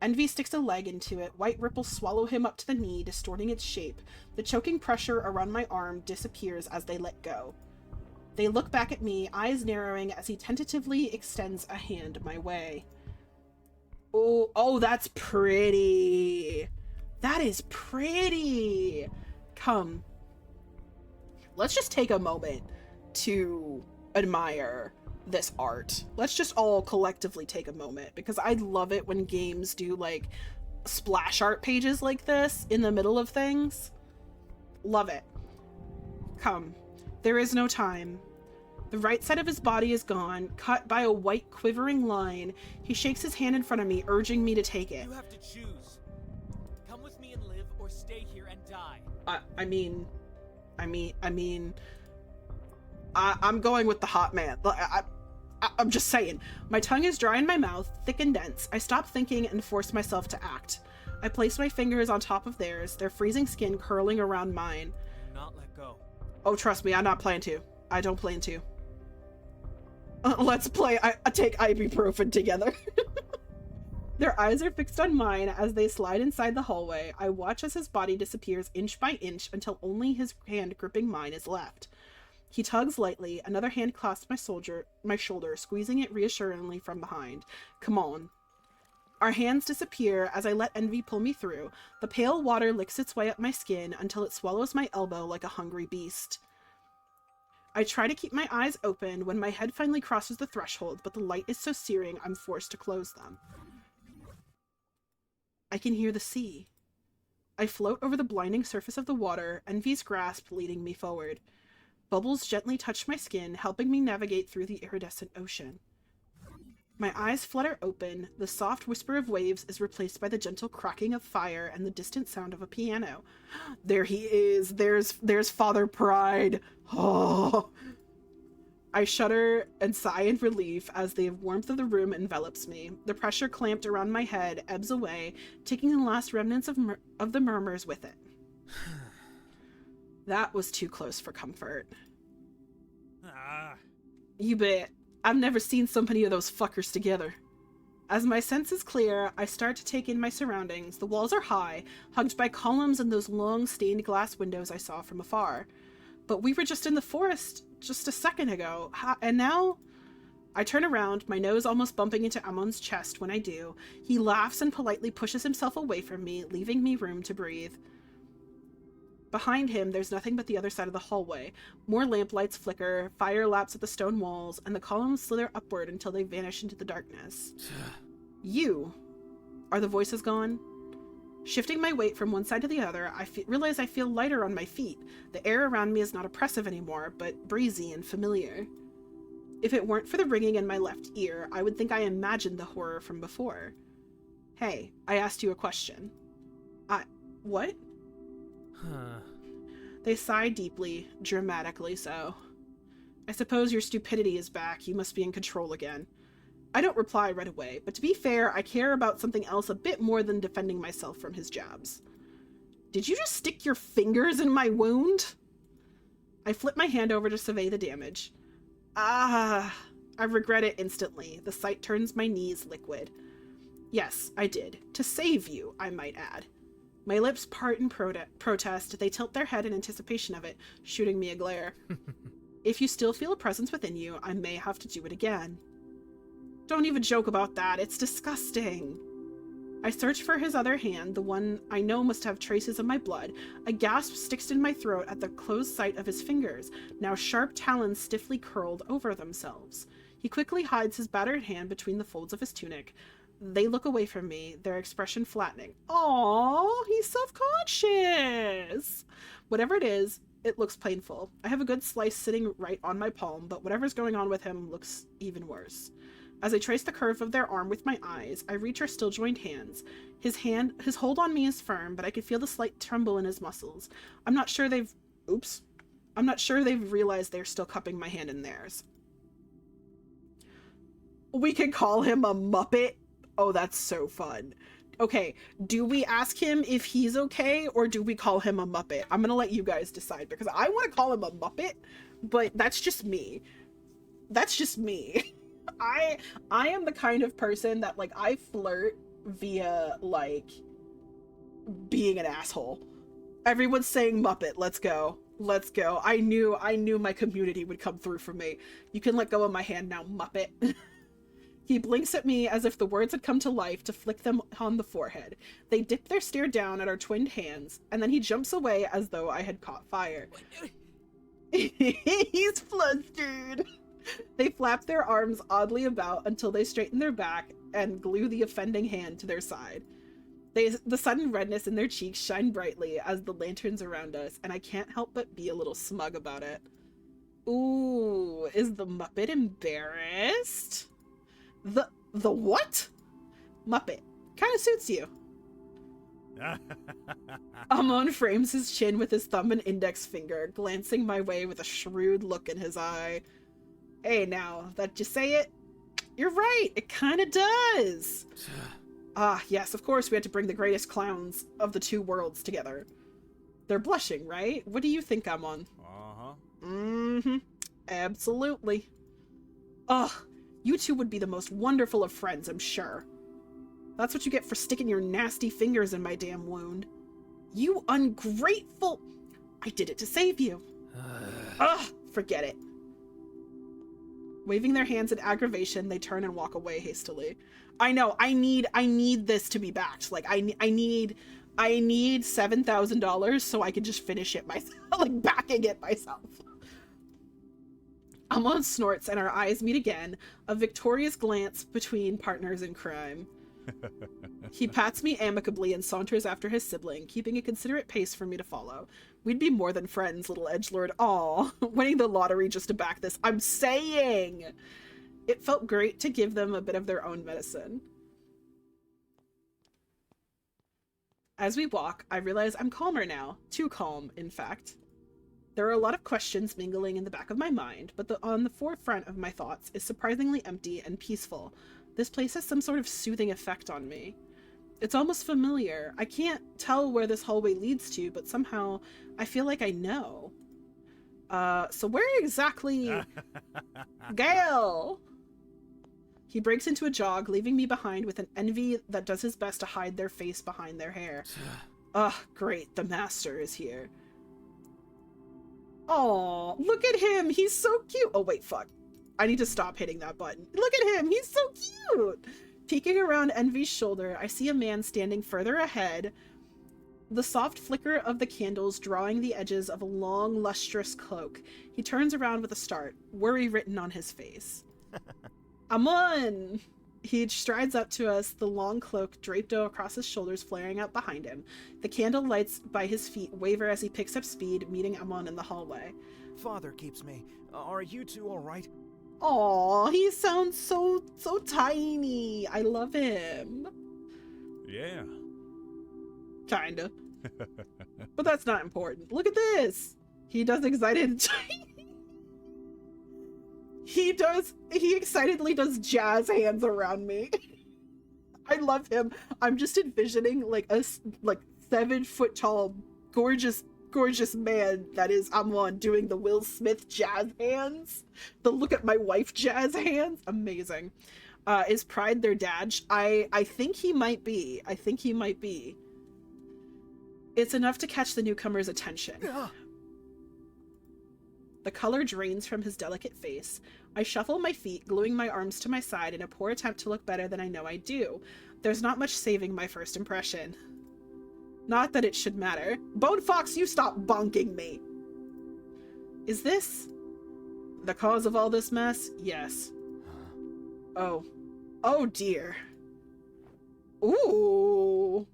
A: Envy sticks a leg into it. White ripples swallow him up to the knee, distorting its shape. The choking pressure around my arm disappears as they let go. They look back at me, eyes narrowing as he tentatively extends a hand my way. Oh, that's pretty. That is pretty. Come. Let's just take a moment to admire this art. Let's just all collectively take a moment, because I love it when games do like splash art pages like this in the middle of things. Love it. Come. There is no time. The right side of his body is gone, cut by a white quivering line. He shakes his hand in front of me, urging me to take it.
C: You have to choose. Come with me and live, or stay here and die.
A: I'm going with the hot man. I'm just saying. My tongue is dry in my mouth, thick and dense. I stop thinking and force myself to act. I place my fingers on top of theirs, their freezing skin curling around mine.
C: Do not let go.
A: Oh, trust me, I'm not planning to. I don't plan to. Let's play I take ibuprofen together. Their eyes are fixed on mine as they slide inside the hallway. I watch as his body disappears inch by inch until only his hand gripping mine is left. He tugs lightly, another hand clasps my shoulder, squeezing it reassuringly from behind. Come on. Our hands disappear as I let Envy pull me through. The pale water licks its way up my skin until it swallows my elbow like a hungry beast. I try to keep my eyes open when my head finally crosses the threshold, but the light is so searing I'm forced to close them. I can hear the sea. I float over the blinding surface of the water, Envy's grasp leading me forward. Bubbles gently touch my skin, helping me navigate through the iridescent ocean. My eyes flutter open, the soft whisper of waves is replaced by the gentle cracking of fire and the distant sound of a piano. There he is. There's Father Pride. Oh. I shudder and sigh in relief as the warmth of the room envelops me. The pressure clamped around my head ebbs away, taking the last remnants of the murmurs with it. That was too close for comfort.
E: Ah.
A: You bet. I've never seen so many of those fuckers together. As my senses clear, I start to take in my surroundings. The walls are high, hugged by columns and those long stained glass windows I saw from afar. But we were just in the forest just a second ago, and now... I turn around, my nose almost bumping into Amon's chest when I do. He laughs and politely pushes himself away from me, leaving me room to breathe. Behind him, there's nothing but the other side of the hallway. More lamplights flicker, fire laps at the stone walls, and the columns slither upward until they vanish into the darkness. You. Are the voices gone? Shifting my weight from one side to the other, I realize I feel lighter on my feet. The air around me is not oppressive anymore, but breezy and familiar. If it weren't for the ringing in my left ear, I would think I imagined the horror from before. Hey, I asked you a question. What? They sigh deeply, dramatically so. I suppose your stupidity is back. You must be in control again. I don't reply right away, but to be fair, I care about something else a bit more than defending myself from his jabs. Did you just stick your fingers in my wound? I flip my hand over to survey the damage. I regret it instantly. The sight turns my knees liquid. Yes, I did. To save you, I might add. My lips part in protest. They tilt their head in anticipation of it, shooting me a glare. If you still feel a presence within you, I may have to do it again. Don't even joke about that. It's disgusting. I search for his other hand, the one I know must have traces of my blood. A gasp sticks in my throat at the closed sight of his fingers, now sharp talons stiffly curled over themselves. He quickly hides his battered hand between the folds of his tunic. They look away from me, their expression flattening. Aww, he's self-conscious! Whatever it is, it looks painful. I have a good slice sitting right on my palm, but whatever's going on with him looks even worse. As I trace the curve of their arm with my eyes, I reach our still joined hands. His hold on me is firm, but I can feel the slight tremble in his muscles. I'm not sure they've realized they're still cupping my hand in theirs. We can call him a Muppet. Oh, that's so fun. Okay, do we ask him if he's okay, or do we call him a Muppet? I'm gonna let you guys decide, because I want to call him a Muppet, but that's just me. That's just me. I am the kind of person that, like, I flirt via, like, being an asshole. Everyone's saying Muppet, let's go. Let's go. I knew my community would come through for me. You can let go of my hand now, Muppet. He blinks at me as if the words had come to life to flick them on the forehead. They dip their stare down at our twinned hands, and then he jumps away as though I had caught fire. He's flustered. They flap their arms oddly about until they straighten their back and glue the offending hand to their side. The sudden redness in their cheeks shine brightly as the lanterns around us, and I can't help but be a little smug about it. Ooh, is the Muppet embarrassed? The what? Muppet. Kind of suits you. Amon frames his chin with his thumb and index finger, glancing my way with a shrewd look in his eye. Hey, now that you say it, you're right. It kind of does. Yes, of course we had to bring the greatest clowns of the two worlds together. They're blushing, right? What do you think, Amon?
E: Uh-huh.
A: Mm-hmm. Absolutely. Ugh. You two would be the most wonderful of friends, I'm sure. That's what you get for sticking your nasty fingers in my damn wound. You ungrateful... I did it to save you. Ugh, forget it. Waving their hands in aggravation, they turn and walk away hastily. I know, I need this to be backed. Like, I need $7,000 so I can just finish it myself, like, backing it myself. Amon snorts and our eyes meet again, a victorious glance between partners in crime. He pats me amicably and saunters after his sibling, keeping a considerate pace for me to follow. We'd be more than friends, little edgelord. Aw, winning the lottery just to back this. I'm saying! It felt great to give them a bit of their own medicine. As we walk, I realize I'm calmer now. Too calm, in fact. There are a lot of questions mingling in the back of my mind, but on the forefront of my thoughts is surprisingly empty and peaceful. This place has some sort of soothing effect on me. It's almost familiar. I can't tell where this hallway leads to, but somehow I feel like I know. So where exactly... Gale! He breaks into a jog, leaving me behind with an envy that does his best to hide their face behind their hair. Ugh, great, the master is here. Aw, look at him, he's so cute. Oh wait, fuck. I need to stop hitting that button. Look at him, he's so cute! Peeking around Envy's shoulder, I see a man standing further ahead, the soft flicker of the candles drawing the edges of a long, lustrous cloak. He turns around with a start, worry written on his face. Amon! He strides up to us, the long cloak draped across his shoulders flaring out behind him. The candle lights by his feet waver as he picks up speed, meeting Amon in the hallway.
F: Father keeps me. Are you two all right?
A: Aw, he sounds so tiny. I love him.
E: Yeah.
A: Kinda. But that's not important. Look at this. He does excited. He excitedly does jazz hands around me. I love him. I'm just envisioning like a 7 foot tall, gorgeous man that is Amon doing the Will Smith jazz hands. The look at my wife jazz hands. Amazing. Is Pride their dad? I think he might be. It's enough to catch the newcomer's attention. The color drains from his delicate face. I shuffle my feet, gluing my arms to my side in a poor attempt to look better than I know I do. There's not much saving my first impression. Not that it should matter. Bone Fox, you stop bonking me! Is this the cause of all this mess? Yes. Oh. Oh dear. Ooh.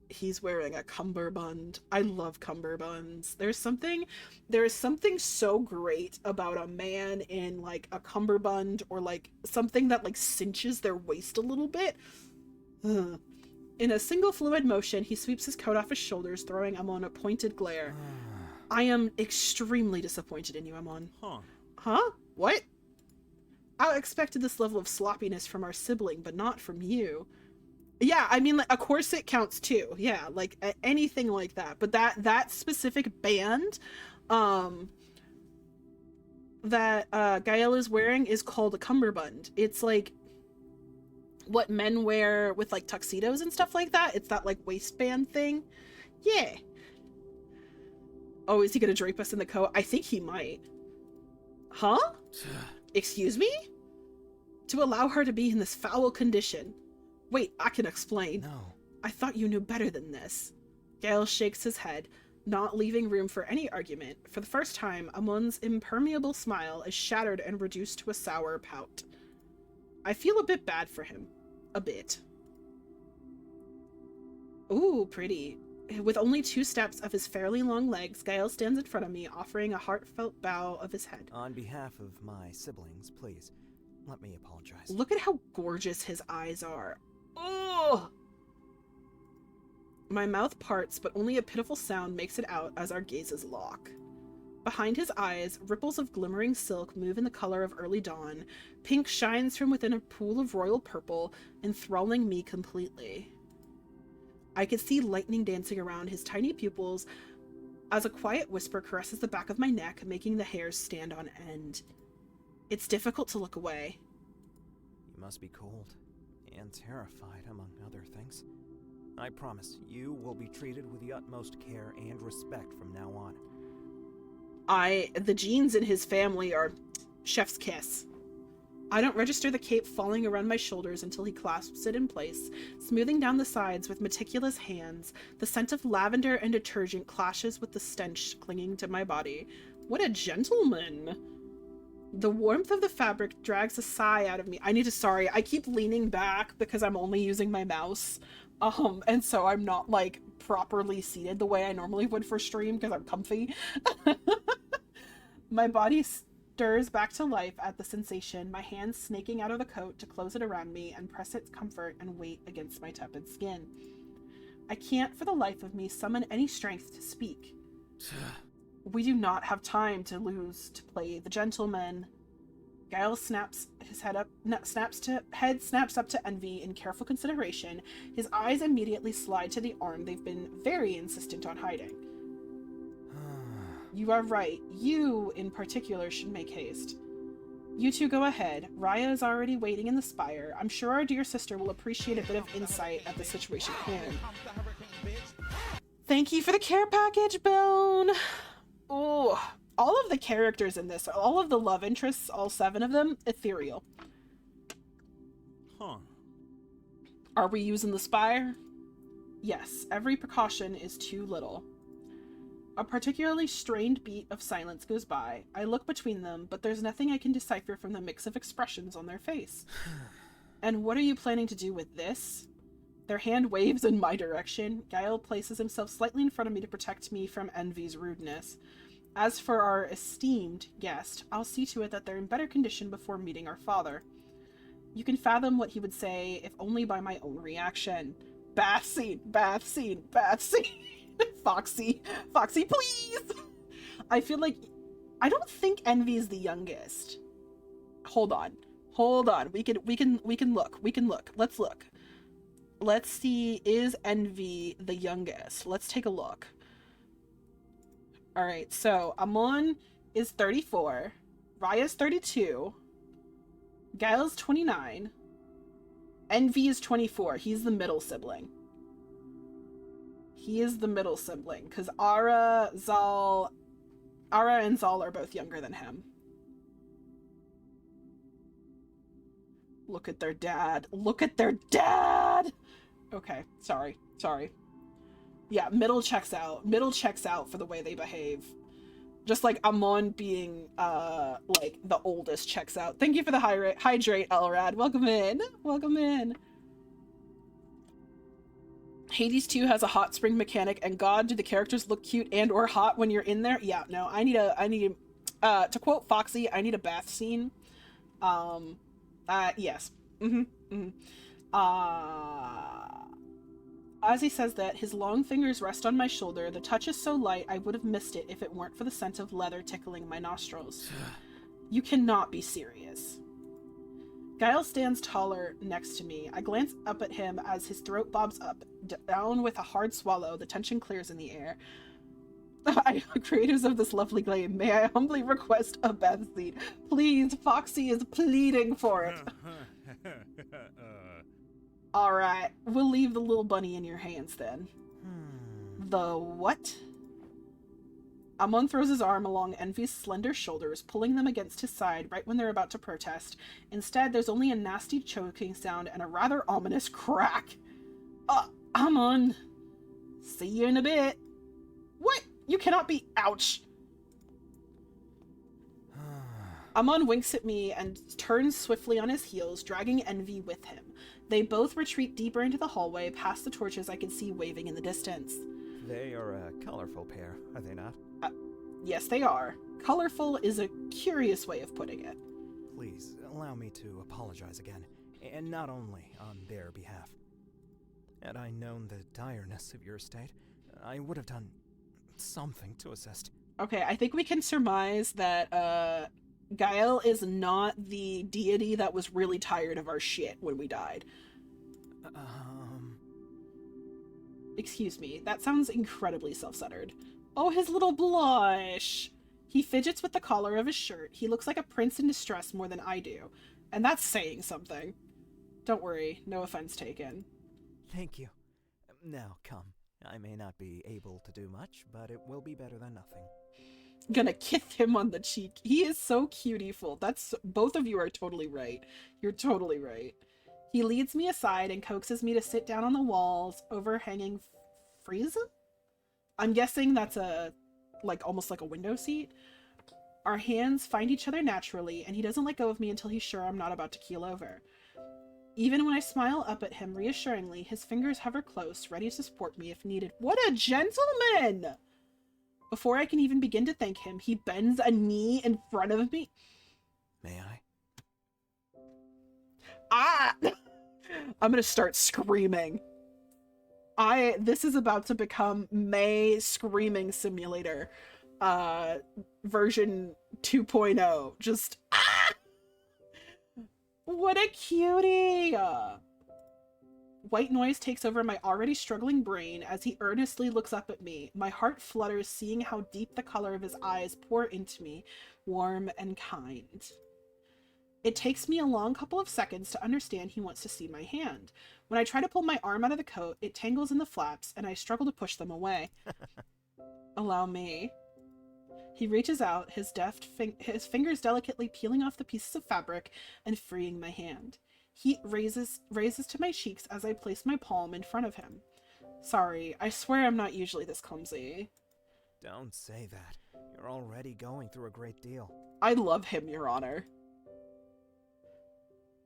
A: He's wearing a cummerbund. I love cummerbunds. There is something so great about a man in like a cummerbund or like something that like cinches their waist a little bit. Ugh. In a single fluid motion, he sweeps his coat off his shoulders, throwing Amon a pointed glare. I am extremely disappointed in you, Amon. Huh? What? I expected this level of sloppiness from our sibling, but not from you. Yeah, I mean, like, a corset counts too. Yeah, like anything like that. But that specific band that Gael is wearing is called a cummerbund. It's like what men wear with like tuxedos and stuff like that. It's that like waistband thing. Yeah. Oh, is he gonna drape us in the coat? I think he might. Huh? Excuse me? To allow her to be in this foul condition. Wait, I can explain.
F: No.
A: I thought you knew better than this. Gale shakes his head, not leaving room for any argument. For the first time, Amon's impermeable smile is shattered and reduced to a sour pout. I feel a bit bad for him. A bit. Ooh, pretty. With only 2 steps of his fairly long legs, Gael stands in front of me, offering a heartfelt bow of his head.
F: On behalf of my siblings, please, let me apologize.
A: Look at how gorgeous his eyes are. Oh! My mouth parts, but only a pitiful sound makes it out as our gazes lock. Behind his eyes, ripples of glimmering silk move in the color of early dawn. Pink shines from within a pool of royal purple, enthralling me completely. I could see lightning dancing around his tiny pupils as a quiet whisper caresses the back of my neck, making the hairs stand on end. It's difficult to look away.
F: You must be cold and terrified, among other things. I promise you will be treated with the utmost care and respect from now on.
A: The genes in his family are chef's kiss. I don't register the cape falling around my shoulders until he clasps it in place, smoothing down the sides with meticulous hands. The scent of lavender and detergent clashes with the stench clinging to my body. What a gentleman! The warmth of the fabric drags a sigh out of me. I keep leaning back because I'm only using my mouse. And so I'm not, like, properly seated the way I normally would for stream because I'm comfy. My body stirs back to life at the sensation, my hands snaking out of the coat to close it around me and press its comfort and weight against my tepid skin. I can't for the life of me summon any strength to speak. We do not have time to lose to play the gentleman. Guile snaps his head up, snaps up to Envy in careful consideration. His eyes immediately slide to the arm they've been very insistent on hiding. You are right. You, in particular, should make haste. You two go ahead. Raya is already waiting in the spire. I'm sure our dear sister will appreciate a bit of insight at the situation at hand. Thank you for the care package, Bone. Oh, all of the characters in this, all of the love interests, all 7 of them, ethereal.
E: Huh.
A: Are we using the spire? Yes, every precaution is too little. A particularly strained beat of silence goes by. I look between them, but there's nothing I can decipher from the mix of expressions on their face. And what are you planning to do with this? Their hand waves in my direction. Guile places himself slightly in front of me to protect me from Envy's rudeness. As for our esteemed guest, I'll see to it that they're in better condition before meeting our father. You can fathom what he would say, if only by my own reaction. Bath scene, bath scene, bath scene. Foxy, please! I feel like... I don't think Envy's the youngest. Hold on. We can look. Let's look. Let's see, is Envy the youngest? Let's take a look. Alright, so Amon is 34. Raya's 32. Guile's 29. Envy is 24. He's the middle sibling. He is the middle sibling, because Ara and Zal are both younger than him. Look at their dad. Look at their dad! Okay, sorry. Yeah, middle checks out. Middle checks out for the way they behave. Just like Amon being, like, the oldest checks out. Thank you for the hydrate, Elrad. Welcome in. Hades 2 has a hot spring mechanic, and god, do the characters look cute and or hot when you're in there? Yeah, no, I need to quote Foxy, I need a bath scene. Yes. Ozzy says that his long fingers rest on my shoulder. The touch is so light I would have missed it if it weren't for the scent of leather tickling my nostrils. You cannot be serious. Guile stands taller next to me. I glance up at him as his throat bobs up. Down with a hard swallow, the tension clears in the air. Creators of this lovely game, may I humbly request a bath scene? Please, Foxy is pleading for it. Alright, we'll leave the little bunny in your hands then. The what? Amon throws his arm along Envy's slender shoulders, pulling them against his side right when they're about to protest. Instead, there's only a nasty choking sound and a rather ominous crack. Amon! See you in a bit. What? You cannot be... Ouch! Amon winks at me and turns swiftly on his heels, dragging Envy with him. They both retreat deeper into the hallway, past the torches I can see waving in the distance.
F: They are a colorful pair, are they not?
A: Yes, they are. Colorful is a curious way of putting it.
F: Please, allow me to apologize again, and not only on their behalf. Had I known the direness of your state, I would have done something to assist.
A: Okay, I think we can surmise that, Guile is not the deity that was really tired of our shit when we died. Excuse me, that sounds incredibly self-centered. Oh, his little blush! He fidgets with the collar of his shirt. He looks like a prince in distress more than I do. And that's saying something. Don't worry, no offense taken.
F: Thank you. Now, come. I may not be able to do much, but it will be better than nothing.
A: Gonna kiss him on the cheek. He is so cutiful. That's... Both of you are totally right. You're totally right. He leads me aside and coaxes me to sit down on the walls, overhanging Frieza? I'm guessing that's a... like, almost like a window seat. Our hands find each other naturally, and he doesn't let go of me until he's sure I'm not about to keel over. Even when I smile up at him reassuringly, his fingers hover close, ready to support me if needed. What a gentleman! Before I can even begin to thank him, he bends a knee in front of me.
F: May I?
A: Ah! I'm gonna start screaming. This is about to become May Screaming Simulator. version 2.0. Just, what a cutie! White noise takes over my already struggling brain as he earnestly looks up at me. My heart flutters seeing how deep the color of his eyes pour into me, warm and kind. It takes me a long couple of seconds to understand he wants to see my hand. When I try to pull my arm out of the coat, it tangles in the flaps, and I struggle to push them away. Allow me. He reaches out, his his fingers delicately peeling off the pieces of fabric and freeing my hand. Heat raises to my cheeks as I place my palm in front of him. Sorry, I swear I'm not usually this clumsy.
F: Don't say that. You're already going through a great deal.
A: I love him, Your Honor.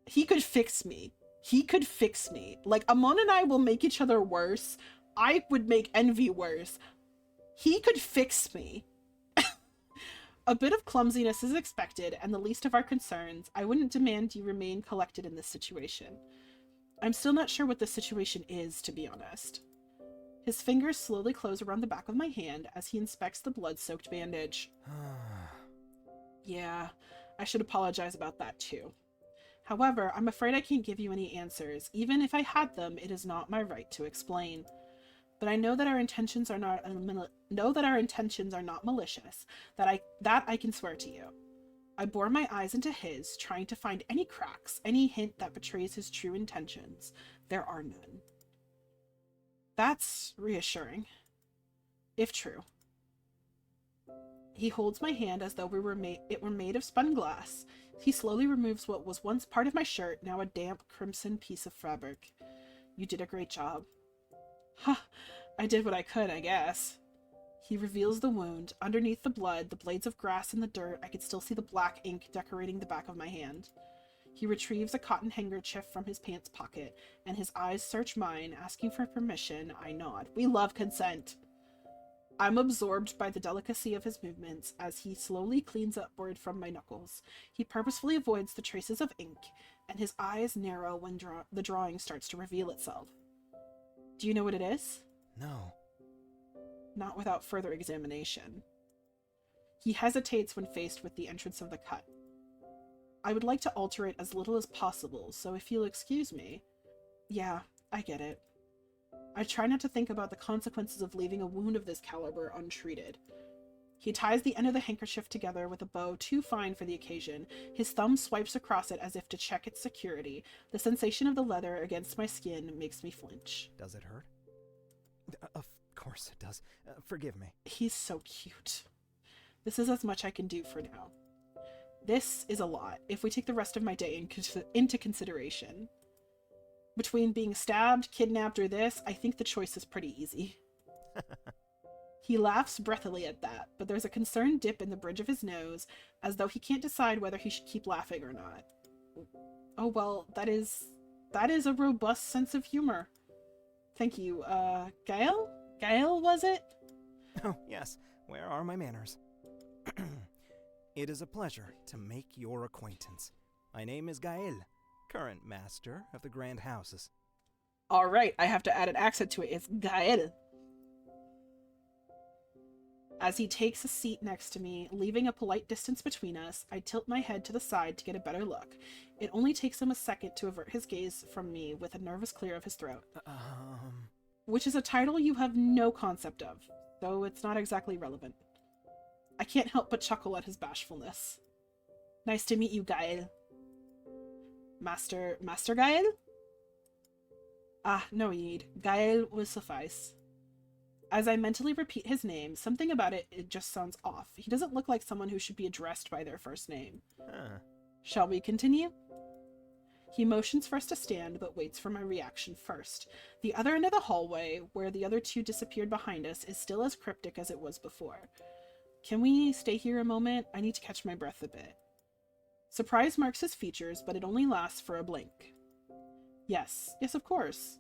A: He could fix me. He could fix me. Like, Amon and I will make each other worse. I would make Envy worse. He could fix me. A bit of clumsiness is expected, and the least of our concerns. I wouldn't demand you remain collected in this situation. I'm still not sure what the situation is, to be honest. His fingers slowly close around the back of my hand as he inspects the blood-soaked bandage. Yeah, I should apologize about that too. However, I'm afraid I can't give you any answers. Even if I had them, it is not my right to explain. But I know that our intentions are not malicious. That I can swear to you. I bore my eyes into his, trying to find any cracks, any hint that betrays his true intentions. There are none. That's reassuring, if true. He holds my hand as though it were made of spun glass. He slowly removes what was once part of my shirt, now a damp crimson piece of fabric. You did a great job. Huh, I did what I could, I guess. He reveals the wound. Underneath the blood, the blades of grass and the dirt, I could still see the black ink decorating the back of my hand. He retrieves a cotton handkerchief from his pants pocket, and his eyes search mine, asking for permission. I nod. We love consent. I'm absorbed by the delicacy of his movements as he slowly cleans upward from my knuckles. He purposefully avoids the traces of ink, and his eyes narrow when the drawing starts to reveal itself. Do you know what it is?
F: No.
A: Not without further examination. He hesitates when faced with the entrance of the cut. I would like to alter it as little as possible, so if you'll excuse me. Yeah, I get it. I try not to think about the consequences of leaving a wound of this caliber untreated. He ties the end of the handkerchief together with a bow too fine for the occasion. His thumb swipes across it as if to check its security. The sensation of the leather against my skin makes me flinch.
F: Does it hurt? Of course it does. Forgive me.
A: He's so cute. This is as much I can do for now. This is a lot, if we take the rest of my day into consideration. Between being stabbed, kidnapped, or this, I think the choice is pretty easy. He laughs breathily at that, but there's a concerned dip in the bridge of his nose, as though he can't decide whether he should keep laughing or not. Oh well, that is a robust sense of humor. Thank you. Gael? Gael, was it?
F: Oh, yes. Where are my manners? It is a pleasure to make your acquaintance. My name is Gael, current master of the Grand Houses.
A: Alright, I have to add an accent to it. It's Gael. As he takes a seat next to me, leaving a polite distance between us, I tilt my head to the side to get a better look. It only takes him a second to avert his gaze from me with a nervous clear of his throat. Which is a title you have no concept of, though it's not exactly relevant. I can't help but chuckle at his bashfulness. Nice to meet you, Gael. Master Gael? Ah, no need. Gael will suffice. As I mentally repeat his name, something about it just sounds off. He doesn't look like someone who should be addressed by their first name. Shall we continue? He motions for us to stand, but waits for my reaction first. The other end of the hallway, where the other two disappeared behind us, is still as cryptic as it was before. Can we stay here a moment? I need to catch my breath a bit. Surprise marks his features, but it only lasts for a blink. Yes, of course.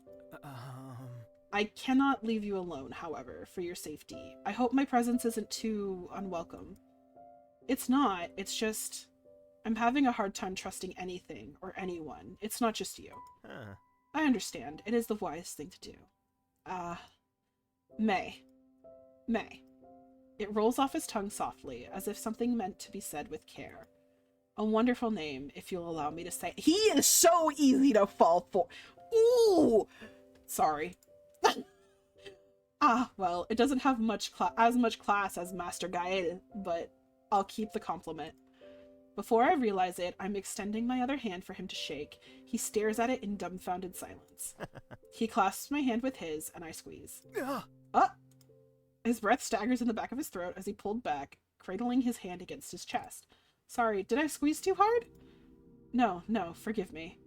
A: I cannot leave you alone, however, for your safety. I hope my presence isn't too unwelcome. It's not, it's just... I'm having a hard time trusting anything or anyone. It's not just you. I understand. It is the wise thing to do. May. It rolls off his tongue softly, as if something meant to be said with care. A wonderful name, if you'll allow me to say. He is so easy to fall for. Ooh! Sorry. Ah, well, it doesn't have as much class as Master Gael, but I'll keep the compliment. Before I realize it, I'm extending my other hand for him to shake. He stares at it in dumbfounded silence. He clasps my hand with his, and I squeeze. His breath staggers in the back of his throat as he pulled back, cradling his hand against his chest. Sorry, did I squeeze too hard? No, forgive me.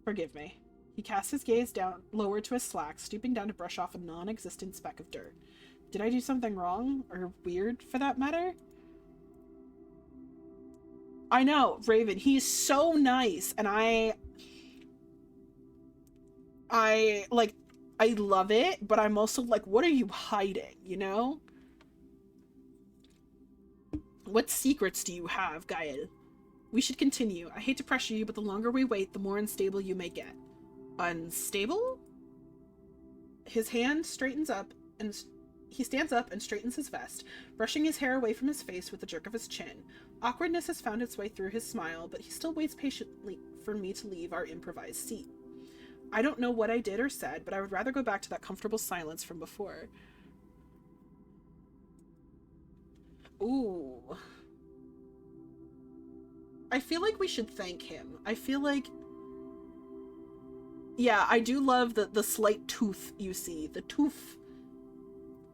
A: Forgive me. He casts his gaze down, lower to his slacks, stooping down to brush off a non-existent speck of dirt. Did I do something wrong? Or weird, for that matter? I know, Raven, he's so nice, and I love it, but I'm also like, what are you hiding, you know? What secrets do you have, Gael? We should continue. I hate to pressure you, but the longer we wait, the more unstable you may get. Unstable? His hand straightens up, and he stands up and straightens his vest, brushing his hair away from his face with a jerk of his chin. Awkwardness has found its way through his smile, but he still waits patiently for me to leave our improvised seat. I don't know what I did or said, but I would rather go back to that comfortable silence from before. Ooh. I feel like we should thank him. I feel like... Yeah, I do love the slight tooth you see. The tooth.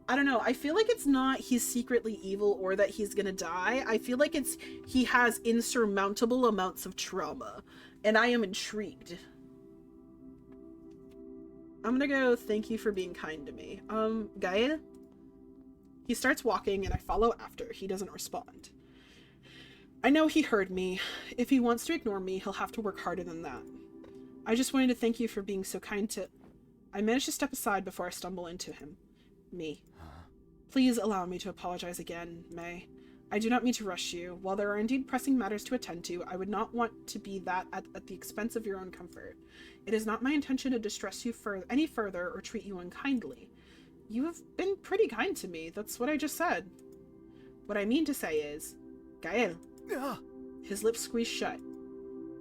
A: I don't know. I feel like it's not he's secretly evil or that he's gonna die. I feel like it's he has insurmountable amounts of trauma. And I am intrigued. I'm gonna go thank you for being kind to me. Gael? He starts walking and I follow after. He doesn't respond. I know he heard me. If he wants to ignore me, he'll have to work harder than that. I just wanted to thank you for being so kind to... I managed to step aside before I stumble into him. Me. Please allow me to apologize again, May. I do not mean to rush you. While there are indeed pressing matters to attend to, I would not want to be that at the expense of your own comfort. It is not my intention to distress you any further or treat you unkindly. You have been pretty kind to me. That's what I just said. What I mean to say is... Gael. His lips squeezed shut.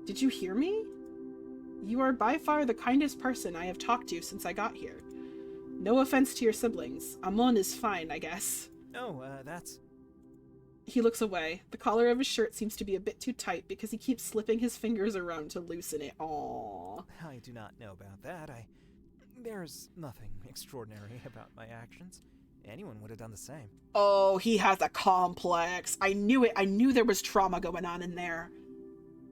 A: Did you hear me? You are by far the kindest person I have talked to since I got here. No offense to your siblings. Amon is fine, I guess.
F: Oh, that's...
A: He looks away. The collar of his shirt seems to be a bit too tight because he keeps slipping his fingers around to loosen it. Aww.
F: I do not know about that. There's nothing extraordinary about my actions. Anyone would have done the same.
A: Oh, he has a complex. I knew it. I knew there was trauma going on in there.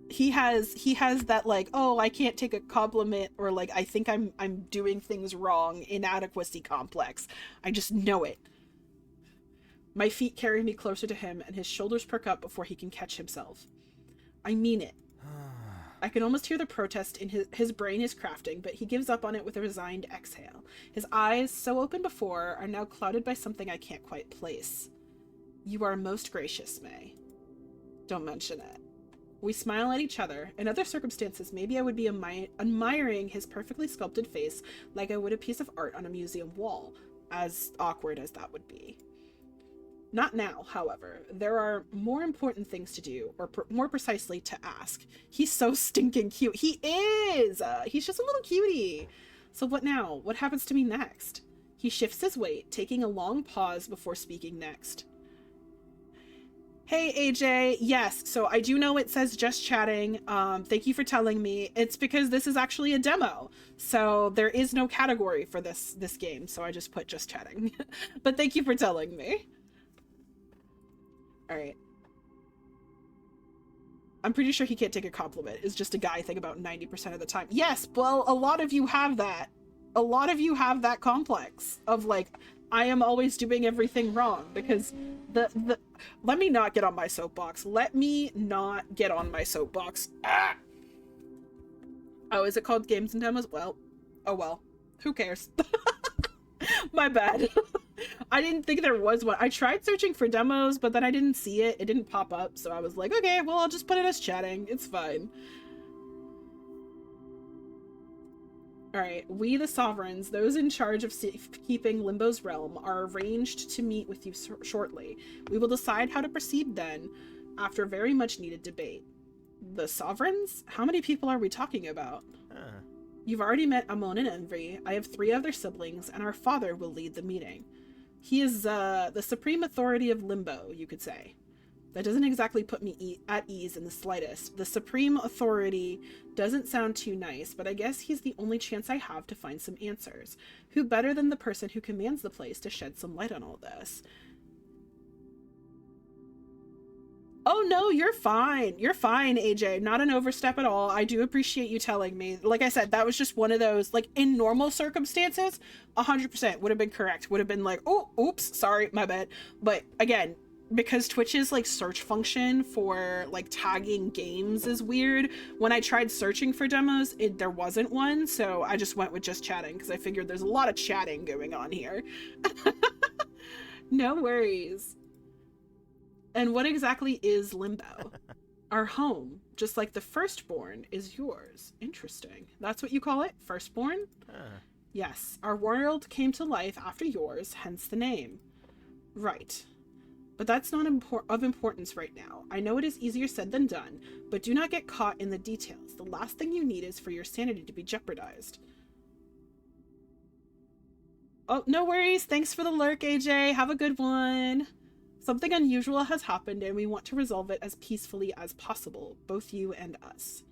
A: He has that, like, oh, I can't take a compliment, or like, I think I'm doing things wrong, inadequacy complex. I just know it. My feet carry me closer to him, and his shoulders perk up before he can catch himself. I mean it. I can almost hear the protest in his brain is crafting, but he gives up on it with a resigned exhale. His eyes, so open before, are now clouded by something I can't quite place. You are most gracious, May. Don't mention it. We smile at each other. In other circumstances, maybe I would be admiring his perfectly sculpted face like I would a piece of art on a museum wall, as awkward as that would be. Not now, however. There are more important things to do, or more precisely, to ask. He's so stinking cute. He is! He's just a little cutie. So what now? What happens to me next? He shifts his weight, taking a long pause before speaking next. Hey, AJ. Yes, so I do know it says just chatting. Thank you for telling me. It's because this is actually a demo. So there is no category for this game, so I just put just chatting. But thank you for telling me. Alright. I'm pretty sure he can't take a compliment. It's just a guy thing about 90% of the time. Yes, well, a lot of you have that. A lot of you have that complex of, like, I am always doing everything wrong, because let me not get on my soapbox. Let me not get on my soapbox. Ah! Oh, is it called Games and Demos? Well, oh well. Who cares? My bad. I didn't think there was one. I tried searching for demos, but then I didn't see it. It didn't pop up, so I was like, okay, well, I'll just put it as chatting. It's fine. Alright, we the sovereigns, those in charge of safekeeping Limbo's realm, are arranged to meet with you shortly. We will decide how to proceed then, after very much needed debate. The sovereigns? How many people are we talking about? You've already met Amon and Envy. I have 3 other siblings, and our father will lead the meeting. He is, the supreme authority of Limbo, you could say. That doesn't exactly put me at ease in the slightest. The supreme authority doesn't sound too nice, but I guess he's the only chance I have to find some answers. Who better than the person who commands the place to shed some light on all this? Oh no, you're fine. You're fine, AJ. Not an overstep at all. I do appreciate you telling me. Like I said, that was just one of those, like, in normal circumstances, 100% would have been correct. Would have been like, oh, oops, sorry, my bad. But again, because Twitch's like search function for like tagging games is weird, when I tried searching for demos, there wasn't one, so I just went with just chatting because I figured there's a lot of chatting going on here. No worries. And what exactly is Limbo? Our home, just like the firstborn, is yours. Interesting. That's what you call it? Firstborn? Yes, our world came to life after yours, hence the name. Right. But that's not of importance right now. I know it is easier said than done, but do not get caught in the details. The last thing you need is for your sanity to be jeopardized. Oh, no worries. Thanks for the lurk, AJ. Have a good one. Something unusual has happened, and we want to resolve it as peacefully as possible, both you and us.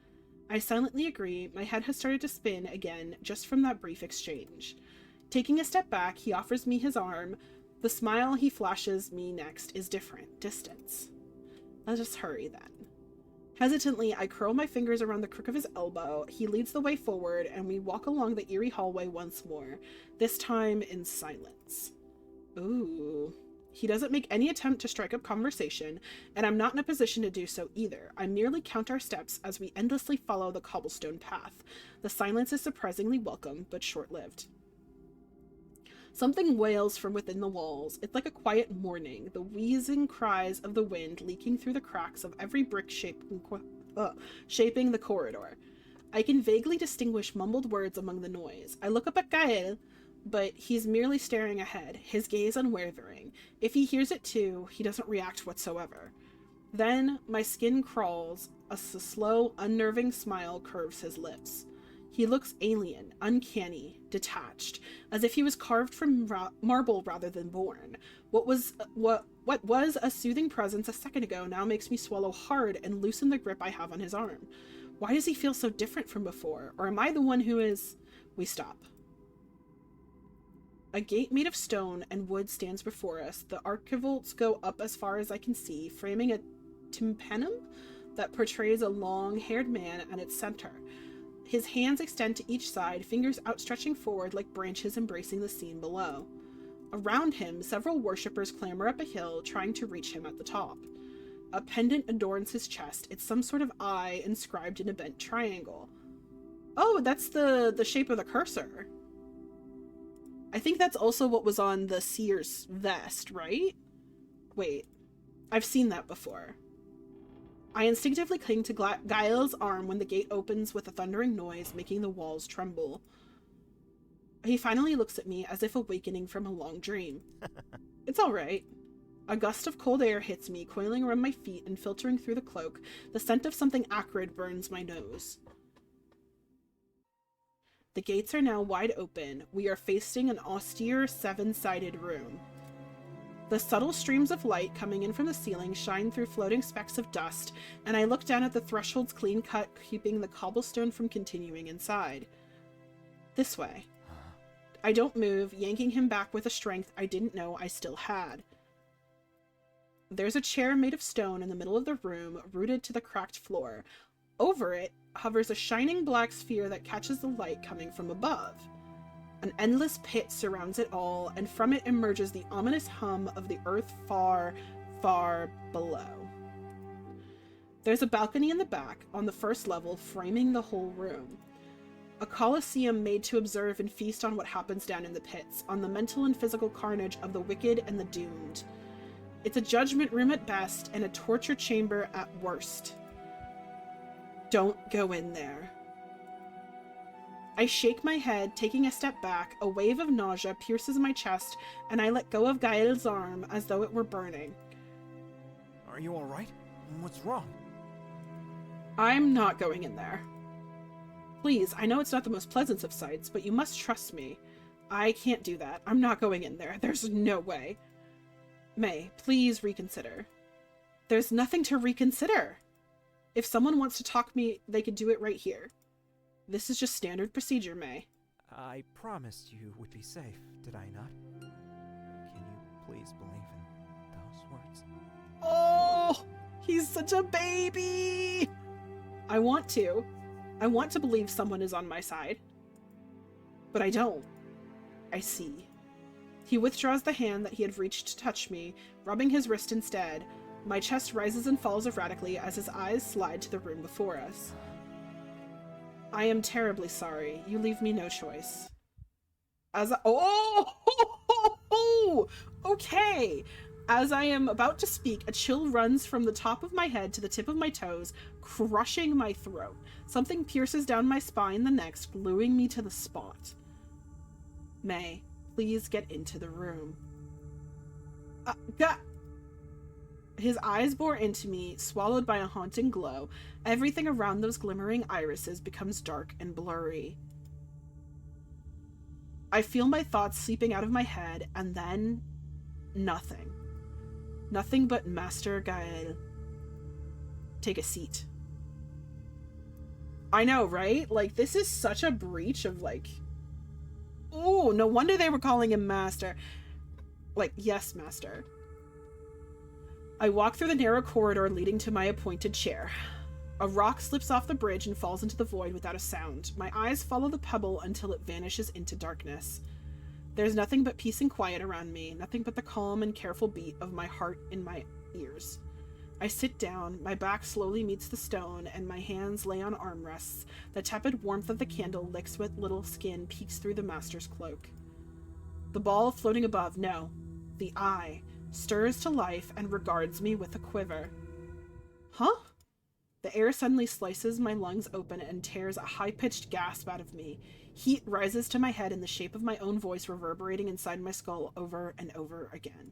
A: I silently agree. My head has started to spin again just from that brief exchange. Taking a step back, he offers me his arm. The smile he flashes me next is different. Distance. Let us hurry, then. Hesitantly, I curl my fingers around the crook of his elbow. He leads the way forward, and we walk along the eerie hallway once more, this time in silence. Ooh. He doesn't make any attempt to strike up conversation, and I'm not in a position to do so either. I merely count our steps as we endlessly follow the cobblestone path. The silence is surprisingly welcome, but short-lived. Something wails from within the walls. It's like a quiet mourning, the wheezing cries of the wind leaking through the cracks of every brick shaping the corridor. I can vaguely distinguish mumbled words among the noise. I look up at Gael, but he's merely staring ahead, his gaze unwavering. If he hears it too, he doesn't react whatsoever. Then my skin crawls, a slow, unnerving smile curves his lips. He looks alien, uncanny, detached, as if he was carved from marble rather than born. What was a soothing presence a second ago now makes me swallow hard and loosen the grip I have on his arm. Why does he feel so different from before? Or am I the one who is... We stop. A gate made of stone and wood stands before us. The archivolts go up as far as I can see, framing a tympanum that portrays a long-haired man at its center. His hands extend to each side, fingers outstretching forward like branches embracing the scene below. Around him, several worshippers clamber up a hill, trying to reach him at the top. A pendant adorns his chest. It's some sort of eye inscribed in a bent triangle. Oh, that's the shape of the cursor. I think that's also what was on the seer's vest, right? Wait, I've seen that before. I instinctively cling to Gael's arm when the gate opens with a thundering noise, making the walls tremble. He finally looks at me as if awakening from a long dream. It's all right. A gust of cold air hits me, coiling around my feet and filtering through the cloak. The scent of something acrid burns my nose. The gates are now wide open. We are facing an austere, seven-sided room. The subtle streams of light coming in from the ceiling shine through floating specks of dust, and I look down at the threshold's clean cut, keeping the cobblestone from continuing inside. This way. I don't move, yanking him back with a strength I didn't know I still had. There's a chair made of stone in the middle of the room, rooted to the cracked floor. Over it hovers a shining black sphere that catches the light coming from above. An endless pit surrounds it all, and from it emerges the ominous hum of the earth far, far below. There's a balcony in the back, on the first level, framing the whole room. A coliseum made to observe and feast on what happens down in the pits, on the mental and physical carnage of the wicked and the doomed. It's a judgment room at best, and a torture chamber at worst. Don't go in there. I shake my head, taking a step back. A wave of nausea pierces my chest, and I let go of Gael's arm as though it were burning.
F: Are you alright? What's wrong?
A: I'm not going in there. Please, I know it's not the most pleasant of sights, but you must trust me. I can't do that. I'm not going in there. There's no way. May, please reconsider. There's nothing to reconsider. If someone wants to talk me, they could do it right here. This is just standard procedure, May.
F: I promised you would be safe, did I not? Can you please believe in those words?
A: Oh, he's such a baby. I want to believe someone is on my side. But I don't. I see. He withdraws the hand that he had reached to touch me, rubbing his wrist instead. My chest rises and falls erratically as his eyes slide to the room before us. I am terribly sorry. You leave me no choice. Okay. As I am about to speak, a chill runs from the top of my head to the tip of my toes, crushing my throat. Something pierces down my spine the next, gluing me to the spot. May, please get into the room. His eyes bore into me, swallowed by a haunting glow. Everything around those glimmering irises becomes dark and blurry. I feel my thoughts seeping out of my head, and then... nothing. Nothing but Master Gael. Take a seat. I know, right? Like, this is such a breach of, like... Ooh, no wonder they were calling him Master. Like, yes, Master. I walk through the narrow corridor leading to my appointed chair. A rock slips off the bridge and falls into the void without a sound. My eyes follow the pebble until it vanishes into darkness. There's nothing but peace and quiet around me, nothing but the calm and careful beat of my heart in my ears. I sit down, my back slowly meets the stone, and my hands lay on armrests. The tepid warmth of the candle licks what little skin peeks through the master's cloak. The ball floating above, no, the eye, stirs to life and regards me with a quiver. Huh? The air suddenly slices my lungs open and tears a high-pitched gasp out of me. Heat rises to my head in the shape of my own voice reverberating inside my skull over and over again.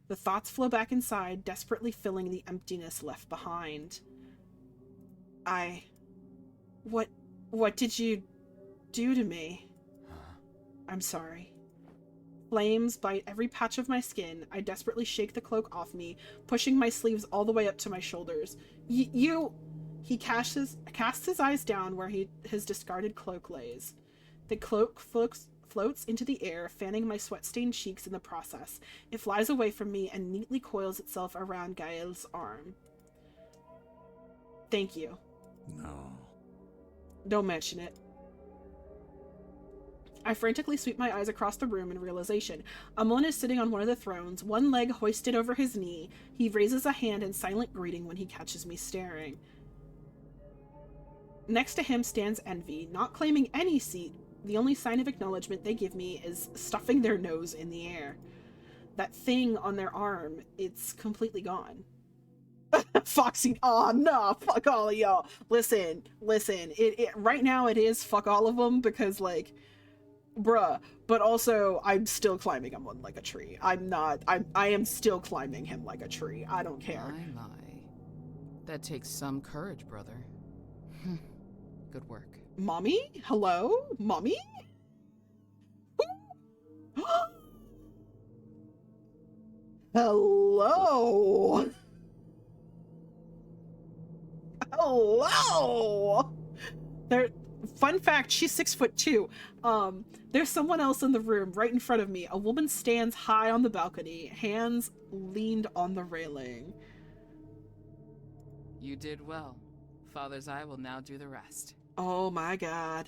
A: The thoughts flow back inside, desperately filling the emptiness left behind. What did you do to me? I'm sorry. Flames bite every patch of my skin. I desperately shake the cloak off me, pushing my sleeves all the way up to my shoulders. He casts his eyes down where his discarded cloak lays. The cloak floats into the air, fanning my sweat-stained cheeks in the process. It flies away from me and neatly coils itself around Gael's arm. Thank you.
E: No.
A: Don't mention it. I frantically sweep my eyes across the room in realization. Amon is sitting on one of the thrones, one leg hoisted over his knee. He raises a hand in silent greeting when he catches me staring. Next to him stands Envy, not claiming any seat. The only sign of acknowledgement they give me is stuffing their nose in the air. That thing on their arm, it's completely gone. Foxy, oh no, fuck all of y'all. Listen, right now it is fuck all of them because, like, bruh, but also I'm still climbing him like a tree. I am still climbing him like a tree. I don't care.
G: My. That takes some courage, brother. Good work.
A: Mommy? Hello? Mommy? Hello? Hello? Fun fact, she's 6'2". There's someone else in the room right in front of me. A woman stands high on the balcony, hands leaned on the railing.
G: You did well. Father's eye will now do the rest.
A: Oh my god.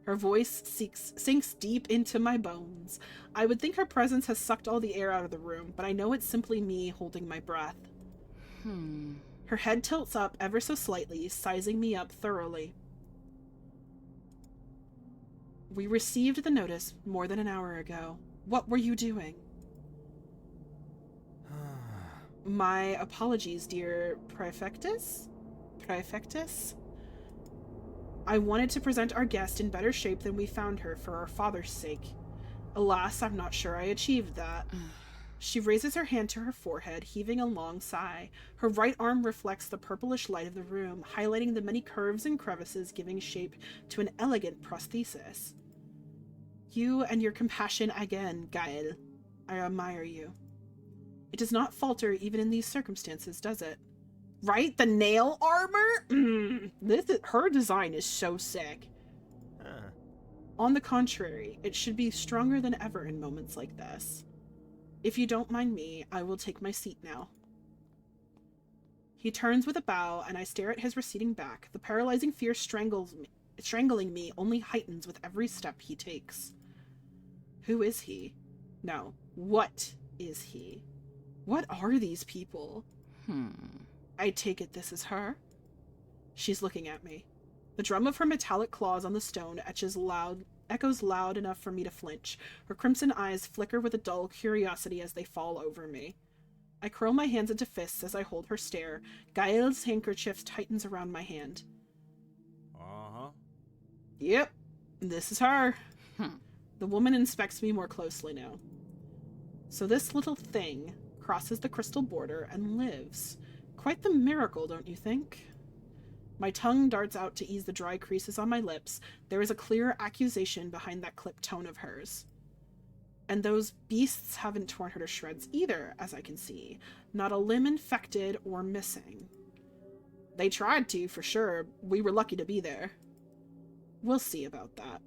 A: Her voice sinks deep into my bones. I would think her presence has sucked all the air out of the room, but I know it's simply me holding my breath. Her head tilts up ever so slightly, sizing me up thoroughly. We received the notice more than an hour ago. What were you doing? My apologies, dear Praefectus? Praefectus? I wanted to present our guest in better shape than we found her for our father's sake. Alas, I'm not sure I achieved that. She raises her hand to her forehead, heaving a long sigh. Her right arm reflects the purplish light of the room, highlighting the many curves and crevices giving shape to an elegant prosthesis. You and your compassion again, Gael. I admire you. It does not falter even in these circumstances, does it? Right? The nail armor? Her design is so sick. On the contrary, it should be stronger than ever in moments like this. If you don't mind me, I will take my seat now. He turns with a bow, and I stare at his receding back. The paralyzing fear strangling me only heightens with every step he takes. Who is he? No, what is he? What are these people? I take it this is her? She's looking at me. The drum of her metallic claws on the stone echoes loud enough for me to flinch. Her crimson eyes flicker with a dull curiosity as they fall over me. I curl my hands into fists as I hold her stare. Gael's handkerchief tightens around my hand. Yep, this is her. The woman inspects me more closely now. So this little thing crosses the crystal border and lives. Quite the miracle, don't you think? My tongue darts out to ease the dry creases on my lips. There is a clear accusation behind that clipped tone of hers. And those beasts haven't torn her to shreds either, as I can see. Not a limb infected or missing. They tried to, for sure. We were lucky to be there. We'll see about that.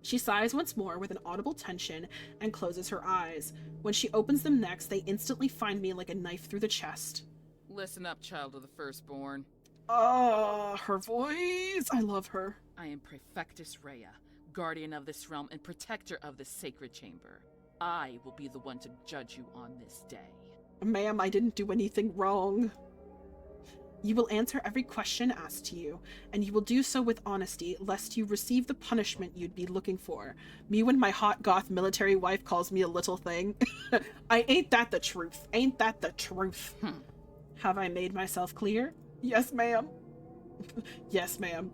A: She sighs once more with an audible tension and closes her eyes. When she opens them next, they instantly find me like a knife through the chest.
G: Listen up, child of the firstborn.
A: Her voice. I love her.
G: I am Prefectus Rhea, guardian of this realm and protector of this sacred chamber. I will be the one to judge you on this day.
A: Ma'am, I didn't do anything wrong. You will answer every question asked to you, and you will do so with honesty, lest you receive the punishment you'd be looking for. Me when my hot goth military wife calls me a little thing. Ain't that the truth? Ain't that the truth? Have I made myself clear? Yes, ma'am. Yes, ma'am.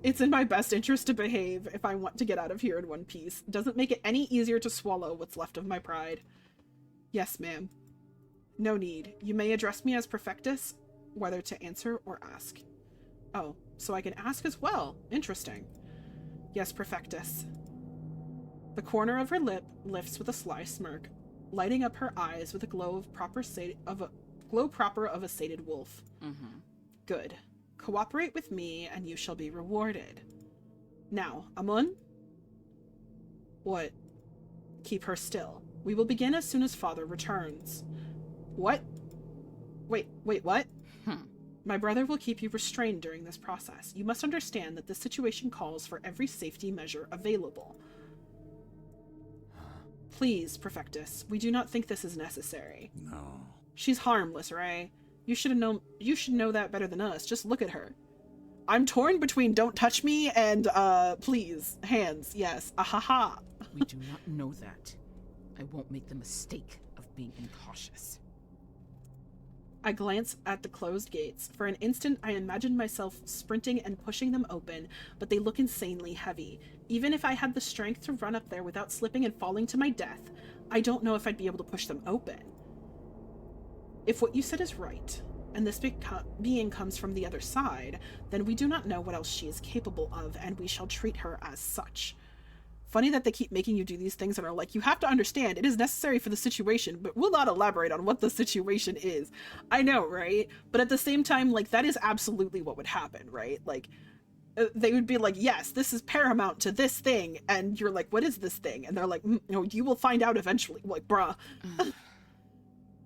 A: It's in my best interest to behave if I want to get out of here in one piece. Doesn't make it any easier to swallow what's left of my pride. Yes, ma'am. No need. You may address me as Prefectus, whether to answer or ask. Oh, so I can ask as well. Interesting. Yes, Prefectus. The corner of her lip lifts with a sly smirk, lighting up her eyes with a glow proper of a sated wolf. Good. Cooperate with me, and you shall be rewarded. Now, Amun? What? Keep her still. We will begin as soon as father returns. What? Wait, what? My brother will keep you restrained during this process. You must understand that this situation calls for every safety measure available. Please, Prefectus, we do not think this is necessary.
E: No.
A: She's harmless, Ray. You should know that better than us. Just look at her. I'm torn between don't touch me and, please. Hands, yes. Ahaha.
G: We do not know that. I won't make the mistake of being incautious.
A: I glance at the closed gates. For an instant, I imagine myself sprinting and pushing them open, but they look insanely heavy. Even if I had the strength to run up there without slipping and falling to my death, I don't know if I'd be able to push them open. If what you said is right, and this being comes from the other side, then we do not know what else she is capable of, and we shall treat her as such. Funny that they keep making you do these things and are like, you have to understand, it is necessary for the situation, but we'll not elaborate on what the situation is. I know, right? But at the same time, like, that is absolutely what would happen, right? Like, they would be like, yes, this is paramount to this thing, and you're like, what is this thing? And they're like, no, you will find out eventually. Like, bruh.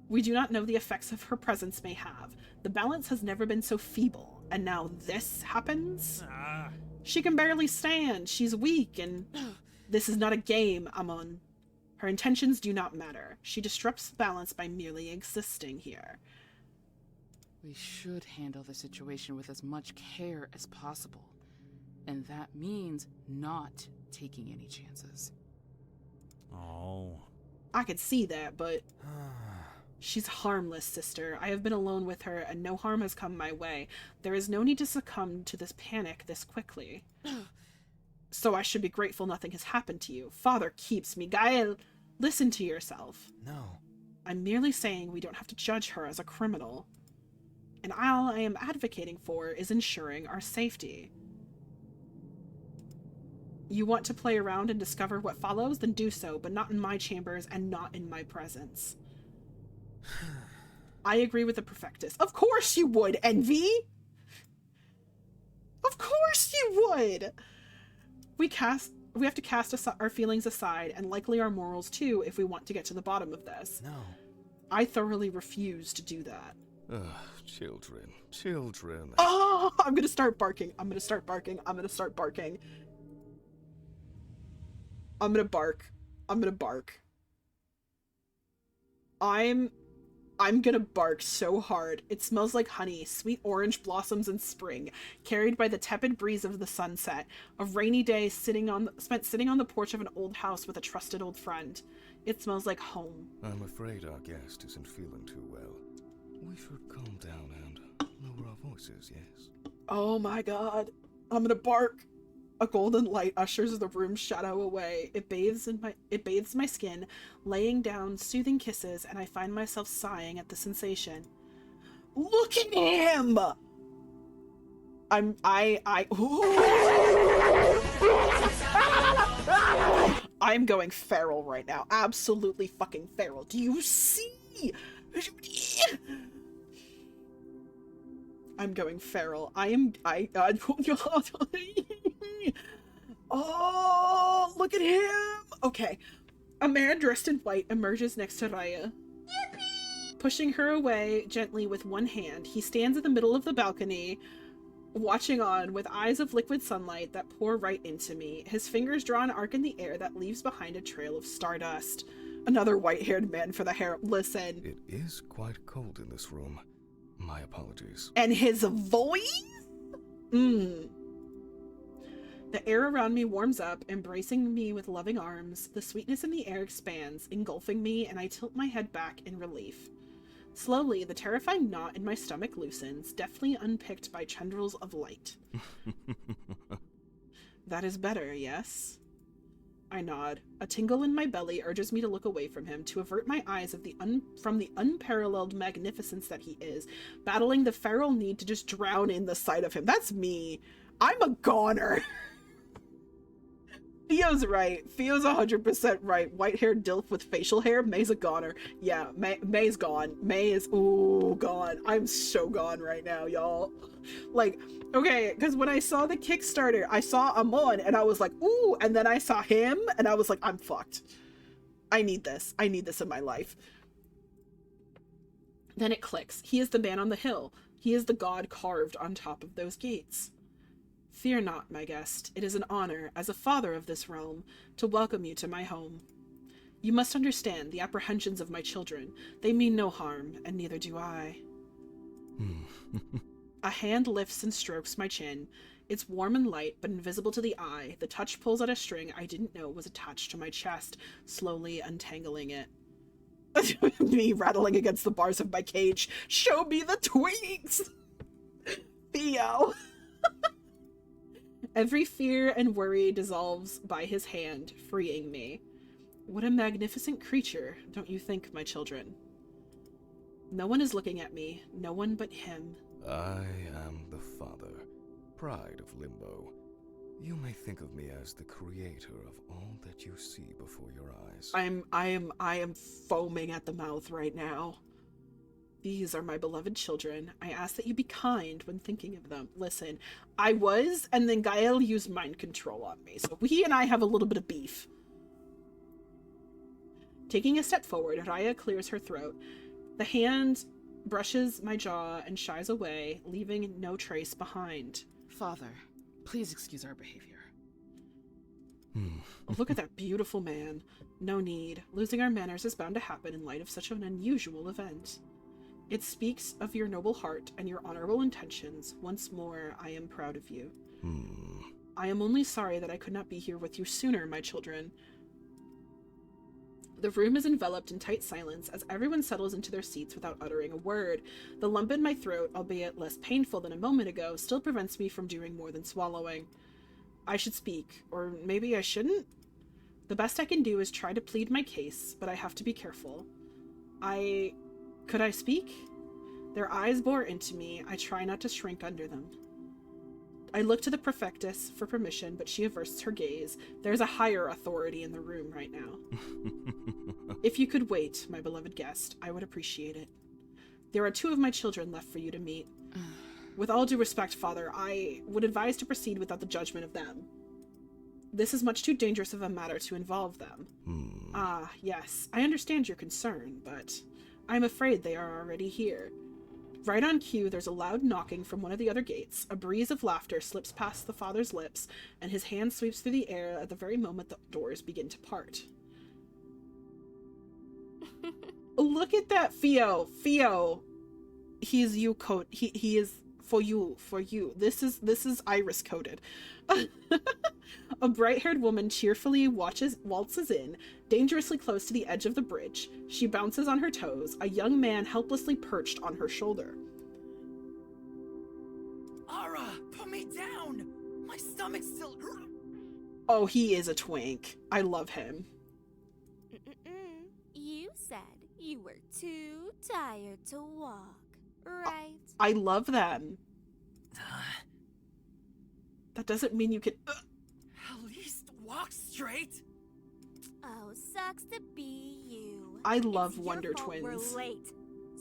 A: We do not know the effects of her presence may have. The balance has never been so feeble, and now this happens? She can barely stand, she's weak, and this is not a game, Amon. Her intentions do not matter. She disrupts balance by merely existing here.
G: We should handle the situation with as much care as possible, and that means not taking any chances.
E: Oh.
A: I could see that, but... She's harmless, sister. I have been alone with her, and no harm has come my way. There is no need to succumb to this panic this quickly. So I should be grateful nothing has happened to you. Father keeps me. Gael, listen to yourself.
F: No.
A: I'm merely saying we don't have to judge her as a criminal. And all I am advocating for is ensuring our safety. You want to play around and discover what follows? Then do so, but not in my chambers and not in my presence. I agree with the Perfectus. Of course you would, Envy! Of course you would! We have to cast our feelings aside, and likely our morals too, if we want to get to the bottom of this.
F: No.
A: I thoroughly refuse to do that.
H: Ugh, children. Children.
A: Oh, I'm gonna start barking. I'm gonna start barking. I'm gonna start barking. I'm gonna bark. I'm gonna bark. I'm gonna bark so hard. It smells like honey, sweet orange blossoms in spring, carried by the tepid breeze of the sunset. A rainy day spent sitting on the porch of an old house with a trusted old friend. It smells like home.
H: I'm afraid our guest isn't feeling too well. We should calm down and lower our voices, yes?
A: Oh my god. I'm gonna bark. A golden light ushers the room's shadow away. It bathes my skin, laying down soothing kisses, and I find myself sighing at the sensation. Look at him! I'm going feral right now. Absolutely fucking feral. Do you see? I'm going feral. Oh, look at him! Okay. A man dressed in white emerges next to Raya. Yippee! Pushing her away gently with one hand, he stands in the middle of the balcony, watching on with eyes of liquid sunlight that pour right into me. His fingers draw an arc in the air that leaves behind a trail of stardust. Another white-haired man for the hair. Listen.
H: It is quite cold in this room. My apologies.
A: And his voice? The air around me warms up, embracing me with loving arms. The sweetness in the air expands, engulfing me, and I tilt my head back in relief. Slowly, the terrifying knot in my stomach loosens, deftly unpicked by tendrils of light. That is better, yes? I nod. A tingle in my belly urges me to look away from him, to avert my eyes from the unparalleled magnificence that he is, battling the feral need to just drown in the sight of him. That's me. I'm a goner. Theo's right. Theo's 100% right. White-haired dilf with facial hair. May's a goner. Yeah, May's gone. May is, ooh, gone. I'm so gone right now, y'all. Like, okay, because when I saw the Kickstarter, I saw Amon, and I was like, ooh, and then I saw him, and I was like, I'm fucked. I need this. I need this in my life. Then it clicks. He is the man on the hill. He is the god carved on top of those gates. Fear not, my guest. It is an honor, as a father of this realm, to welcome you to my home. You must understand the apprehensions of my children. They mean no harm, and neither do I. A hand lifts and strokes my chin. It's warm and light, but invisible to the eye. The touch pulls at a string I didn't know was attached to my chest, slowly untangling it. Me rattling against the bars of my cage. Show me the twigs! Theo. Every fear and worry dissolves by his hand, freeing me. What a magnificent creature, don't you think, my children? No one is looking at me, no one but him.
H: I am the father, pride of Limbo. You may think of me as the creator of all that you see before your eyes.
A: I am foaming at the mouth right now. These are my beloved children. I ask that you be kind when thinking of them. Listen, I was, and then Gael used mind control on me, so he and I have a little bit of beef. Taking a step forward, Raya clears her throat. The hand brushes my jaw and shies away, leaving no trace behind.
G: Father, please excuse our behavior.
A: Look at that beautiful man. No need. Losing our manners is bound to happen in light of such an unusual event. It speaks of your noble heart and your honorable intentions. Once more, I am proud of you. I am only sorry that I could not be here with you sooner, my children. The room is enveloped in tight silence as everyone settles into their seats without uttering a word. The lump in my throat, albeit less painful than a moment ago, still prevents me from doing more than swallowing. I should speak, or maybe I shouldn't? The best I can do is try to plead my case, but I have to be careful. Could I speak? Their eyes bore into me. I try not to shrink under them. I look to the prefectess for permission, but she averts her gaze. There's a higher authority in the room right now. If you could wait, my beloved guest, I would appreciate it. There are 2 of my children left for you to meet. With all due respect, Father, I would advise to proceed without the judgment of them. This is much too dangerous of a matter to involve them. Ah, yes, I understand your concern, but I'm afraid they are already here. Right on cue, there's a loud knocking from one of the other gates. A breeze of laughter slips past the father's lips, and his hand sweeps through the air at the very moment the doors begin to part. Look at that, Theo. He's you code. He is for you. This is iris coded. A bright-haired woman cheerfully waltzes in, dangerously close to the edge of the bridge. She bounces on her toes, a young man helplessly perched on her shoulder.
C: Ara, put me down! My stomach's still...
A: Oh, he is a twink. I love him.
I: You said you were too tired to walk, right?
A: I love them. That doesn't mean you can...
C: At least walk straight!
I: Oh, sucks to be you.
A: I love
I: It's
A: Wonder
I: your fault
A: Twins.
I: We're late,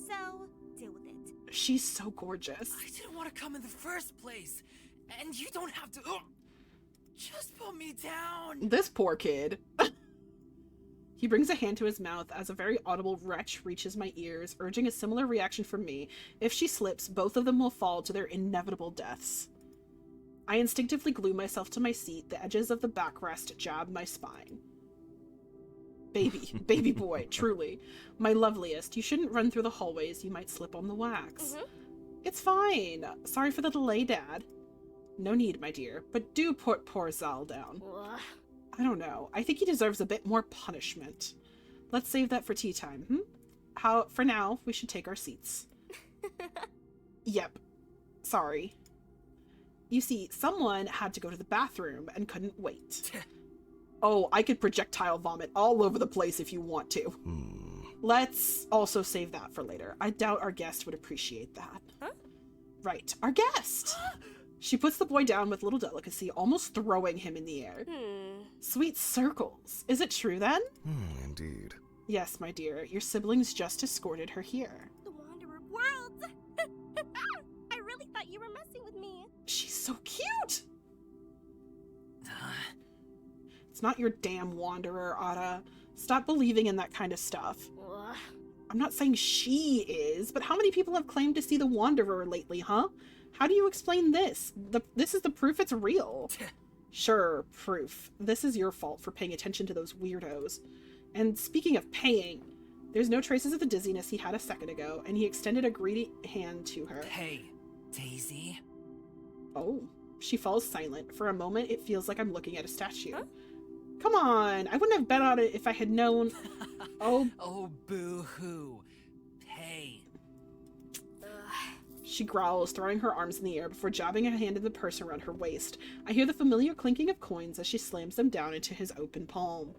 I: so deal with it.
A: She's so gorgeous.
C: I didn't want to come in the first place, and you don't have to... Just put me down!
A: This poor kid. He brings a hand to his mouth as a very audible retch reaches my ears, urging a similar reaction from me. If she slips, both of them will fall to their inevitable deaths. I instinctively glue myself to my seat. The edges of the backrest jab my spine. Baby boy, truly. My loveliest, you shouldn't run through the hallways. You might slip on the wax. It's fine. Sorry for the delay, Dad. No need, my dear, but do put poor Zal down. I don't know. I think he deserves a bit more punishment. Let's save that for tea time, For now, we should take our seats. Yep. Sorry. You see, someone had to go to the bathroom and couldn't wait. Oh, I could projectile vomit all over the place if you want to. Let's also save that for later. I doubt our guest would appreciate that. Right, our guest! She puts the boy down with little delicacy, almost throwing him in the air. Sweet circles. Is it true then?
H: Indeed.
A: Yes, my dear. Your siblings just escorted her here.
I: The Wanderer World! I really thought you were messing with me.
A: She's so cute! It's not your damn Wanderer, Ada. Stop believing in that kind of stuff. I'm not saying she is, but how many people have claimed to see the Wanderer lately, huh? How do you explain this? This is the proof it's real. Sure, proof. This is your fault for paying attention to those weirdos. And speaking of paying, there's no traces of the dizziness he had a second ago, and he extended a greedy hand to her.
C: Hey, Daisy.
A: Oh, she falls silent. For a moment, it feels like I'm looking at a statue. Come on, I wouldn't have bet on it if I had known.
C: Oh, boo-hoo. Hey.
A: She growls, throwing her arms in the air before jabbing a hand in the purse around her waist. I hear the familiar clinking of coins as she slams them down into his open palm.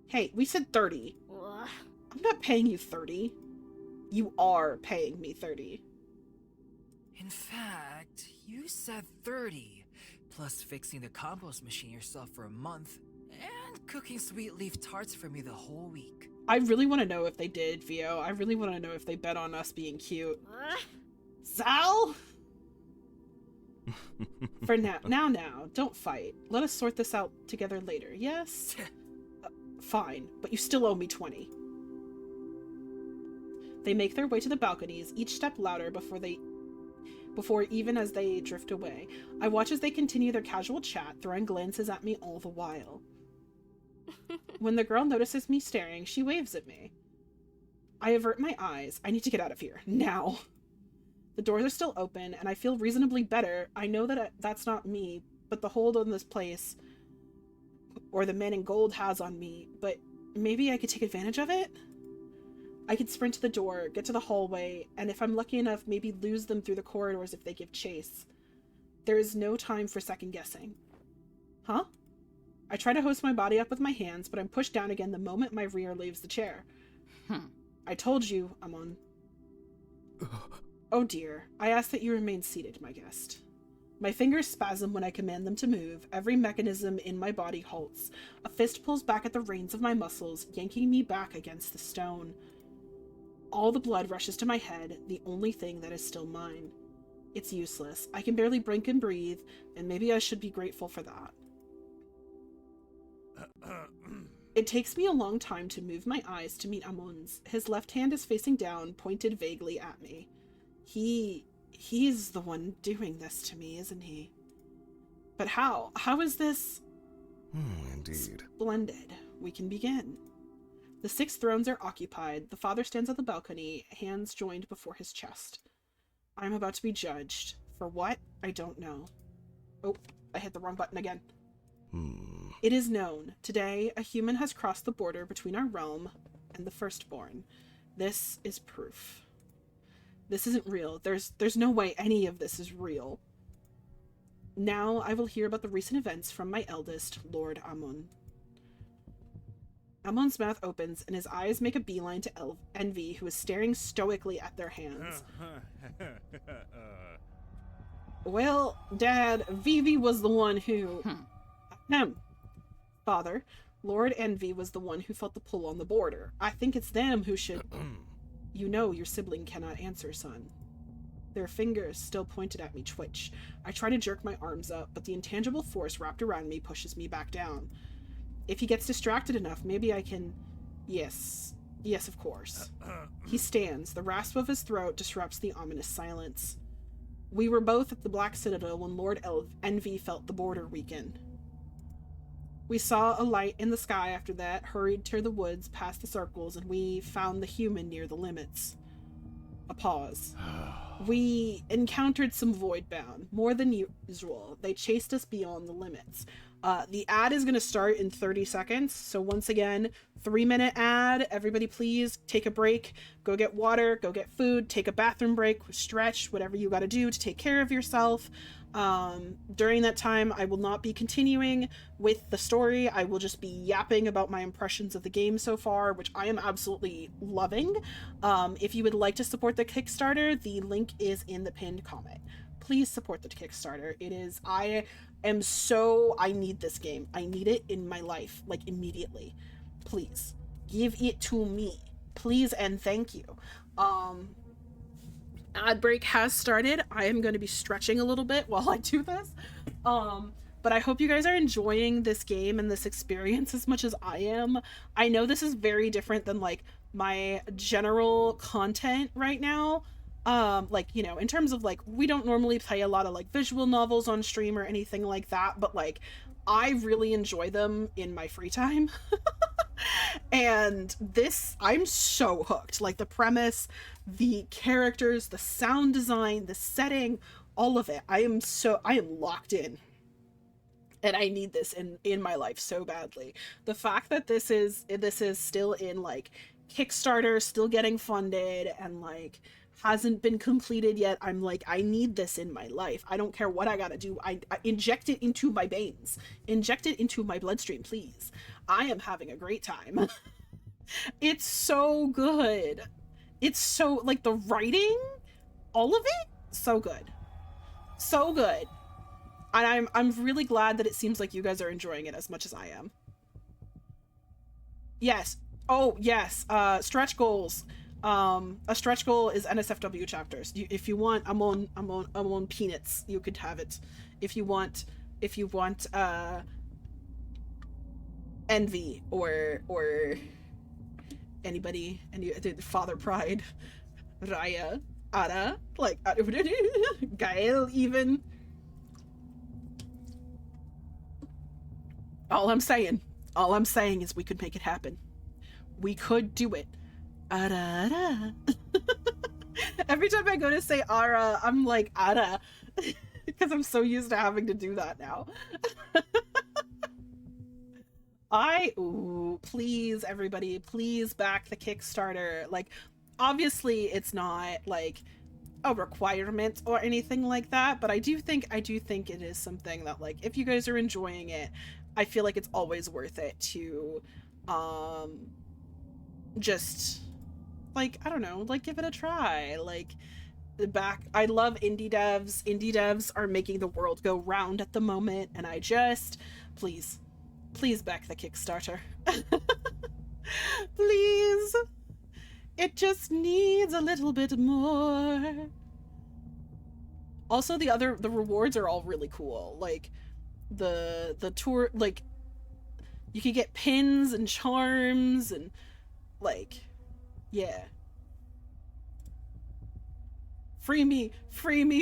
A: Hey, we said 30. I'm not paying you 30. You are paying me 30.
C: In fact, you said 30, plus fixing the compost machine yourself for a month, and cooking sweet leaf tarts for me the whole week.
A: I really want to know if they did, Vio. I really want to know if they bet on us being cute. Zal? For now, don't fight. Let us sort this out together later, yes? Fine, but you still owe me 20. They make their way to the balconies, each step louder before even as they drift away. I watch as they continue their casual chat, throwing glances at me all the while. When the girl notices me staring, she waves at me. I avert my eyes. I need to get out of here, now. The doors are still open, and I feel reasonably better. I know that that's not me, but the hold on this place, or the man in gold has on me, but maybe I could take advantage of it? I could sprint to the door, get to the hallway, and if I'm lucky enough, maybe lose them through the corridors if they give chase. There is no time for second guessing. Huh? I try to hoist my body up with my hands, but I'm pushed down again the moment my rear leaves the chair. I told you, Amon. Oh dear. I ask that you remain seated, my guest. My fingers spasm when I command them to move. Every mechanism in my body halts. A fist pulls back at the reins of my muscles, yanking me back against the stone. All the blood rushes to my head, the only thing that is still mine. It's useless. I can barely blink and breathe, and maybe I should be grateful for that. It takes me a long time to move my eyes to meet Amon's. His left hand is facing down, pointed vaguely at me. He's the one doing this to me, isn't he? But how? How is this?
H: Indeed.
A: Splendid. We can begin. The 6 thrones are occupied. The father stands on the balcony, hands joined before his chest. I'm about to be judged. For what? I don't know. Oh, I hit the wrong button again. It is known. Today, a human has crossed the border between our realm and the Firstborn. This is proof. This isn't real. There's no way any of this is real. Now I will hear about the recent events from my eldest, Lord Amon. Amon's mouth opens and his eyes make a beeline to Envy, who is staring stoically at their hands. Well, Dad, Vivi was the one who... Father, Lord Envy was the one who felt the pull on the border. I think it's them who should... You know your sibling cannot answer, son. Their fingers, still pointed at me, twitch. I try to jerk my arms up, but the intangible force wrapped around me pushes me back down. If he gets distracted enough, maybe I can... Yes, of course. He stands. The rasp of his throat disrupts the ominous silence. We were both at the Black Citadel when Lord Envy felt the border weaken. We saw a light in the sky after that, hurried to the woods past the circles, and we found the human near the limits. A pause. We encountered some Voidbound, more than usual. They chased us beyond the limits. The ad is going to start in 30 seconds. So once again, 3-minute ad. Everybody please take a break. Go get water, go get food, take a bathroom break, stretch, whatever you got to do to take care of yourself. During that time, I will not be continuing with the story. I will just be yapping about my impressions of the game so far, which I am absolutely loving. If you would like to support the Kickstarter, the link is in the pinned comment. Please support the Kickstarter. I need this game. I need it in my life, like immediately. Please give it to me, please and thank you. Ad break has started. I am going to be stretching a little bit while I do this. But I hope you guys are enjoying this game and this experience as much as I am. I know this is very different than like my general content right now. In terms of like, we don't normally play a lot of like visual novels on stream or anything like that, but like I really enjoy them in my free time. And this, I'm so hooked. Like the premise, the characters, the sound design, the setting, all of it. I am locked in. And I need this in my life so badly. The fact that this is still in like Kickstarter, still getting funded, and like hasn't been completed yet, I'm like, I need this in my life. I don't care what I gotta do. I inject it into my veins. Inject it into my bloodstream, please. I am having a great time. It's so good. It's so, like, the writing, all of it, so good. So good. And I'm really glad that it seems like you guys are enjoying it as much as I am. Yes. Oh, yes. Stretch goals. A stretch goal is NSFW chapters. If you want, I'm on peanuts. You could have it. If you want, Envy or anybody, Father Pride, Raya, Ara, like Gael even. All I'm saying is we could make it happen. We could do it. Ara, ara. Every time I go to say Ara, I'm like Ara, because I'm so used to having to do that now. Ooh, please, everybody, please back the Kickstarter. Like, obviously it's not like a requirement or anything like that, but I do think it is something that, like, if you guys are enjoying it, I feel like it's always worth it to just, like, I don't know, like, give it a try. Like, I love indie devs are making the world go round at the moment, and I just, please back the Kickstarter. Please, it just needs a little bit more. Also, the rewards are all really cool. Like, the tour, like, you can get pins and charms and, like, yeah. Free me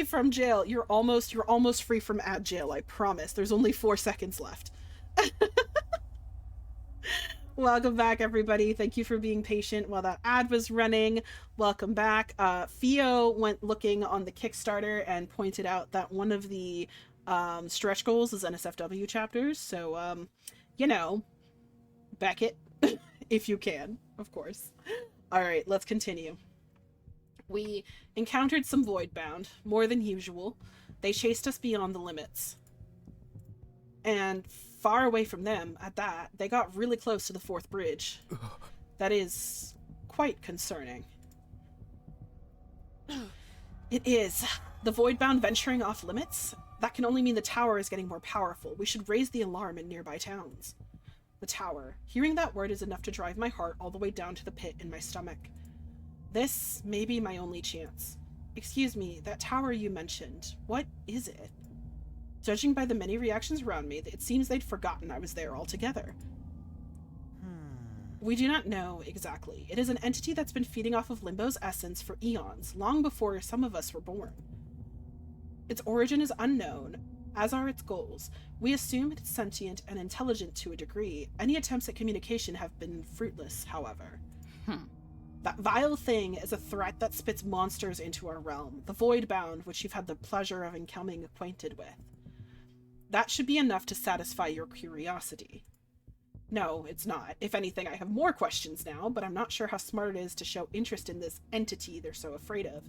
A: from jail. You're almost free from ad jail, I promise. There's only 4 seconds left. Welcome back, everybody. Thank you for being patient while that ad was running. Welcome back. Theo went looking on the Kickstarter and pointed out that one of the stretch goals is NSFW chapters. So, you know, back it if you can, of course. All right, let's continue. We encountered some Voidbound, more than usual. They chased us beyond the limits. And far away from them, at that, they got really close to the 4th bridge. That is quite concerning. It is. The Voidbound venturing off limits? That can only mean the tower is getting more powerful. We should raise the alarm in nearby towns. The tower. Hearing that word is enough to drive my heart all the way down to the pit in my stomach. This may be my only chance. Excuse me, that tower you mentioned, what is it? Judging by the many reactions around me, it seems they'd forgotten I was there altogether. We do not know exactly. It is an entity that's been feeding off of Limbo's essence for eons, long before some of us were born. Its origin is unknown, as are its goals. We assume it's sentient and intelligent to a degree. Any attempts at communication have been fruitless, however. That vile thing is a threat that spits monsters into our realm, the Voidbound, which you've had the pleasure of becoming acquainted with. That should be enough to satisfy your curiosity. No, it's not. If anything, I have more questions now, but I'm not sure how smart it is to show interest in this entity they're so afraid of.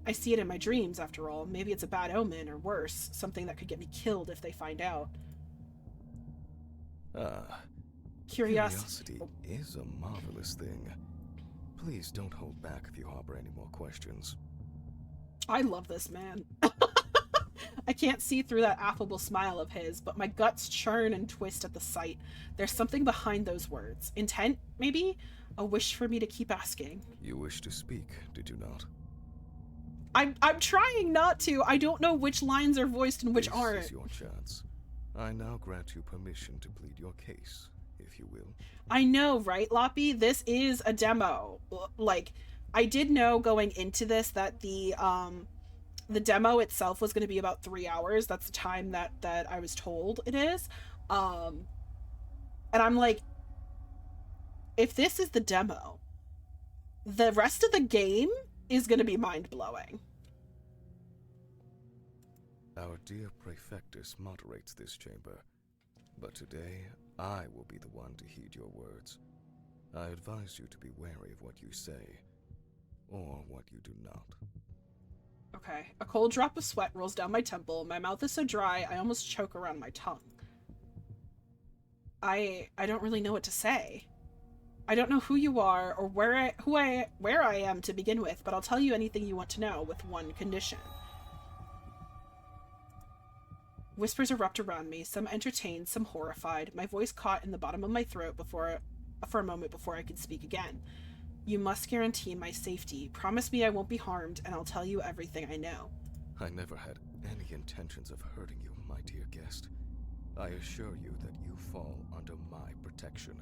A: I see it in my dreams, after all. Maybe it's a bad omen, or worse, something that could get me killed if they find out.
H: Curiosity is a marvelous thing. Please don't hold back if you harbor any more questions.
A: I love this man. I can't see through that affable smile of his, but my guts churn and twist at the sight. There's something behind those words. Intent, maybe? A wish for me to keep asking.
H: You wish to speak, did you not?
A: I'm trying not to. I don't know which lines are voiced and which aren't.
H: This is your chance. I now grant you permission to plead your case, if you will.
A: I know, right, Loppy? This is a demo. Like, I did know going into this that the demo itself was going to be about 3 hours. That's the time that I was told it is. And I'm like, if this is the demo, the rest of the game is going to be mind-blowing.
H: Our dear Prefectus moderates this chamber, but today I will be the one to heed your words. I advise you to be wary of what you say, or what you do not.
A: Okay. A cold drop of sweat rolls down my temple. My mouth is so dry, I almost choke around my tongue. I don't really know what to say. I don't know who you are or where I am to begin with, but I'll tell you anything you want to know with one condition. Whispers erupt around me, some entertained, some horrified, my voice caught in the bottom of my throat for a moment before I could speak again. You must guarantee my safety. Promise me I won't be harmed, and I'll tell you everything I know.
H: I never had any intentions of hurting you, my dear guest. I assure you that you fall under my protection,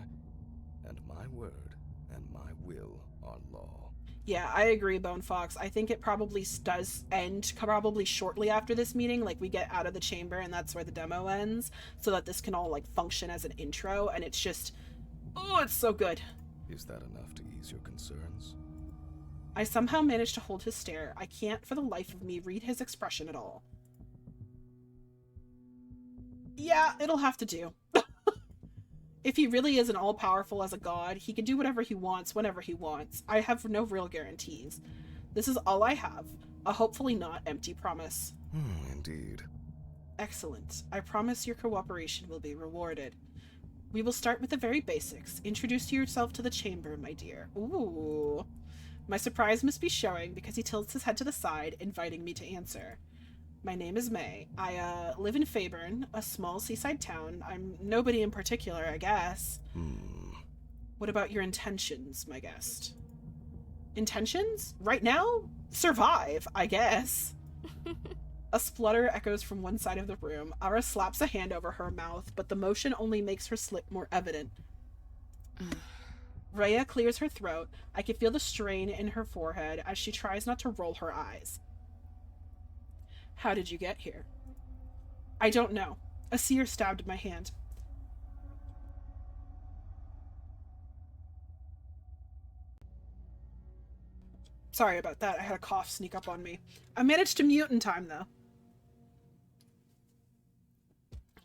H: and my word and my will are law.
A: Yeah, I agree, Bone Fox. I think it probably does end probably shortly after this meeting. Like, we get out of the chamber, and that's where the demo ends, so that this can all, like, function as an intro, and it's just... oh, it's so good.
H: Is that enough to ease your concerns?
A: I somehow managed to hold his stare. I can't for the life of me read his expression at all. Yeah, it'll have to do. If he really isn't all-powerful as a god, he can do whatever he wants whenever he wants. I have no real guarantees. This is all I have. A hopefully not empty promise.
H: Indeed.
A: Excellent. I promise your cooperation will be rewarded. We will start with the very basics. Introduce yourself to the chamber, my dear. Ooh. My surprise must be showing because he tilts his head to the side, inviting me to answer. My name is May. I live in Faburn, a small seaside town. I'm nobody in particular, I guess. What about your intentions, my guest? Intentions? Right now? Survive, I guess. A splutter echoes from one side of the room. Ara slaps a hand over her mouth, but the motion only makes her slip more evident. Rhea clears her throat. I can feel the strain in her forehead as she tries not to roll her eyes. How did you get here? I don't know. A seer stabbed my hand. Sorry about that. I had a cough sneak up on me. I managed to mute in time, though.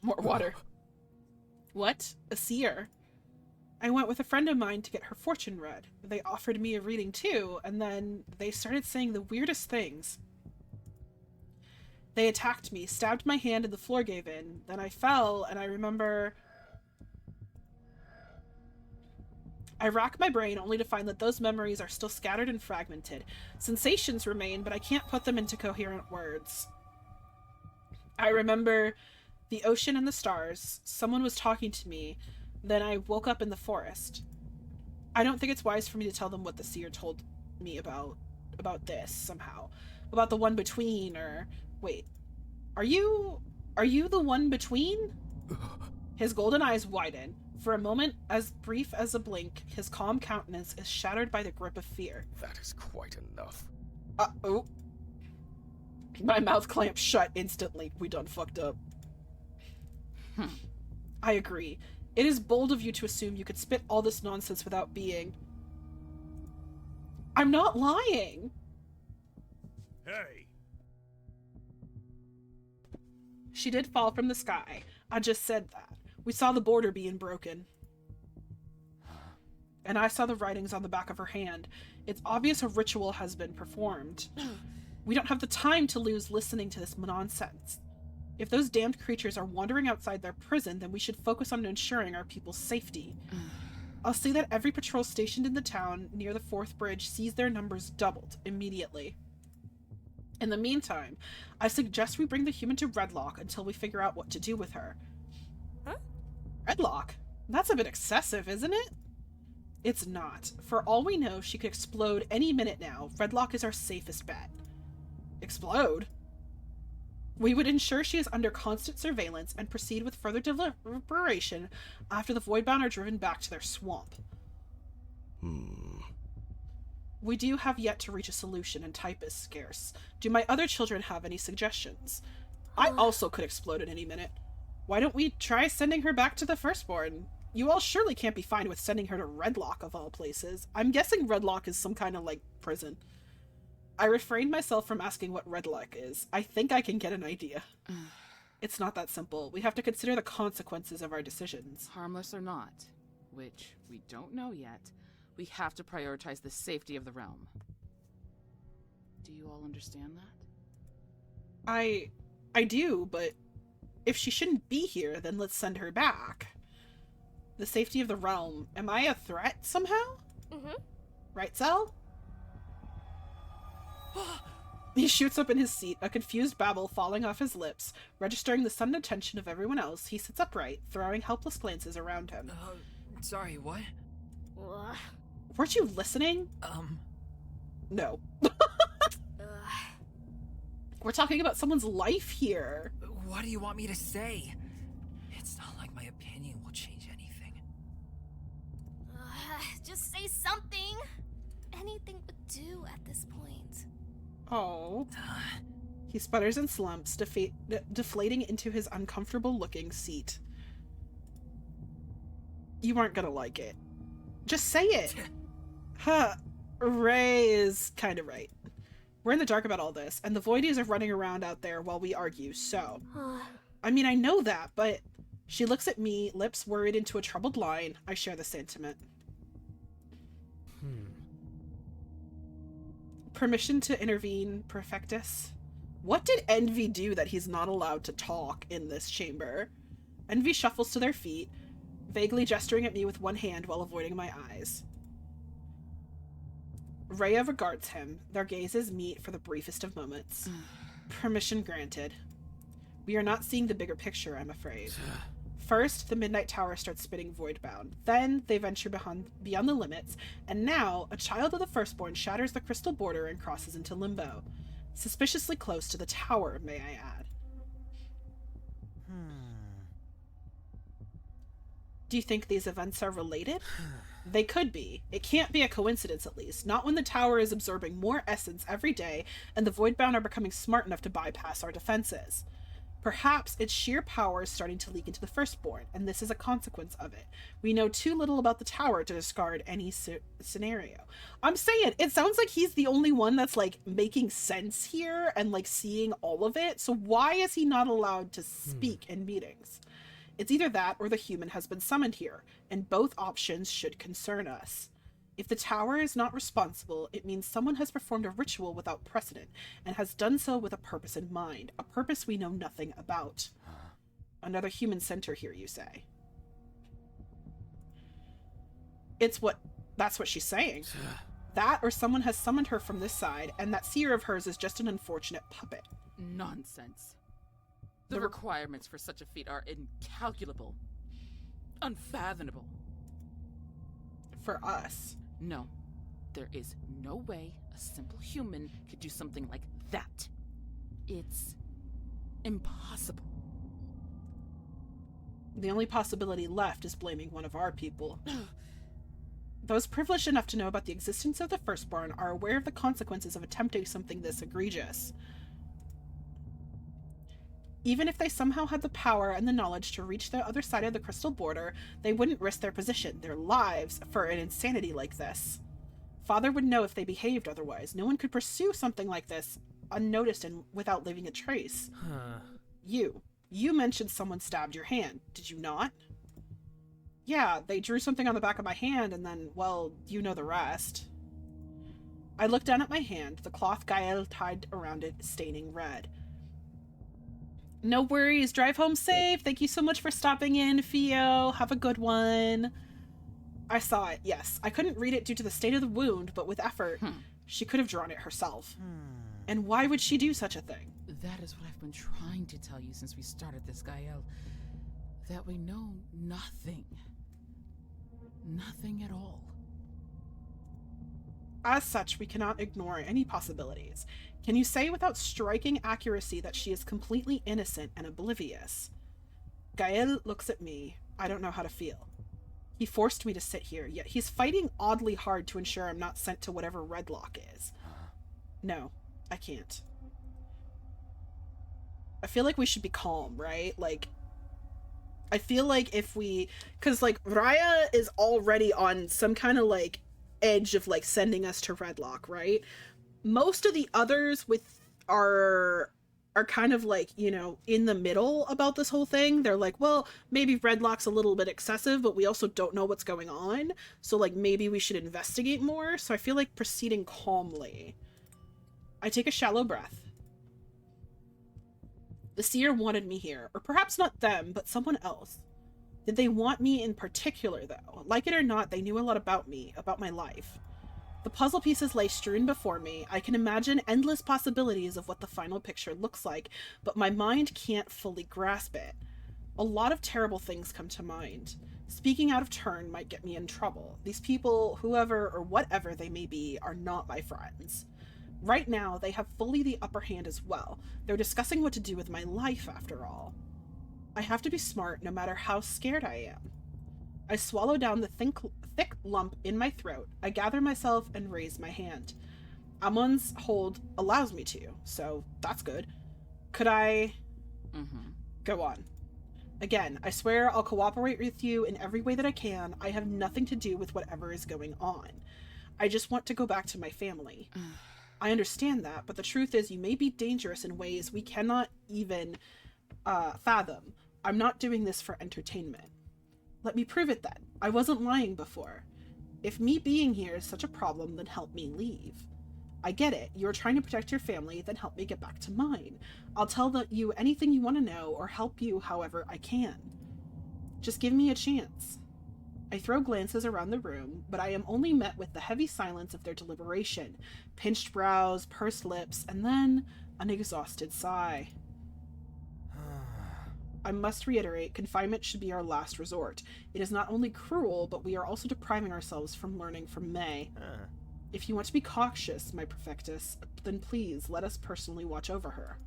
A: More water. What? A seer? I went with a friend of mine to get her fortune read. They offered me a reading too, and then they started saying the weirdest things. They attacked me, stabbed my hand, and the floor gave in. Then I fell, and I remember... I rack my brain only to find that those memories are still scattered and fragmented. Sensations remain, but I can't put them into coherent words. I remember the ocean and the stars. Someone was talking to me. Then I woke up in the forest. I don't think it's wise for me to tell them what the seer told me about this, somehow. About the one between, or... Wait. Are you the one between? His golden eyes widen. For a moment, as brief as a blink, his calm countenance is shattered by the grip of fear.
H: That is quite enough.
A: Uh-oh. My mouth clamps shut instantly. We done fucked up. I agree. It is bold of you to assume you could spit all this nonsense without being... I'm not lying!
E: Hey!
A: She did fall from the sky. I just said that. We saw the border being broken. And I saw the writings on the back of her hand. It's obvious a ritual has been performed. We don't have the time to lose listening to this nonsense. If those damned creatures are wandering outside their prison, then we should focus on ensuring our people's safety. I'll see that every patrol stationed in the town near the 4th bridge sees their numbers doubled immediately. In the meantime, I suggest we bring the human to Redlock until we figure out what to do with her.
I: Huh?
A: Redlock? That's a bit excessive, isn't it? It's not. For all we know, she could explode any minute now. Redlock is our safest bet. Explode? We would ensure she is under constant surveillance and proceed with further deliberation after the Voidbound are driven back to their swamp. We do have yet to reach a solution, and type is scarce. Do my other children have any suggestions? I also could explode at any minute. Why don't we try sending her back to the Firstborn? You all surely can't be fine with sending her to Redlock, of all places. I'm guessing Redlock is some kind of, prison. I refrained myself from asking what Redlock is. I think I can get an idea. It's not that simple. We have to consider the consequences of our decisions.
G: Harmless or not, which we don't know yet, we have to prioritize the safety of the realm. Do you all understand that?
A: I do, but if she shouldn't be here, then let's send her back. The safety of the realm. Am I a threat somehow? Right, Sal? He shoots up in his seat, a confused babble falling off his lips. Registering the sudden attention of everyone else, he sits upright, throwing helpless glances around him.
C: Sorry, what?
A: Weren't you listening? No. We're talking about someone's life here.
C: What do you want me to say? It's not like my opinion will change anything.
I: Just say something. Anything would do at this point.
A: Oh. He sputters and slumps, deflating into his uncomfortable-looking seat. You aren't gonna like it. Just say it. Ray is kind of right. We're in the dark about all this, and the Voidies are running around out there while we argue, so... I mean, I know that, but She looks at me, lips worried into a troubled line. I share the sentiment. Permission to intervene, Perfectus. What did Envy do that he's not allowed to talk in this chamber? Envy shuffles to their feet, vaguely gesturing at me with one hand while avoiding my eyes. Rhea regards him. Their gazes meet for the briefest of moments. Permission granted. We are not seeing the bigger picture, I'm afraid. First, the Midnight Tower starts spinning voidbound. Then, they venture beyond the limits, and now, a child of the Firstborn shatters the crystal border and crosses into Limbo. Suspiciously close to the tower, may I add. Do you think these events are related? They could be. It can't be a coincidence, at least. Not when the tower is absorbing more essence every day, and the Voidbound are becoming smart enough to bypass our defenses. Perhaps its sheer power is starting to leak into the Firstborn, and this is a consequence of it. We know too little about the tower to discard any scenario. I'm saying, it sounds like he's the only one that's, like, making sense here and, like, seeing all of it, so why is he not allowed to speak in meetings? It's either that or the human has been summoned here, and both options should concern us. If the tower is not responsible, it means someone has performed a ritual without precedent, and has done so with a purpose in mind, a purpose we know nothing about. Another human center here, you say? That's what she's saying. That, or someone has summoned her from this side, and that seer of hers is just an unfortunate puppet.
G: Nonsense. The requirements for such a feat are incalculable. Unfathomable.
A: For us.
G: No. There is no way a simple human could do something like that. It's impossible.
A: The only possibility left is blaming one of our people. Those privileged enough to know about the existence of the Firstborn are aware of the consequences of attempting something this egregious. Even if they somehow had the power and the knowledge to reach the other side of the crystal border, they wouldn't risk their position, their lives, for an insanity like this. Father would know if they behaved otherwise. No one could pursue something like this unnoticed and without leaving a trace. You mentioned someone stabbed your hand, did you not? Yeah, they drew something on the back of my hand and then, well, you know the rest. I looked down at my hand, the cloth Gael tied around it staining red. No worries. Drive home safe. Thank you so much for stopping in, Theo. Have a good one. I saw it, yes. I couldn't read it due to the state of the wound, but with effort, she could have drawn it herself. And why would she do such a thing?
G: That is what I've been trying to tell you since we started this, Gael. That we know nothing. Nothing at all.
A: As such, we cannot ignore any possibilities. Can you say without striking accuracy that she is completely innocent and oblivious? Gael looks at me. I don't know how to feel. He forced me to sit here, yet he's fighting oddly hard to ensure I'm not sent to whatever Redlock is. No, I can't. I feel like we should be calm, right? Like, I feel like if we... Because, like, Raya is already on some kind of, like, edge of, like, sending us to Redlock, right? Most of the others are kind of like, you know, in the middle about this whole thing. They're like, well, maybe Redlock's a little bit excessive, but we also don't know what's going on. So, like, maybe we should investigate more. So I feel like proceeding calmly. I take a shallow breath. The seer wanted me here. Or perhaps not them, but someone else. Did they want me in particular, though? Like it or not, they knew a lot about me, about my life. The puzzle pieces lay strewn before me. I can imagine endless possibilities of what the final picture looks like, but my mind can't fully grasp it. A lot of terrible things come to mind. Speaking out of turn might get me in trouble. These people, whoever or whatever they may be, are not my friends. Right now, they have fully the upper hand as well. They're discussing what to do with my life, after all. I have to be smart no matter how scared I am. I swallow down the thick lump in my throat. I gather myself and raise my hand. Amon's hold allows me to, so that's good. Could I... Go on. Again, I swear I'll cooperate with you in every way that I can. I have nothing to do with whatever is going on. I just want to go back to my family. I understand that, but the truth is you may be dangerous in ways we cannot even fathom. I'm not doing this for entertainment. Let me prove it then. I wasn't lying before. If me being here is such a problem, then help me leave. I get it. You're trying to protect your family, then help me get back to mine. I'll tell you anything you want to know or help you however I can. Just give me a chance. I throw glances around the room, but I am only met with the heavy silence of their deliberation, pinched brows, pursed lips, and then an exhausted sigh. I must reiterate, confinement should be our last resort. It is not only cruel, but we are also depriving ourselves from learning from May. If you want to be cautious, my perfectus, then please let us personally watch over her.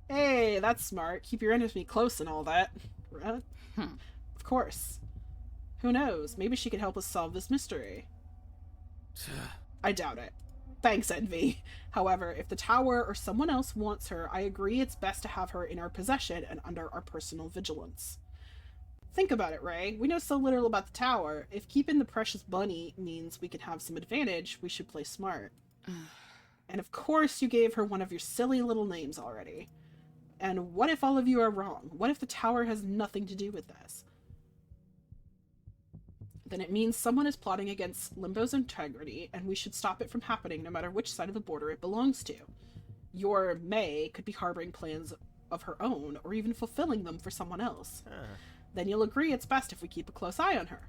A: Hey, that's smart. Keep your enemy close and all that. Right? Of course. Who knows? Maybe she could help us solve this mystery. I doubt it. Thanks, Envy. However, if the tower or someone else wants her, I agree it's best to have her in our possession and under our personal vigilance. Think about it, Ray. We know so little about the tower. If keeping the precious bunny means we can have some advantage, we should play smart. And of course you gave her one of your silly little names already. And what if all of you are wrong? What if the tower has nothing to do with this? Then it means someone is plotting against Limbo's integrity, and we should stop it from happening no matter which side of the border it belongs to. Your May could be harboring plans of her own, or even fulfilling them for someone else. Then you'll agree it's best if we keep a close eye on her.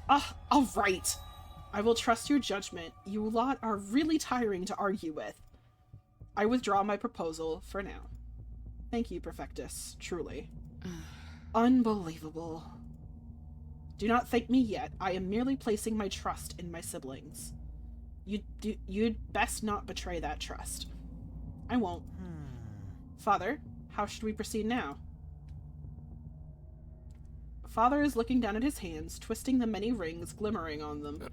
A: All right. I will trust your judgment. You lot are really tiring to argue with. I withdraw my proposal for now. Thank you, Perfectus. Truly. Unbelievable. Do not thank me yet. I am merely placing my trust in my siblings. You'd best not betray that trust. I won't. Father, how should we proceed now? Father is looking down at his hands, twisting the many rings glimmering on them.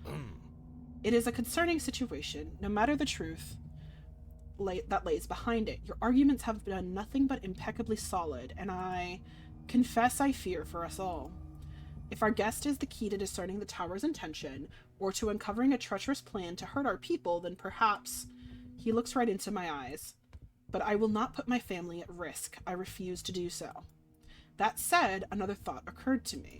A: It is a concerning situation, no matter the truth that lays behind it. Your arguments have been nothing but impeccably solid, and I confess I fear for us all. If our guest is the key to discerning the tower's intention, or to uncovering a treacherous plan to hurt our people, then perhaps... He looks right into my eyes. But I will not put my family at risk. I refuse to do so. That said, another thought occurred to me.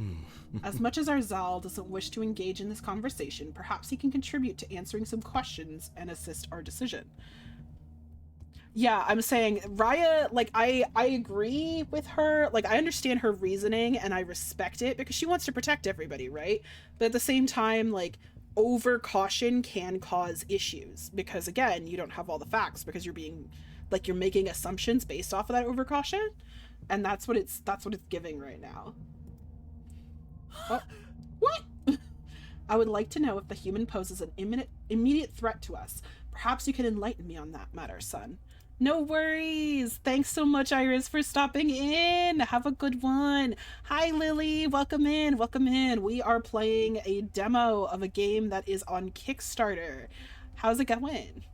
A: As much as our Zal doesn't wish to engage in this conversation, perhaps he can contribute to answering some questions and assist our decision. Yeah, I'm saying, Raya, like, I agree with her. Like, I understand her reasoning, and I respect it, because she wants to protect everybody, right? But at the same time, like, over-caution can cause issues, because, again, you don't have all the facts, because you're being, like, you're making assumptions based off of that over-caution, and that's what it's giving right now. Oh, what? I would like to know if the human poses an immediate threat to us. Perhaps you can enlighten me on that matter, son. No worries. Thanks so much, Iris, for stopping in. Have a good one. Hi, Lily. Welcome in. Welcome in. We are playing a demo of a game that is on Kickstarter. How's it going?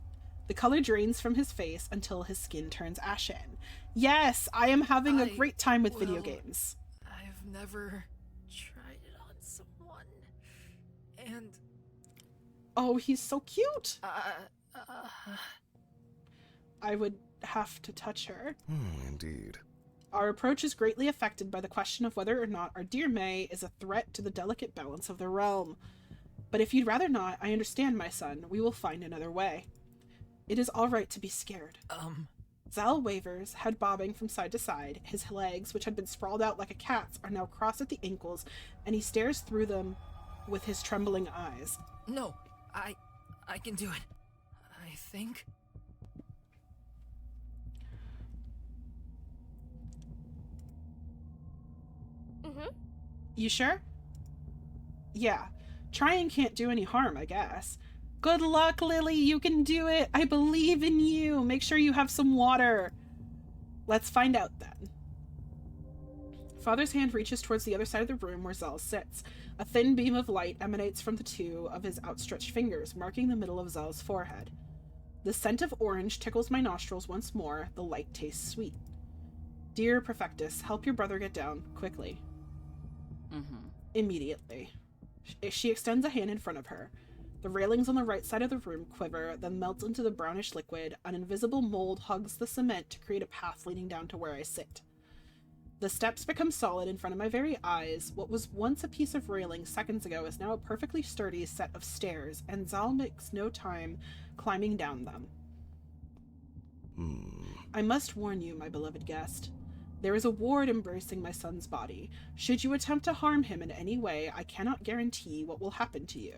A: The color drains from his face until his skin turns ashen. Yes, I am having a great time with video games.
C: I've never tried it on someone. And...
A: Oh, he's so cute. I would have to touch her.
H: Indeed.
A: Our approach is greatly affected by the question of whether or not our dear May is a threat to the delicate balance of the realm. But if you'd rather not, I understand, my son. We will find another way. It is all right to be scared. Zal wavers, head bobbing from side to side. His legs, which had been sprawled out like a cat's, are now crossed at the ankles, and he stares through them with his trembling eyes.
C: No, I can do it. I think...
A: You sure? Yeah. Trying can't do any harm, I guess. Good luck, Lily. You can do it. I believe in you. Make sure you have some water. Let's find out then. Father's hand reaches towards the other side of the room where Zal sits. A thin beam of light emanates from the two of his outstretched fingers, marking the middle of Zal's forehead. The scent of orange tickles my nostrils once more. The light tastes sweet. Dear Perfectus, help your brother get down, quickly. Immediately. She extends a hand in front of her. The railings on the right side of the room quiver, then melt into the brownish liquid. An invisible mold hugs the cement to create a path leading down to where I sit. The steps become solid in front of my very eyes. What was once a piece of railing seconds ago is now a perfectly sturdy set of stairs, and Zal makes no time climbing down them. I must warn you, my beloved guest. There is a ward embracing my son's body. Should you attempt to harm him in any way, I cannot guarantee what will happen to you.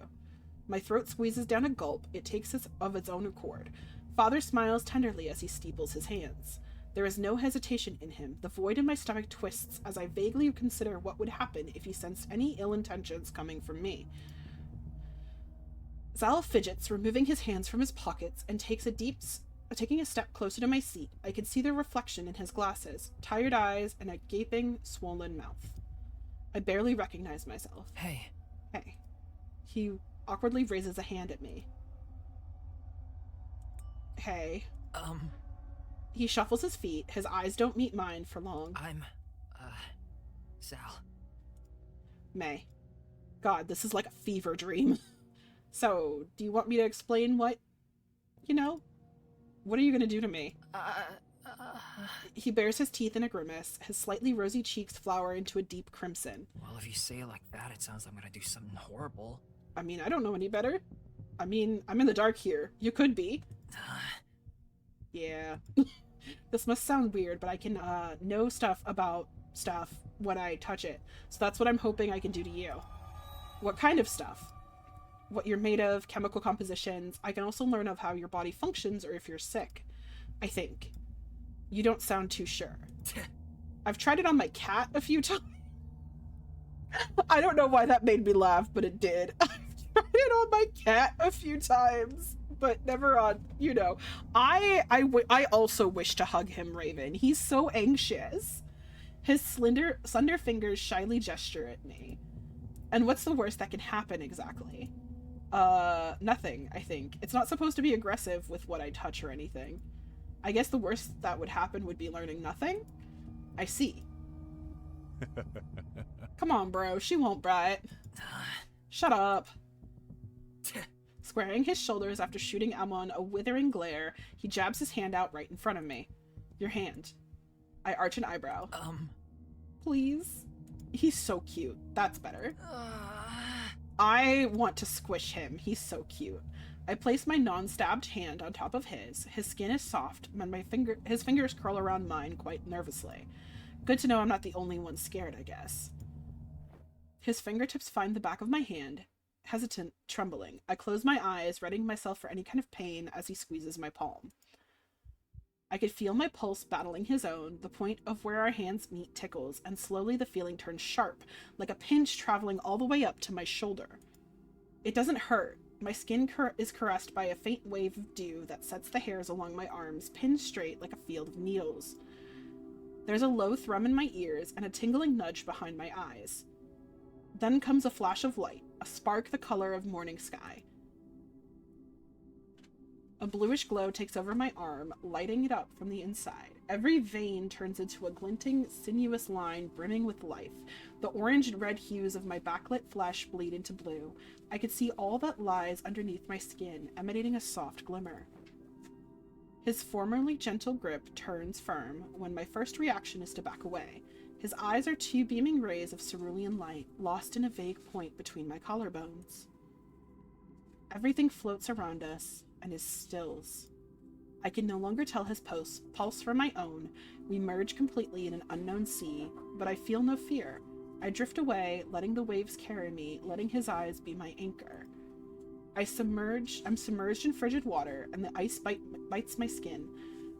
A: My throat squeezes down a gulp. It takes of its own accord. Father smiles tenderly as he steeples his hands. There is no hesitation in him. The void in my stomach twists as I vaguely consider what would happen if he sensed any ill intentions coming from me. Zal fidgets, removing his hands from his pockets, and taking a step closer to my seat. I can see the reflection in his glasses, tired eyes, and a gaping, swollen mouth. I barely recognize myself.
C: Hey.
A: Hey. He awkwardly raises a hand at me. Hey. He shuffles his feet. His eyes don't meet mine for long.
C: I'm, Sal.
A: May. God, this is like a fever dream. So, do you want me to explain what, what are you gonna do to me? He bares his teeth in a grimace. His slightly rosy cheeks flower into a deep crimson.
C: Well, if you say it like that, it sounds like I'm gonna do something horrible.
A: I mean, I don't know any better. I mean, I'm in the dark here. You could be. Yeah. This must sound weird, but I can know stuff about stuff when I touch it. So that's what I'm hoping I can do to you. What kind of stuff? What you're made of, chemical compositions. I can also learn of how your body functions or if you're sick. I think. You don't sound too sure. I've tried it on my cat a few times. I don't know why that made me laugh, but it did. I've tried it on my cat a few times. But never on, I also wish to hug him, Raven. He's so anxious. His slender fingers shyly gesture at me. And what's the worst that can happen exactly? Nothing, I think. It's not supposed to be aggressive with what I touch or anything. I guess the worst that would happen would be learning nothing? I see. Come on, bro. She won't bite. Shut up. Squaring his shoulders after shooting Amon a withering glare, he jabs his hand out right in front of me. Your hand. I arch an eyebrow. Please? He's so cute. That's better. I want to squish him. He's so cute. I place my non-stabbed hand on top of his. His skin is soft, and his fingers curl around mine quite nervously. Good to know I'm not the only one scared, I guess. His fingertips find the back of my hand. Hesitant, trembling. I close my eyes, readying myself for any kind of pain as he squeezes my palm. I could feel my pulse battling his own. The point of where our hands meet tickles, and slowly the feeling turns sharp, like a pinch traveling all the way up to my shoulder. It doesn't hurt. My skin is caressed by a faint wave of dew that sets the hairs along my arms pinned straight like a field of needles. There's a low thrum in my ears and a tingling nudge behind my eyes. Then comes a flash of light, a spark the color of morning sky. A bluish glow takes over my arm, lighting it up from the inside. Every vein turns into a glinting, sinuous line brimming with life. The orange and red hues of my backlit flesh bleed into blue. I could see all that lies underneath my skin, emanating a soft glimmer. His formerly gentle grip turns firm when my first reaction is to back away. His eyes are two beaming rays of cerulean light, lost in a vague point between my collarbones. Everything floats around us and is stills. I can no longer tell his pulse from my own. We merge completely in an unknown sea, but I feel no fear. I drift away, letting the waves carry me, letting his eyes be my anchor. I'm submerged in frigid water, and the ice bites my skin.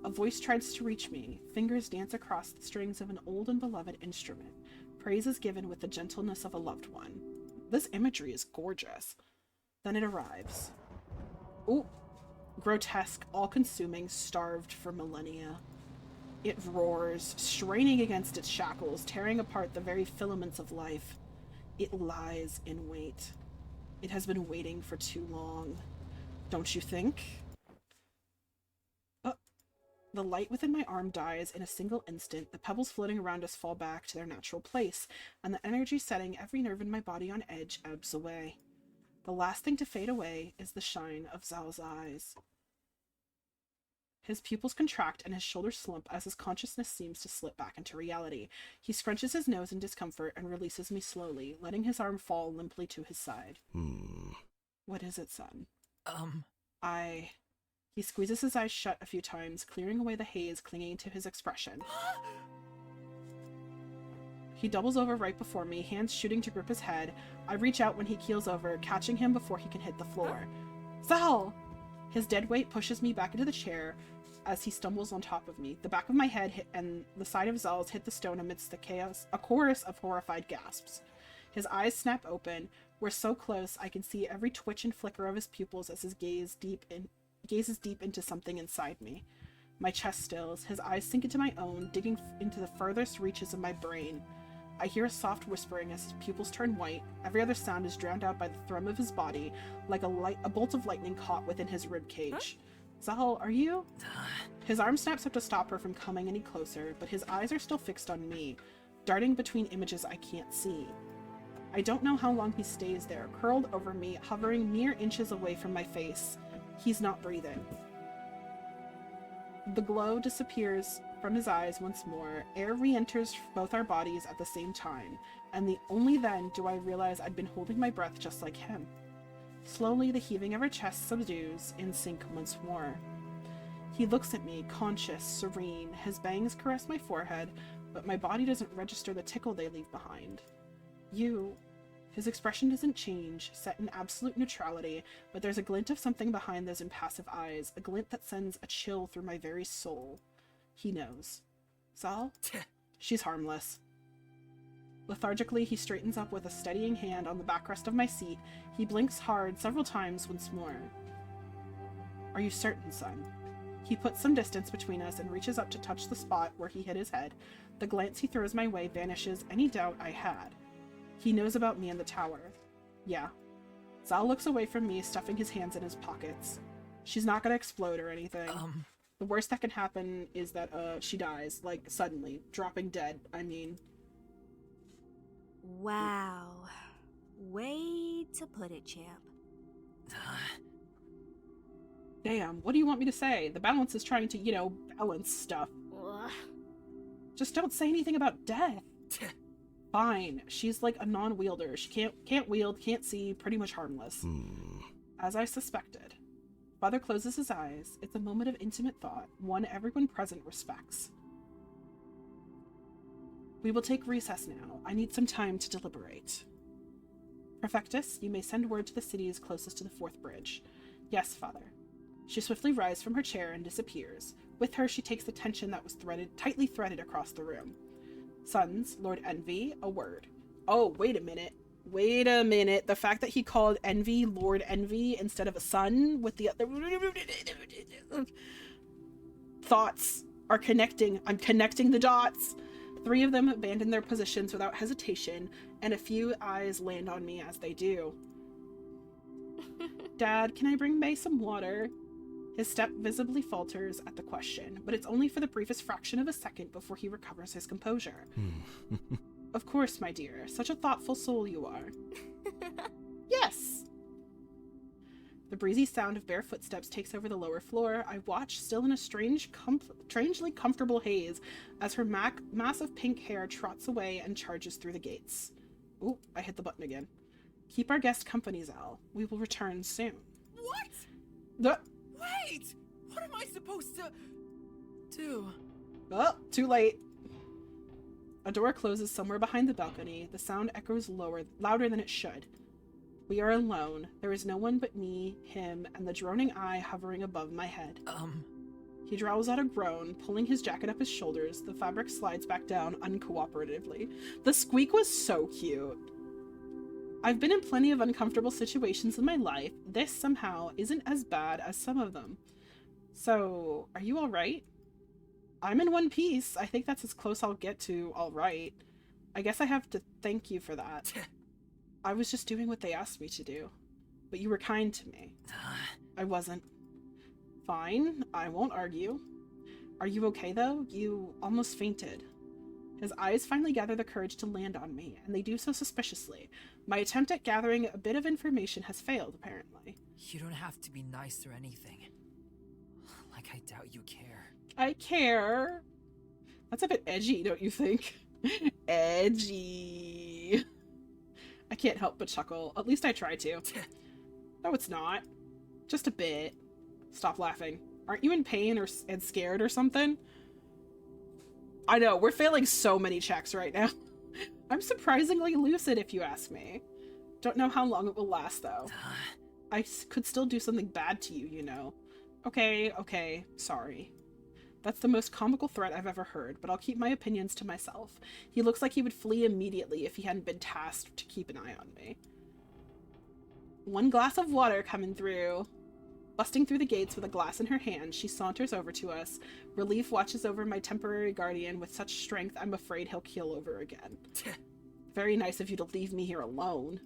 A: A voice tries to reach me. Fingers dance across the strings of an old and beloved instrument. Praise is given with the gentleness of a loved one. This imagery is gorgeous. Then it arrives. Ooh. Grotesque, all-consuming, starved for millennia. It roars, straining against its shackles, tearing apart the very filaments of life. It lies in wait. It has been waiting for too long. Don't you think? The light within my arm dies in a single instant. The pebbles floating around us fall back to their natural place, and the energy setting every nerve in my body on edge ebbs away. The last thing to fade away is the shine of Zal's eyes. His pupils contract and his shoulders slump as his consciousness seems to slip back into reality. He scrunches his nose in discomfort and releases me slowly, letting his arm fall limply to his side. What is it, son? He squeezes his eyes shut a few times, clearing away the haze clinging to his expression. He doubles over right before me, hands shooting to grip his head. I reach out when he keels over, catching him before he can hit the floor. Zal! His dead weight pushes me back into the chair as he stumbles on top of me. The back of my head and the side of Zal's hit the stone amidst the chaos, a chorus of horrified gasps. His eyes snap open. We're so close, I can see every twitch and flicker of his pupils as his gazes deep into something inside me. My chest stills. His eyes sink into my own, digging into the furthest reaches of my brain. I hear a soft whispering as his pupils turn white. Every other sound is drowned out by the thrum of his body, like a bolt of lightning caught within his ribcage. Zal, are you? His arm snaps up to stop her from coming any closer, but his eyes are still fixed on me, darting between images I can't see. I don't know how long he stays there, curled over me, hovering mere inches away from my face. He's not breathing. The glow disappears from his eyes once more. Air re-enters both our bodies at the same time, and only then do I realize I'd been holding my breath just like him. Slowly, the heaving of our chest subdues, in sync once more. He looks at me, conscious, serene. His bangs caress my forehead, but my body doesn't register the tickle they leave behind. His expression doesn't change, set in absolute neutrality, but there's a glint of something behind those impassive eyes, a glint that sends a chill through my very soul. He knows. Zal? She's harmless. Lethargically, he straightens up with a steadying hand on the backrest of my seat. He blinks hard several times once more. Are you certain, son? He puts some distance between us and reaches up to touch the spot where he hit his head. The glance he throws my way vanishes any doubt I had. He knows about me in the tower. Yeah. Zal looks away from me, stuffing his hands in his pockets. She's not gonna explode or anything. The worst that can happen is that, she dies, like, suddenly. Dropping dead, I mean.
I: Wow. Way to put it, champ.
A: Damn, what do you want me to say? The balance is trying to, balance stuff.
I: Ugh.
A: Just don't say anything about death. Fine. She's like a non-wielder. She can't wield, can't see, pretty much harmless. As I suspected. Father closes his eyes. It's a moment of intimate thought, one everyone present respects. We will take recess now. I need some time to deliberate. Prefectus, you may send word to the cities closest to the fourth bridge. Yes, Father. She swiftly rises from her chair and disappears. With her, she takes the tension that was tightly threaded across the room. Sons, Lord Envy, a word. Oh, wait a minute. The fact that he called Envy Lord Envy instead of a son with the other thoughts are connecting. I'm connecting the dots. 3 of them abandon their positions without hesitation, and a few eyes land on me as they do. Dad, can I bring May some water? His step visibly falters at the question, but it's only for the briefest fraction of a second before he recovers his composure. Of course, my dear. Such a thoughtful soul you are. Yes! The breezy sound of bare footsteps takes over the lower floor. I watch, still in a strangely comfortable haze, as her mass of pink hair trots away and charges through the gates. Ooh, I hit the button again. Keep our guest company, Zal. We will return soon.
C: What? Wait! What am I supposed to do?
A: Oh, too late. A door closes somewhere behind the balcony. The sound echoes louder than it should. We are alone. There is no one but me, him, and the droning eye hovering above my head. He draws out a groan, pulling his jacket up his shoulders. The fabric slides back down uncooperatively. The squeak was so cute. I've been in plenty of uncomfortable situations in my life. This, somehow, isn't as bad as some of them. So, are you alright? I'm in one piece. I think that's as close I'll get to alright. I guess I have to thank you for that. I was just doing what they asked me to do. But you were kind to me. I wasn't. Fine, I won't argue. Are you okay, though? You almost fainted. His eyes finally gather the courage to land on me, and they do so suspiciously. My attempt at gathering a bit of information has failed, apparently.
C: You don't have to be nice or anything. Like, I doubt you care.
A: I care. That's a bit edgy, don't you think? Edgy. I can't help but chuckle. At least I try to. No, it's not. Just a bit. Stop laughing. Aren't you in pain and scared or something? I know, we're failing so many checks right now. I'm surprisingly lucid, if you ask me. Don't know how long it will last, though. I could still do something bad to you, you know. Okay, sorry. That's the most comical threat I've ever heard, but I'll keep my opinions to myself. He looks like he would flee immediately if he hadn't been tasked to keep an eye on me. One glass of water coming through. Busting through the gates with a glass in her hand, she saunters over to us. Relief watches over my temporary guardian with such strength I'm afraid he'll keel over again. Very nice of you to leave me here alone.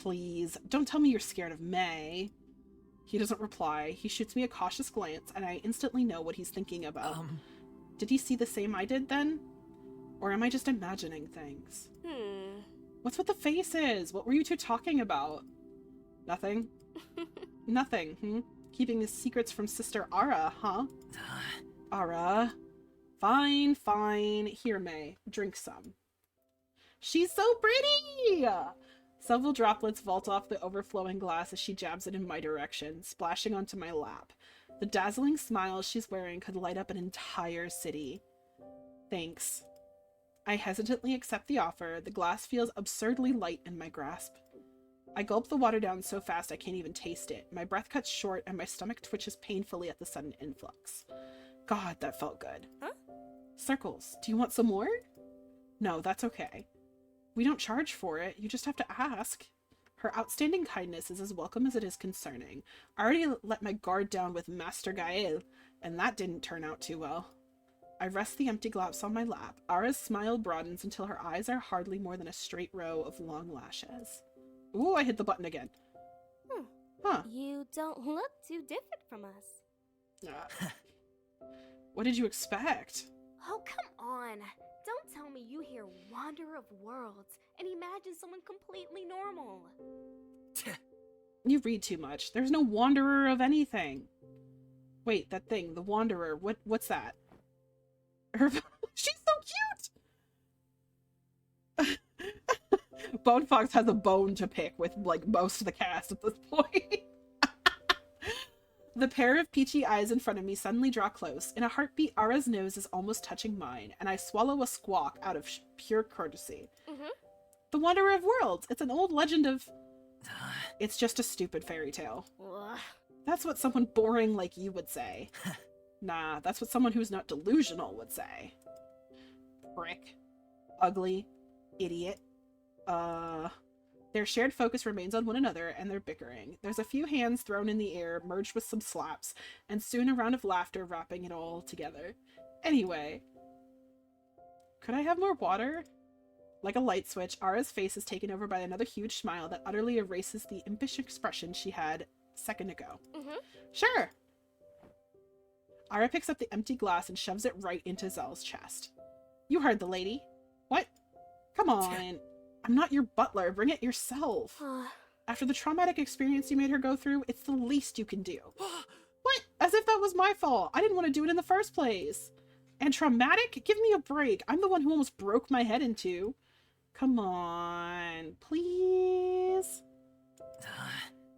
A: Please, don't tell me you're scared of May. He doesn't reply. He shoots me a cautious glance, and I instantly know what he's thinking about. Did he see the same I did then? Or am I just imagining things? What's with the faces? What were you two talking about? Nothing? Nothing, Keeping his secrets from Sister Ara, huh? Ara. Fine. Here, May. Drink some. She's so pretty! Several droplets vault off the overflowing glass as she jabs it in my direction, splashing onto my lap. The dazzling smile she's wearing could light up an entire city. Thanks. I hesitantly accept the offer. The glass feels absurdly light in my grasp. I gulp the water down so fast I can't even taste it. My breath cuts short and my stomach twitches painfully at the sudden influx. God, that felt good.
I: Huh?
A: Circles, do you want some more? No, that's okay. We don't charge for it. You just have to ask. Her outstanding kindness is as welcome as it is concerning. I already let my guard down with Master Gael, and that didn't turn out too well. I rest the empty glass on my lap. Ara's smile broadens until her eyes are hardly more than a straight row of long lashes. Ooh, I hit the button again. Huh.
I: You don't look too different from us.
A: What did you expect?
I: Oh, come on. Don't tell me you hear Wanderer of Worlds and imagine someone completely normal.
A: You read too much. There's no wanderer of anything. Wait, that thing, the wanderer, what's that? She's so cute! Bone Fox has a bone to pick with, like, most of the cast at this point. The pair of peachy eyes in front of me suddenly draw close. In a heartbeat, Ara's nose is almost touching mine, and I swallow a squawk out of pure courtesy. The Wanderer of Worlds! It's an old legend of... It's just a stupid fairy tale. That's what someone boring like you would say. Nah, that's what someone who's not delusional would say. Prick. Ugly. Idiot. Their shared focus remains on one another, and they're bickering. There's a few hands thrown in the air, merged with some slaps, and soon a round of laughter wrapping it all together. Anyway. Could I have more water? Like a light switch, Ara's face is taken over by another huge smile that utterly erases the impish expression she had a second ago. Sure! Ara picks up the empty glass and shoves it right into Zell's chest. You heard the lady. What? Come on. I'm not your butler. Bring it yourself. After the traumatic experience you made her go through, it's the least you can do. What? As if that was my fault. I didn't want to do it in the first place. And traumatic? Give me a break. I'm the one who almost broke my head in two. Come on. Please?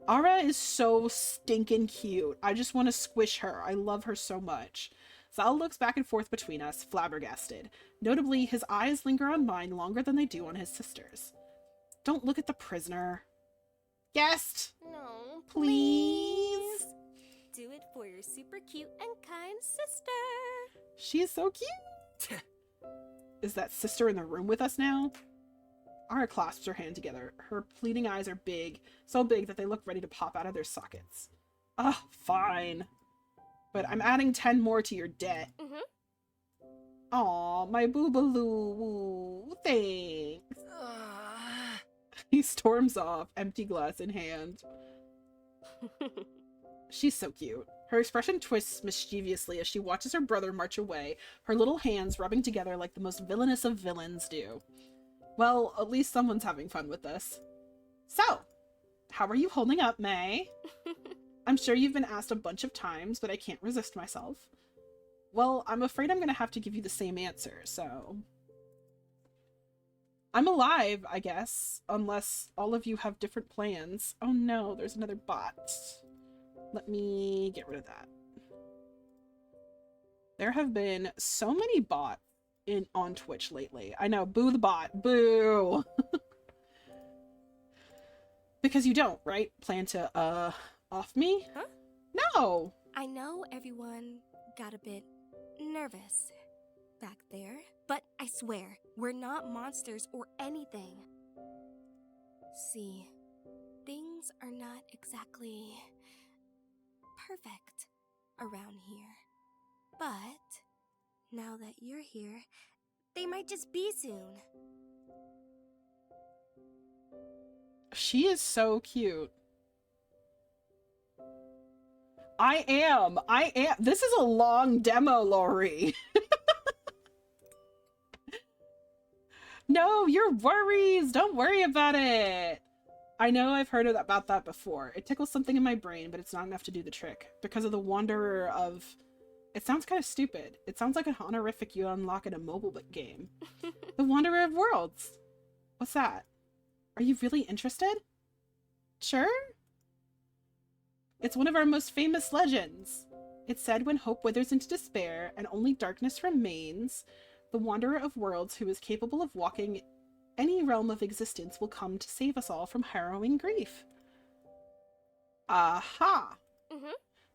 A: Ara is so stinking cute. I just want to squish her. I love her so much. Zal looks back and forth between us, flabbergasted. Notably, his eyes linger on mine longer than they do on his sister's. Don't look at the prisoner. Guest!
I: No,
A: Please?
I: Do it for your super cute and kind sister.
A: She's so cute! Is that sister in the room with us now? Ara clasps her hand together. Her pleading eyes are big, so big that they look ready to pop out of their sockets. Ugh, fine. But I'm adding 10 more to your debt. Aw, my boobaloo. Thanks. He storms off, empty glass in hand. She's so cute. Her expression twists mischievously as she watches her brother march away, her little hands rubbing together like the most villainous of villains do. Well, at least someone's having fun with this. So, how are you holding up, May? I'm sure you've been asked a bunch of times, but I can't resist myself. Well, I'm afraid I'm gonna have to give you the same answer, so... I'm alive, I guess, unless all of you have different plans. Oh no, there's another bot. Let me get rid of that. There have been so many bots on Twitch lately. I know, boo the bot, boo! Because you don't, right? Plan to, off me?
I: Huh?
A: No!
I: I know everyone got a bit nervous back there, but I swear, we're not monsters or anything. See, things are not exactly perfect around here. But now that you're here, they might just be soon.
A: She is so cute. I am. This is a long demo, Lori. No, your worries. Don't worry about it. I know I've heard about that before. It tickles something in my brain, but it's not enough to do the trick. Because of the Wanderer of... It sounds kind of stupid. It sounds like an honorific you unlock in a mobile game. The Wanderer of Worlds. What's that? Are you really interested? Sure? It's one of our most famous legends. It's said when hope withers into despair and only darkness remains, the Wanderer of Worlds, who is capable of walking any realm of existence, will come to save us all from harrowing grief. Aha!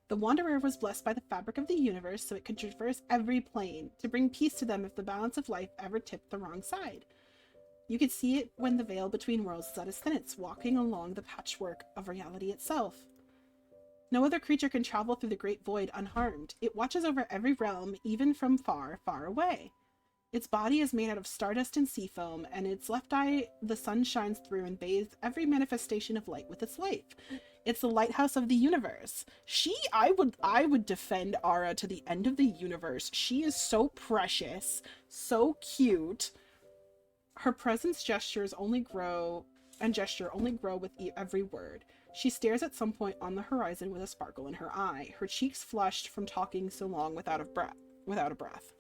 A: The Wanderer was blessed by the fabric of the universe so it could traverse every plane, to bring peace to them if the balance of life ever tipped the wrong side. You could see it when the veil between worlds is at its thinnest, walking along the patchwork of reality itself. No other creature can travel through the great void unharmed. It watches over every realm, even from far, far away. Its body is made out of stardust and sea foam, and its left eye the sun shines through and bathes every manifestation of light with its life. It's the lighthouse of the universe. I would defend Ara to the end of the universe. She is so precious, so cute. Her presence gestures only grow with every word. She stares at some point on the horizon with a sparkle in her eye, her cheeks flushed from talking so long without a breath.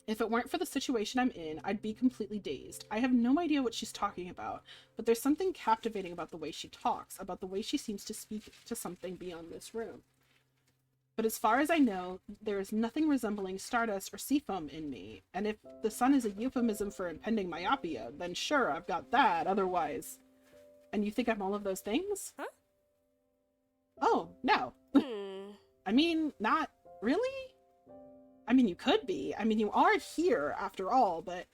A: If it weren't for the situation I'm in, I'd be completely dazed. I have no idea what she's talking about, but there's something captivating about the way she talks, about the way she seems to speak to something beyond this room. But as far as I know, there is nothing resembling stardust or seafoam in me, and if the sun is a euphemism for impending myopia, then sure, I've got that, otherwise... And you think I'm all of those things?
I: Huh?
A: Oh, no. I mean, not really? I mean, you could be. I mean, you are here, after all, but...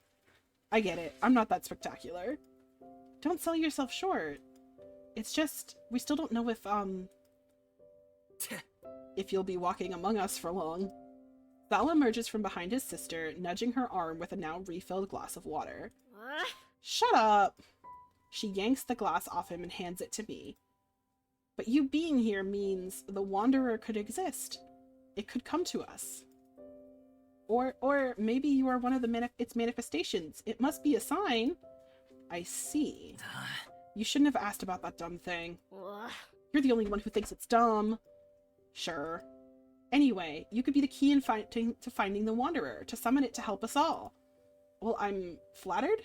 A: I get it. I'm not that spectacular. Don't sell yourself short. It's just, we still don't know if you'll be walking among us for long. Val emerges from behind his sister, nudging her arm with a now refilled glass of water. Shut up! She yanks the glass off him and hands it to me. But you being here means the Wanderer could exist. It could come to us. Or maybe you are one of its manifestations. It must be a sign. I see. You shouldn't have asked about that dumb thing. You're the only one who thinks it's dumb. Sure. Anyway, you could be the key to finding the Wanderer, to summon it to help us all. Well, I'm flattered.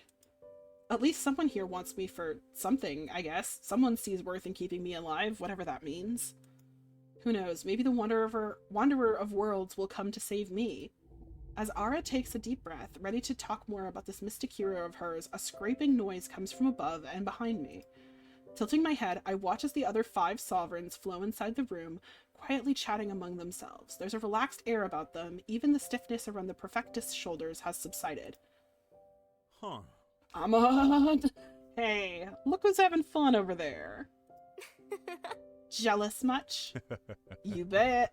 A: At least someone here wants me for something, I guess. Someone sees worth in keeping me alive, whatever that means. Who knows, maybe the Wanderer of Worlds will come to save me. As Ara takes a deep breath, ready to talk more about this mystic hero of hers, a scraping noise comes from above and behind me. Tilting my head, I watch as the other 5 sovereigns flow inside the room, quietly chatting among themselves. There's a relaxed air about them, even the stiffness around the Perfectus' shoulders has subsided.
E: Huh.
A: I'm on. Hey, look who's having fun over there. Jealous much? You bet.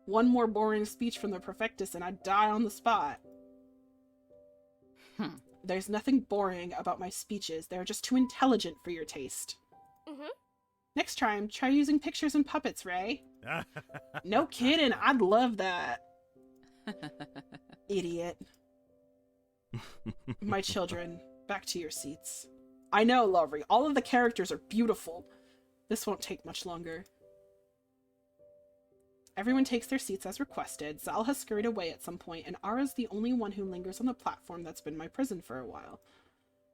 A: One more boring speech from the Perfectus and I'd die on the spot. There's nothing boring about my speeches. They're just too intelligent for your taste. Next time, try using pictures and puppets, Ray. No kidding, I'd love that. Idiot. My children, back to your seats. I know, Laurie, all of the characters are beautiful. This won't take much longer. Everyone takes their seats as requested. Zal has scurried away at some point, and Ara's the only one who lingers on the platform that's been my prison for a while.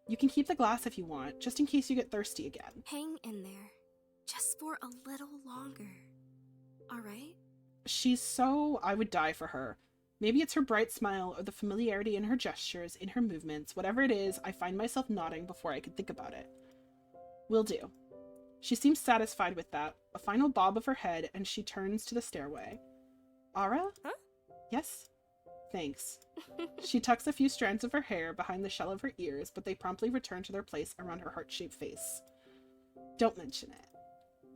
A: You can keep the glass if you want, just in case you get thirsty again.
I: Hang in there. Just for a little longer. Alright?
A: She's so... I would die for her. Maybe it's her bright smile or the familiarity in her gestures, in her movements. Whatever it is, I find myself nodding before I can think about it. Will do. She seems satisfied with that. A final bob of her head, and she turns to the stairway. Ara?
I: Huh?
A: Yes? Thanks. She tucks a few strands of her hair behind the shell of her ears, but they promptly return to their place around her heart-shaped face. Don't mention it.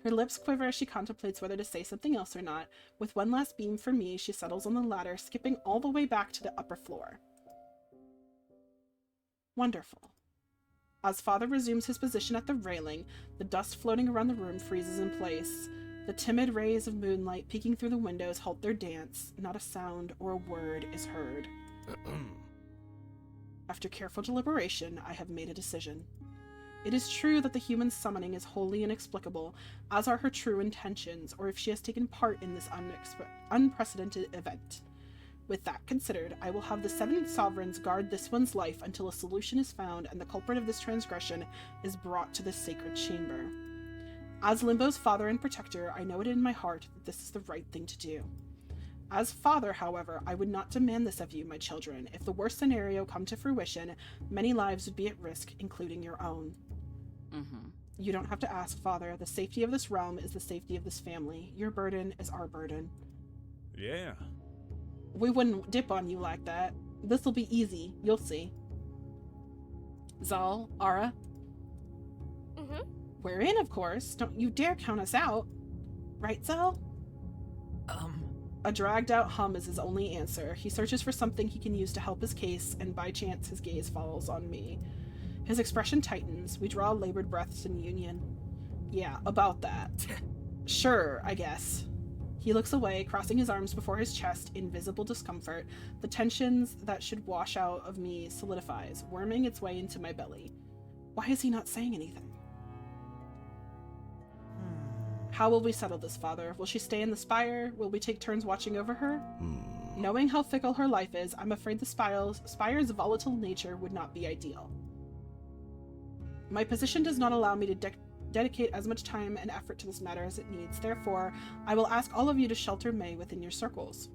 A: Her lips quiver as she contemplates whether to say something else or not. With one last beam for me, she settles on the ladder, skipping all the way back to the upper floor. Wonderful. As Father resumes his position at the railing, the dust floating around the room freezes in place. The timid rays of moonlight peeking through the windows halt their dance. Not a sound or a word is heard. After careful deliberation, I have made a decision. It is true that the human summoning is wholly inexplicable, as are her true intentions, or if she has taken part in this unprecedented event. With that considered, I will have the 7 sovereigns guard this one's life until a solution is found and the culprit of this transgression is brought to this sacred chamber. As Limbo's father and protector, I know it in my heart that this is the right thing to do. As father, however, I would not demand this of you, my children. If the worst scenario come to fruition, many lives would be at risk, including your own. You don't have to ask, Father. The safety of this realm is the safety of this family. Your burden is our burden.
E: Yeah.
A: We wouldn't dip on you like that. This'll be easy. You'll see. Zal, Ara? We're in, of course. Don't you dare count us out. Right, Zal? A dragged-out hum is his only answer. He searches for something he can use to help his case, and by chance his gaze falls on me. His expression tightens. We draw labored breaths in union. Yeah, about that. Sure, I guess. He looks away, crossing his arms before his chest in visible discomfort. The tensions that should wash out of me solidifies, worming its way into my belly. Why is he not saying anything? How will we settle this, Father? Will she stay in the spire? Will we take turns watching over her? Knowing how fickle her life is, I'm afraid the spire's volatile nature would not be ideal. My position does not allow me to dedicate as much time and effort to this matter as it needs. Therefore, I will ask all of you to shelter May within your circles.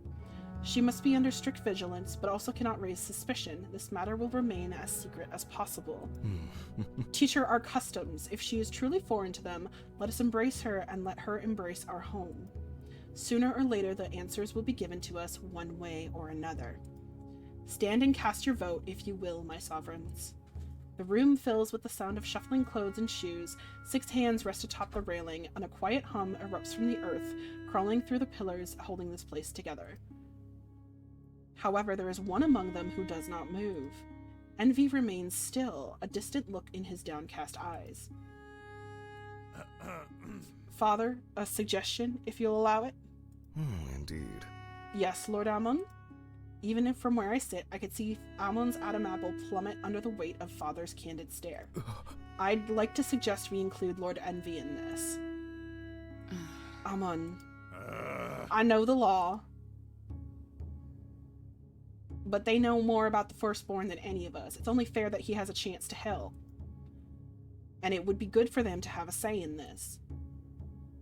A: She must be under strict vigilance, but also cannot raise suspicion. This matter will remain as secret as possible. Teach her our customs. If she is truly foreign to them, let us embrace her and let her embrace our home. Sooner or later, the answers will be given to us one way or another. Stand and cast your vote, if you will, my sovereigns. The room fills with the sound of shuffling clothes and shoes. 6 hands rest atop the railing, and a quiet hum erupts from the earth, crawling through the pillars holding this place together. However, there is one among them who does not move. Envy remains still, a distant look in his downcast eyes. Father, a suggestion, if you'll allow it?
H: Indeed.
A: Yes, Lord Amon? Even if from where I sit, I could see Amon's Adam apple plummet under the weight of Father's candid stare. I'd like to suggest we include Lord Envy in this. Amon, I know the law, but they know more about the firstborn than any of us. It's only fair that he has a chance to help. And it would be good for them to have a say in this.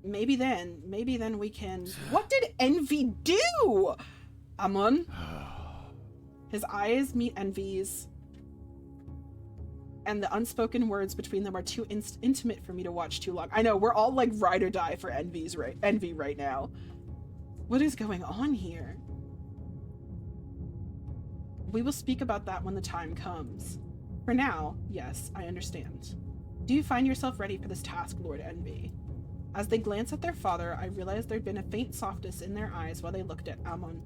A: Maybe then we can... What did Envy do? Amon? His eyes meet Envy's, and the unspoken words between them are too intimate for me to watch too long. I know, we're all like ride or die for Envy right now. What is going on here? We will speak about that when the time comes. For now, yes, I understand. Do you find yourself ready for this task, Lord Envy? As they glance at their father, I realized there'd been a faint softness in their eyes while they looked at Amon.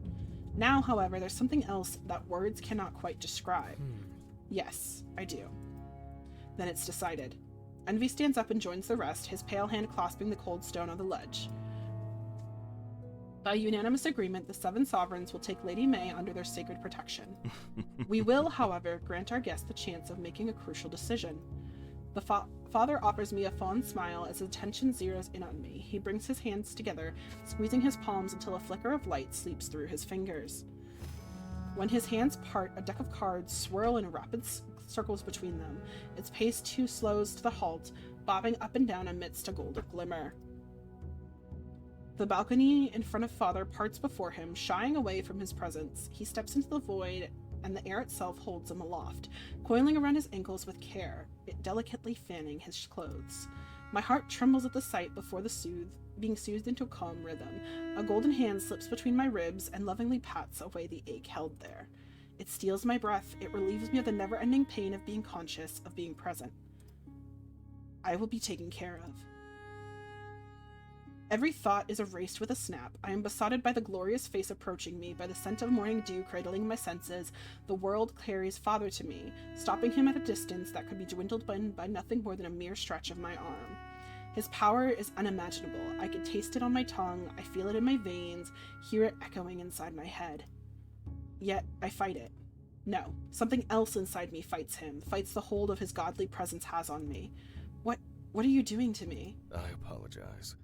A: Now, however, there's something else that words cannot quite describe. Yes, I do. Then it's decided. Envy stands up and joins the rest, his pale hand clasping the cold stone on the ledge. By unanimous agreement, the 7 sovereigns will take Lady May under their sacred protection. We will, however, grant our guest the chance of making a crucial decision. The father offers me a fond smile as his attention zeroes in on me. He brings his hands together, squeezing his palms until a flicker of light sleeps through his fingers. When his hands part, a deck of cards swirl in rapid circles between them, its pace too slows to the halt, bobbing up and down amidst a golden glimmer. The balcony in front of Father parts before him, shying away from his presence. He steps into the void, and the air itself holds him aloft, coiling around his ankles with care, it delicately fanning his clothes. My heart trembles at the sight before being soothed into a calm rhythm. A golden hand slips between my ribs and lovingly pats away the ache held there. It steals my breath. It relieves me of the never-ending pain of being conscious, of being present. I will be taken care of. Every thought is erased with a snap. I am besotted by the glorious face approaching me, by the scent of morning dew cradling my senses. The world carries Father to me, stopping him at a distance that could be dwindled by nothing more than a mere stretch of my arm. His power is unimaginable. I can taste it on my tongue, I feel it in my veins, hear it echoing inside my head. Yet, I fight it. No, something else inside me fights him, fights the hold of his godly presence has on me. What are you doing to me?
H: I apologize.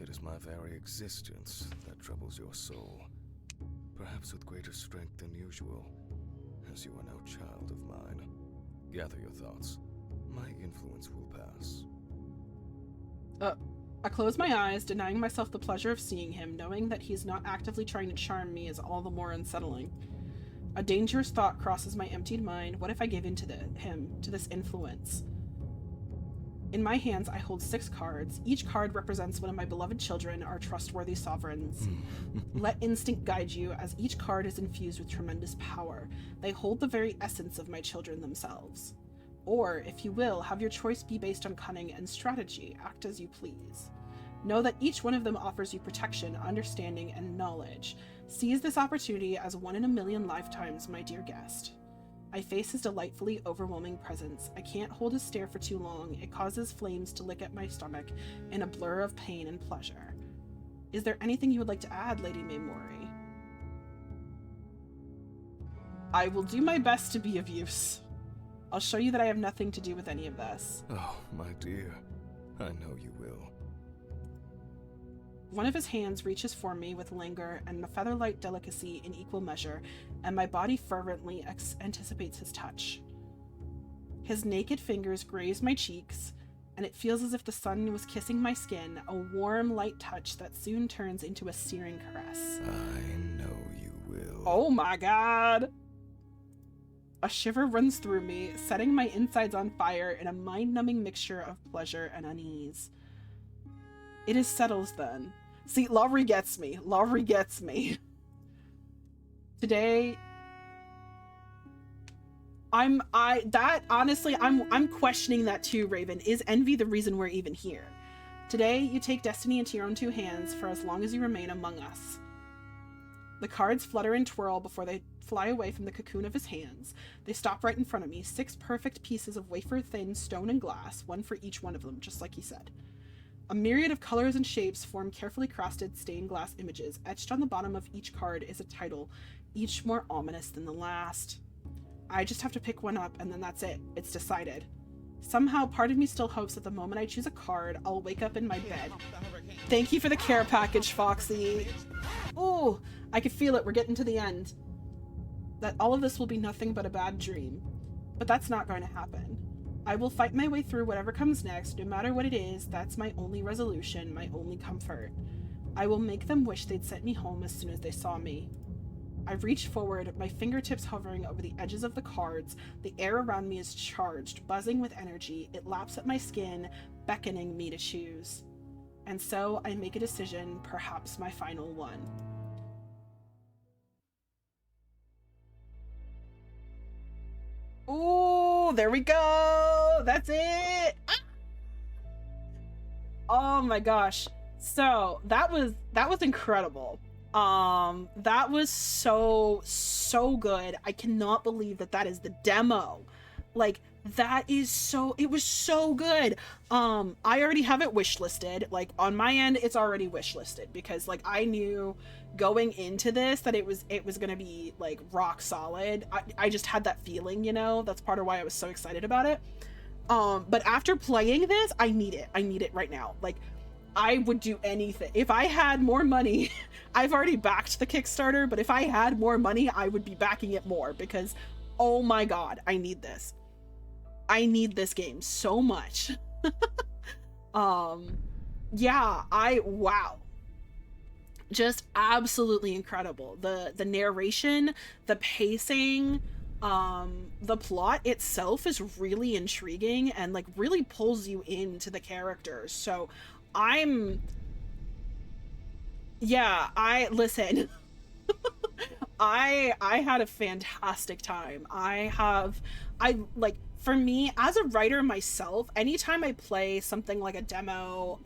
H: It is my very existence that troubles your soul, perhaps with greater strength than usual, as you are no child of mine. Gather your thoughts. My influence will pass.
A: I close my eyes, denying myself the pleasure of seeing him, knowing that he's not actively trying to charm me is all the more unsettling. A dangerous thought crosses my emptied mind. What if I gave in to this influence? In my hands, I hold 6 cards. Each card represents one of my beloved children, our trustworthy sovereigns. Let instinct guide you, as each card is infused with tremendous power. They hold the very essence of my children themselves. Or, if you will, have your choice be based on cunning and strategy. Act as you please. Know that each one of them offers you protection, understanding, and knowledge. Seize this opportunity as one in a million lifetimes, my dear guest. I face his delightfully overwhelming presence. I can't hold his stare for too long. It causes flames to lick at my stomach in a blur of pain and pleasure. Is there anything you would like to add, Lady Maymori? I will do my best to be of use. I'll show you that I have nothing to do with any of this.
H: Oh, my dear. I know you will.
A: One of his hands reaches for me with languor and a feather-light delicacy in equal measure, and my body fervently anticipates his touch. His naked fingers graze my cheeks, and it feels as if the sun was kissing my skin, a warm, light touch that soon turns into a searing caress.
H: I know you will.
A: Oh my god! A shiver runs through me, setting my insides on fire in a mind-numbing mixture of pleasure and unease. It is settled then. See, Laurie gets me. Laurie gets me. Today, I'm questioning that too, Raven. Is envy the reason we're even here? Today, you take destiny into your own 2 hands for as long as you remain among us. The cards flutter and twirl before they fly away from the cocoon of his hands. They stop right in front of me, 6 perfect pieces of wafer-thin stone and glass, one for each one of them, just like he said. A myriad of colors and shapes form carefully crafted stained glass images. Etched on the bottom of each card is a title, each more ominous than the last. I just have to pick one up, and then that's it. It's decided. Somehow, part of me still hopes that the moment I choose a card, I'll wake up in my bed. Thank you for the care package, Foxy. Ooh, I can feel it. We're getting to the end. That all of this will be nothing but a bad dream. But that's not going to happen. I will fight my way through whatever comes next, no matter what it is. That's my only resolution, my only comfort. I will make them wish they'd sent me home as soon as they saw me. I reach forward, my fingertips hovering over the edges of the cards. The air around me is charged, buzzing with energy. It laps at my skin, beckoning me to choose. And so I make a decision, perhaps my final one. Ooh, there we go. That's it. Ah! Oh my gosh. So that was incredible. That was so good. I cannot believe that is the demo. Like, That is so, it was so good. I already have it wishlisted. Like on my end, it's already wishlisted because like I knew going into this that it was gonna be like rock solid. I just had that feeling, you know. That's part of why I was so excited about it. But after playing this, I need it. I need it right now. Like I would do anything. If I had more money, I've already backed the Kickstarter, but if I had more money, I would be backing it more because oh my god, I need this. I need this game so much. Yeah, wow. Just absolutely incredible. The narration, the pacing, the plot itself is really intriguing and like really pulls you into the characters. So I listen. I had a fantastic time. For me as a writer myself, anytime I play something like a demo,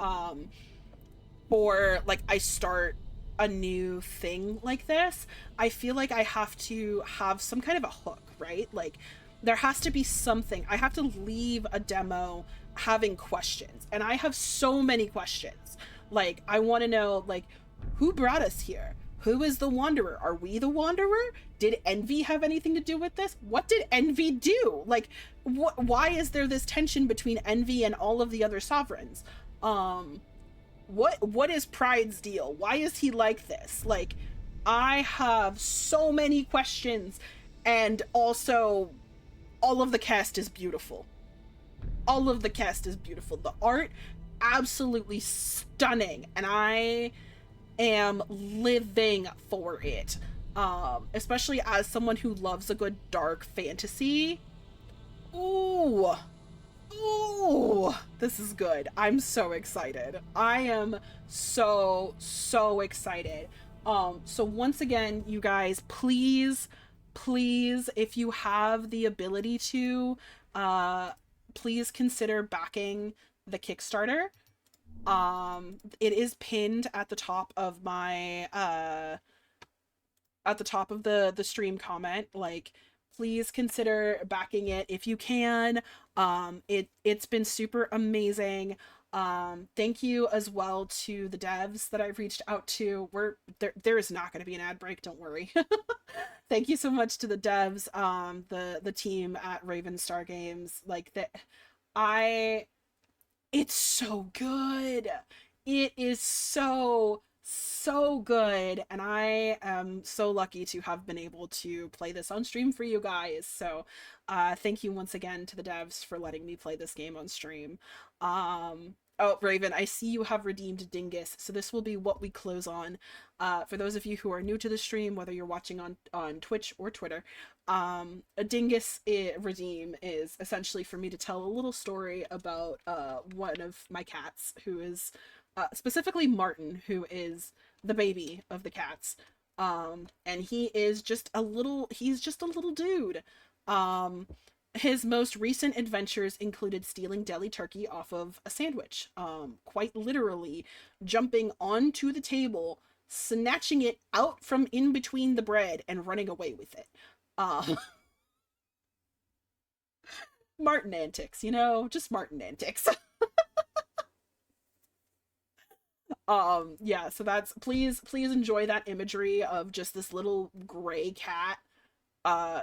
A: or like I start a new thing like this, I feel like I have to have some kind of a hook, right? Like there has to be something. I have to leave a demo having questions, and I have so many questions. Like I want to know, like, who brought us here? Who is the Wanderer? Are we the Wanderer? Did Envy have anything to do with this? What did Envy do? Like, why is there this tension between Envy and all of the other sovereigns? What is Pride's deal? Why is he like this? Like, I have so many questions, and also all of the cast is beautiful. All of the cast is beautiful. The art, absolutely stunning, and I am living for it. Especially as someone who loves a good dark fantasy. Ooh, this is good. I'm so excited. I am so excited. So once again, you guys, please, if you have the ability to, please consider backing the Kickstarter. It is pinned at the top of my, at the top of the stream comment. Like, please consider backing it if you can. It's been super amazing. Thank you as well to the devs that I've reached out to. There is not going to be an ad break, don't worry. Thank you so much to the devs, the team at RavenStar Games. Like that, it's so good. It is so good, and I am so lucky to have been able to play this on stream for you guys. So thank you once again to the devs for letting me play this game on stream. Oh, Raven, I see you have redeemed Dingus, so this will be what we close on. For those of you who are new to the stream, whether you're watching on Twitch or Twitter, a Dingus redeem is essentially for me to tell a little story about one of my cats, who is specifically Martin, who is the baby of the cats. And he's just a little dude. His most recent adventures included stealing deli turkey off of a sandwich, quite literally jumping onto the table, snatching it out from in between the bread, and running away with it. Martin antics, you know, just Martin antics. Yeah, so that's, please enjoy that imagery of just this little gray cat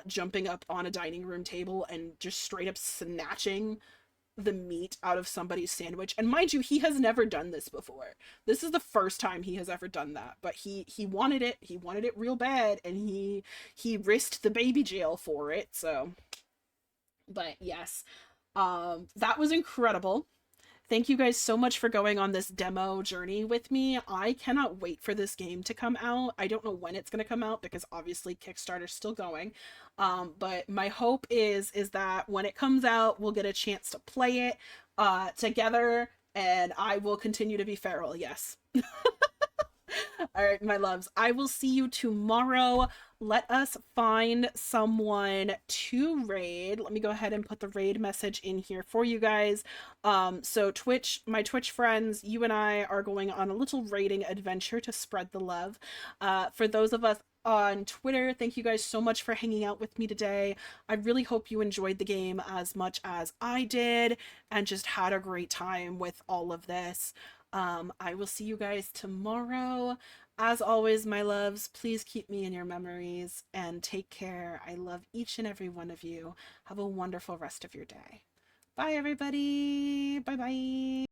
A: jumping up on a dining room table and just straight up snatching the meat out of somebody's sandwich. And mind you, he has never done this before. This is the first time he has ever done that, but he wanted it real bad, and he risked the baby jail for it. So, but yes, that was incredible. Thank you guys so much for going on this demo journey with me. I cannot wait for this game to come out. I don't know when it's going to come out because obviously Kickstarter's still going. But my hope is that when it comes out, we'll get a chance to play it together, and I will continue to be feral. Yes. All right, my loves, I will see you tomorrow. Let us find someone to raid. Let me go ahead and put the raid message in here for you guys. So Twitch, my Twitch friends, you and I are going on a little raiding adventure to spread the love. For those of on Twitter. Thank you guys so much for hanging out with me today. I really hope you enjoyed the game as much as I did and just had a great time with all of this. I will see you guys tomorrow. As always, my loves, please keep me in your memories and take care. I love each and every one of you. Have a wonderful rest of your day. Bye, everybody. Bye-bye.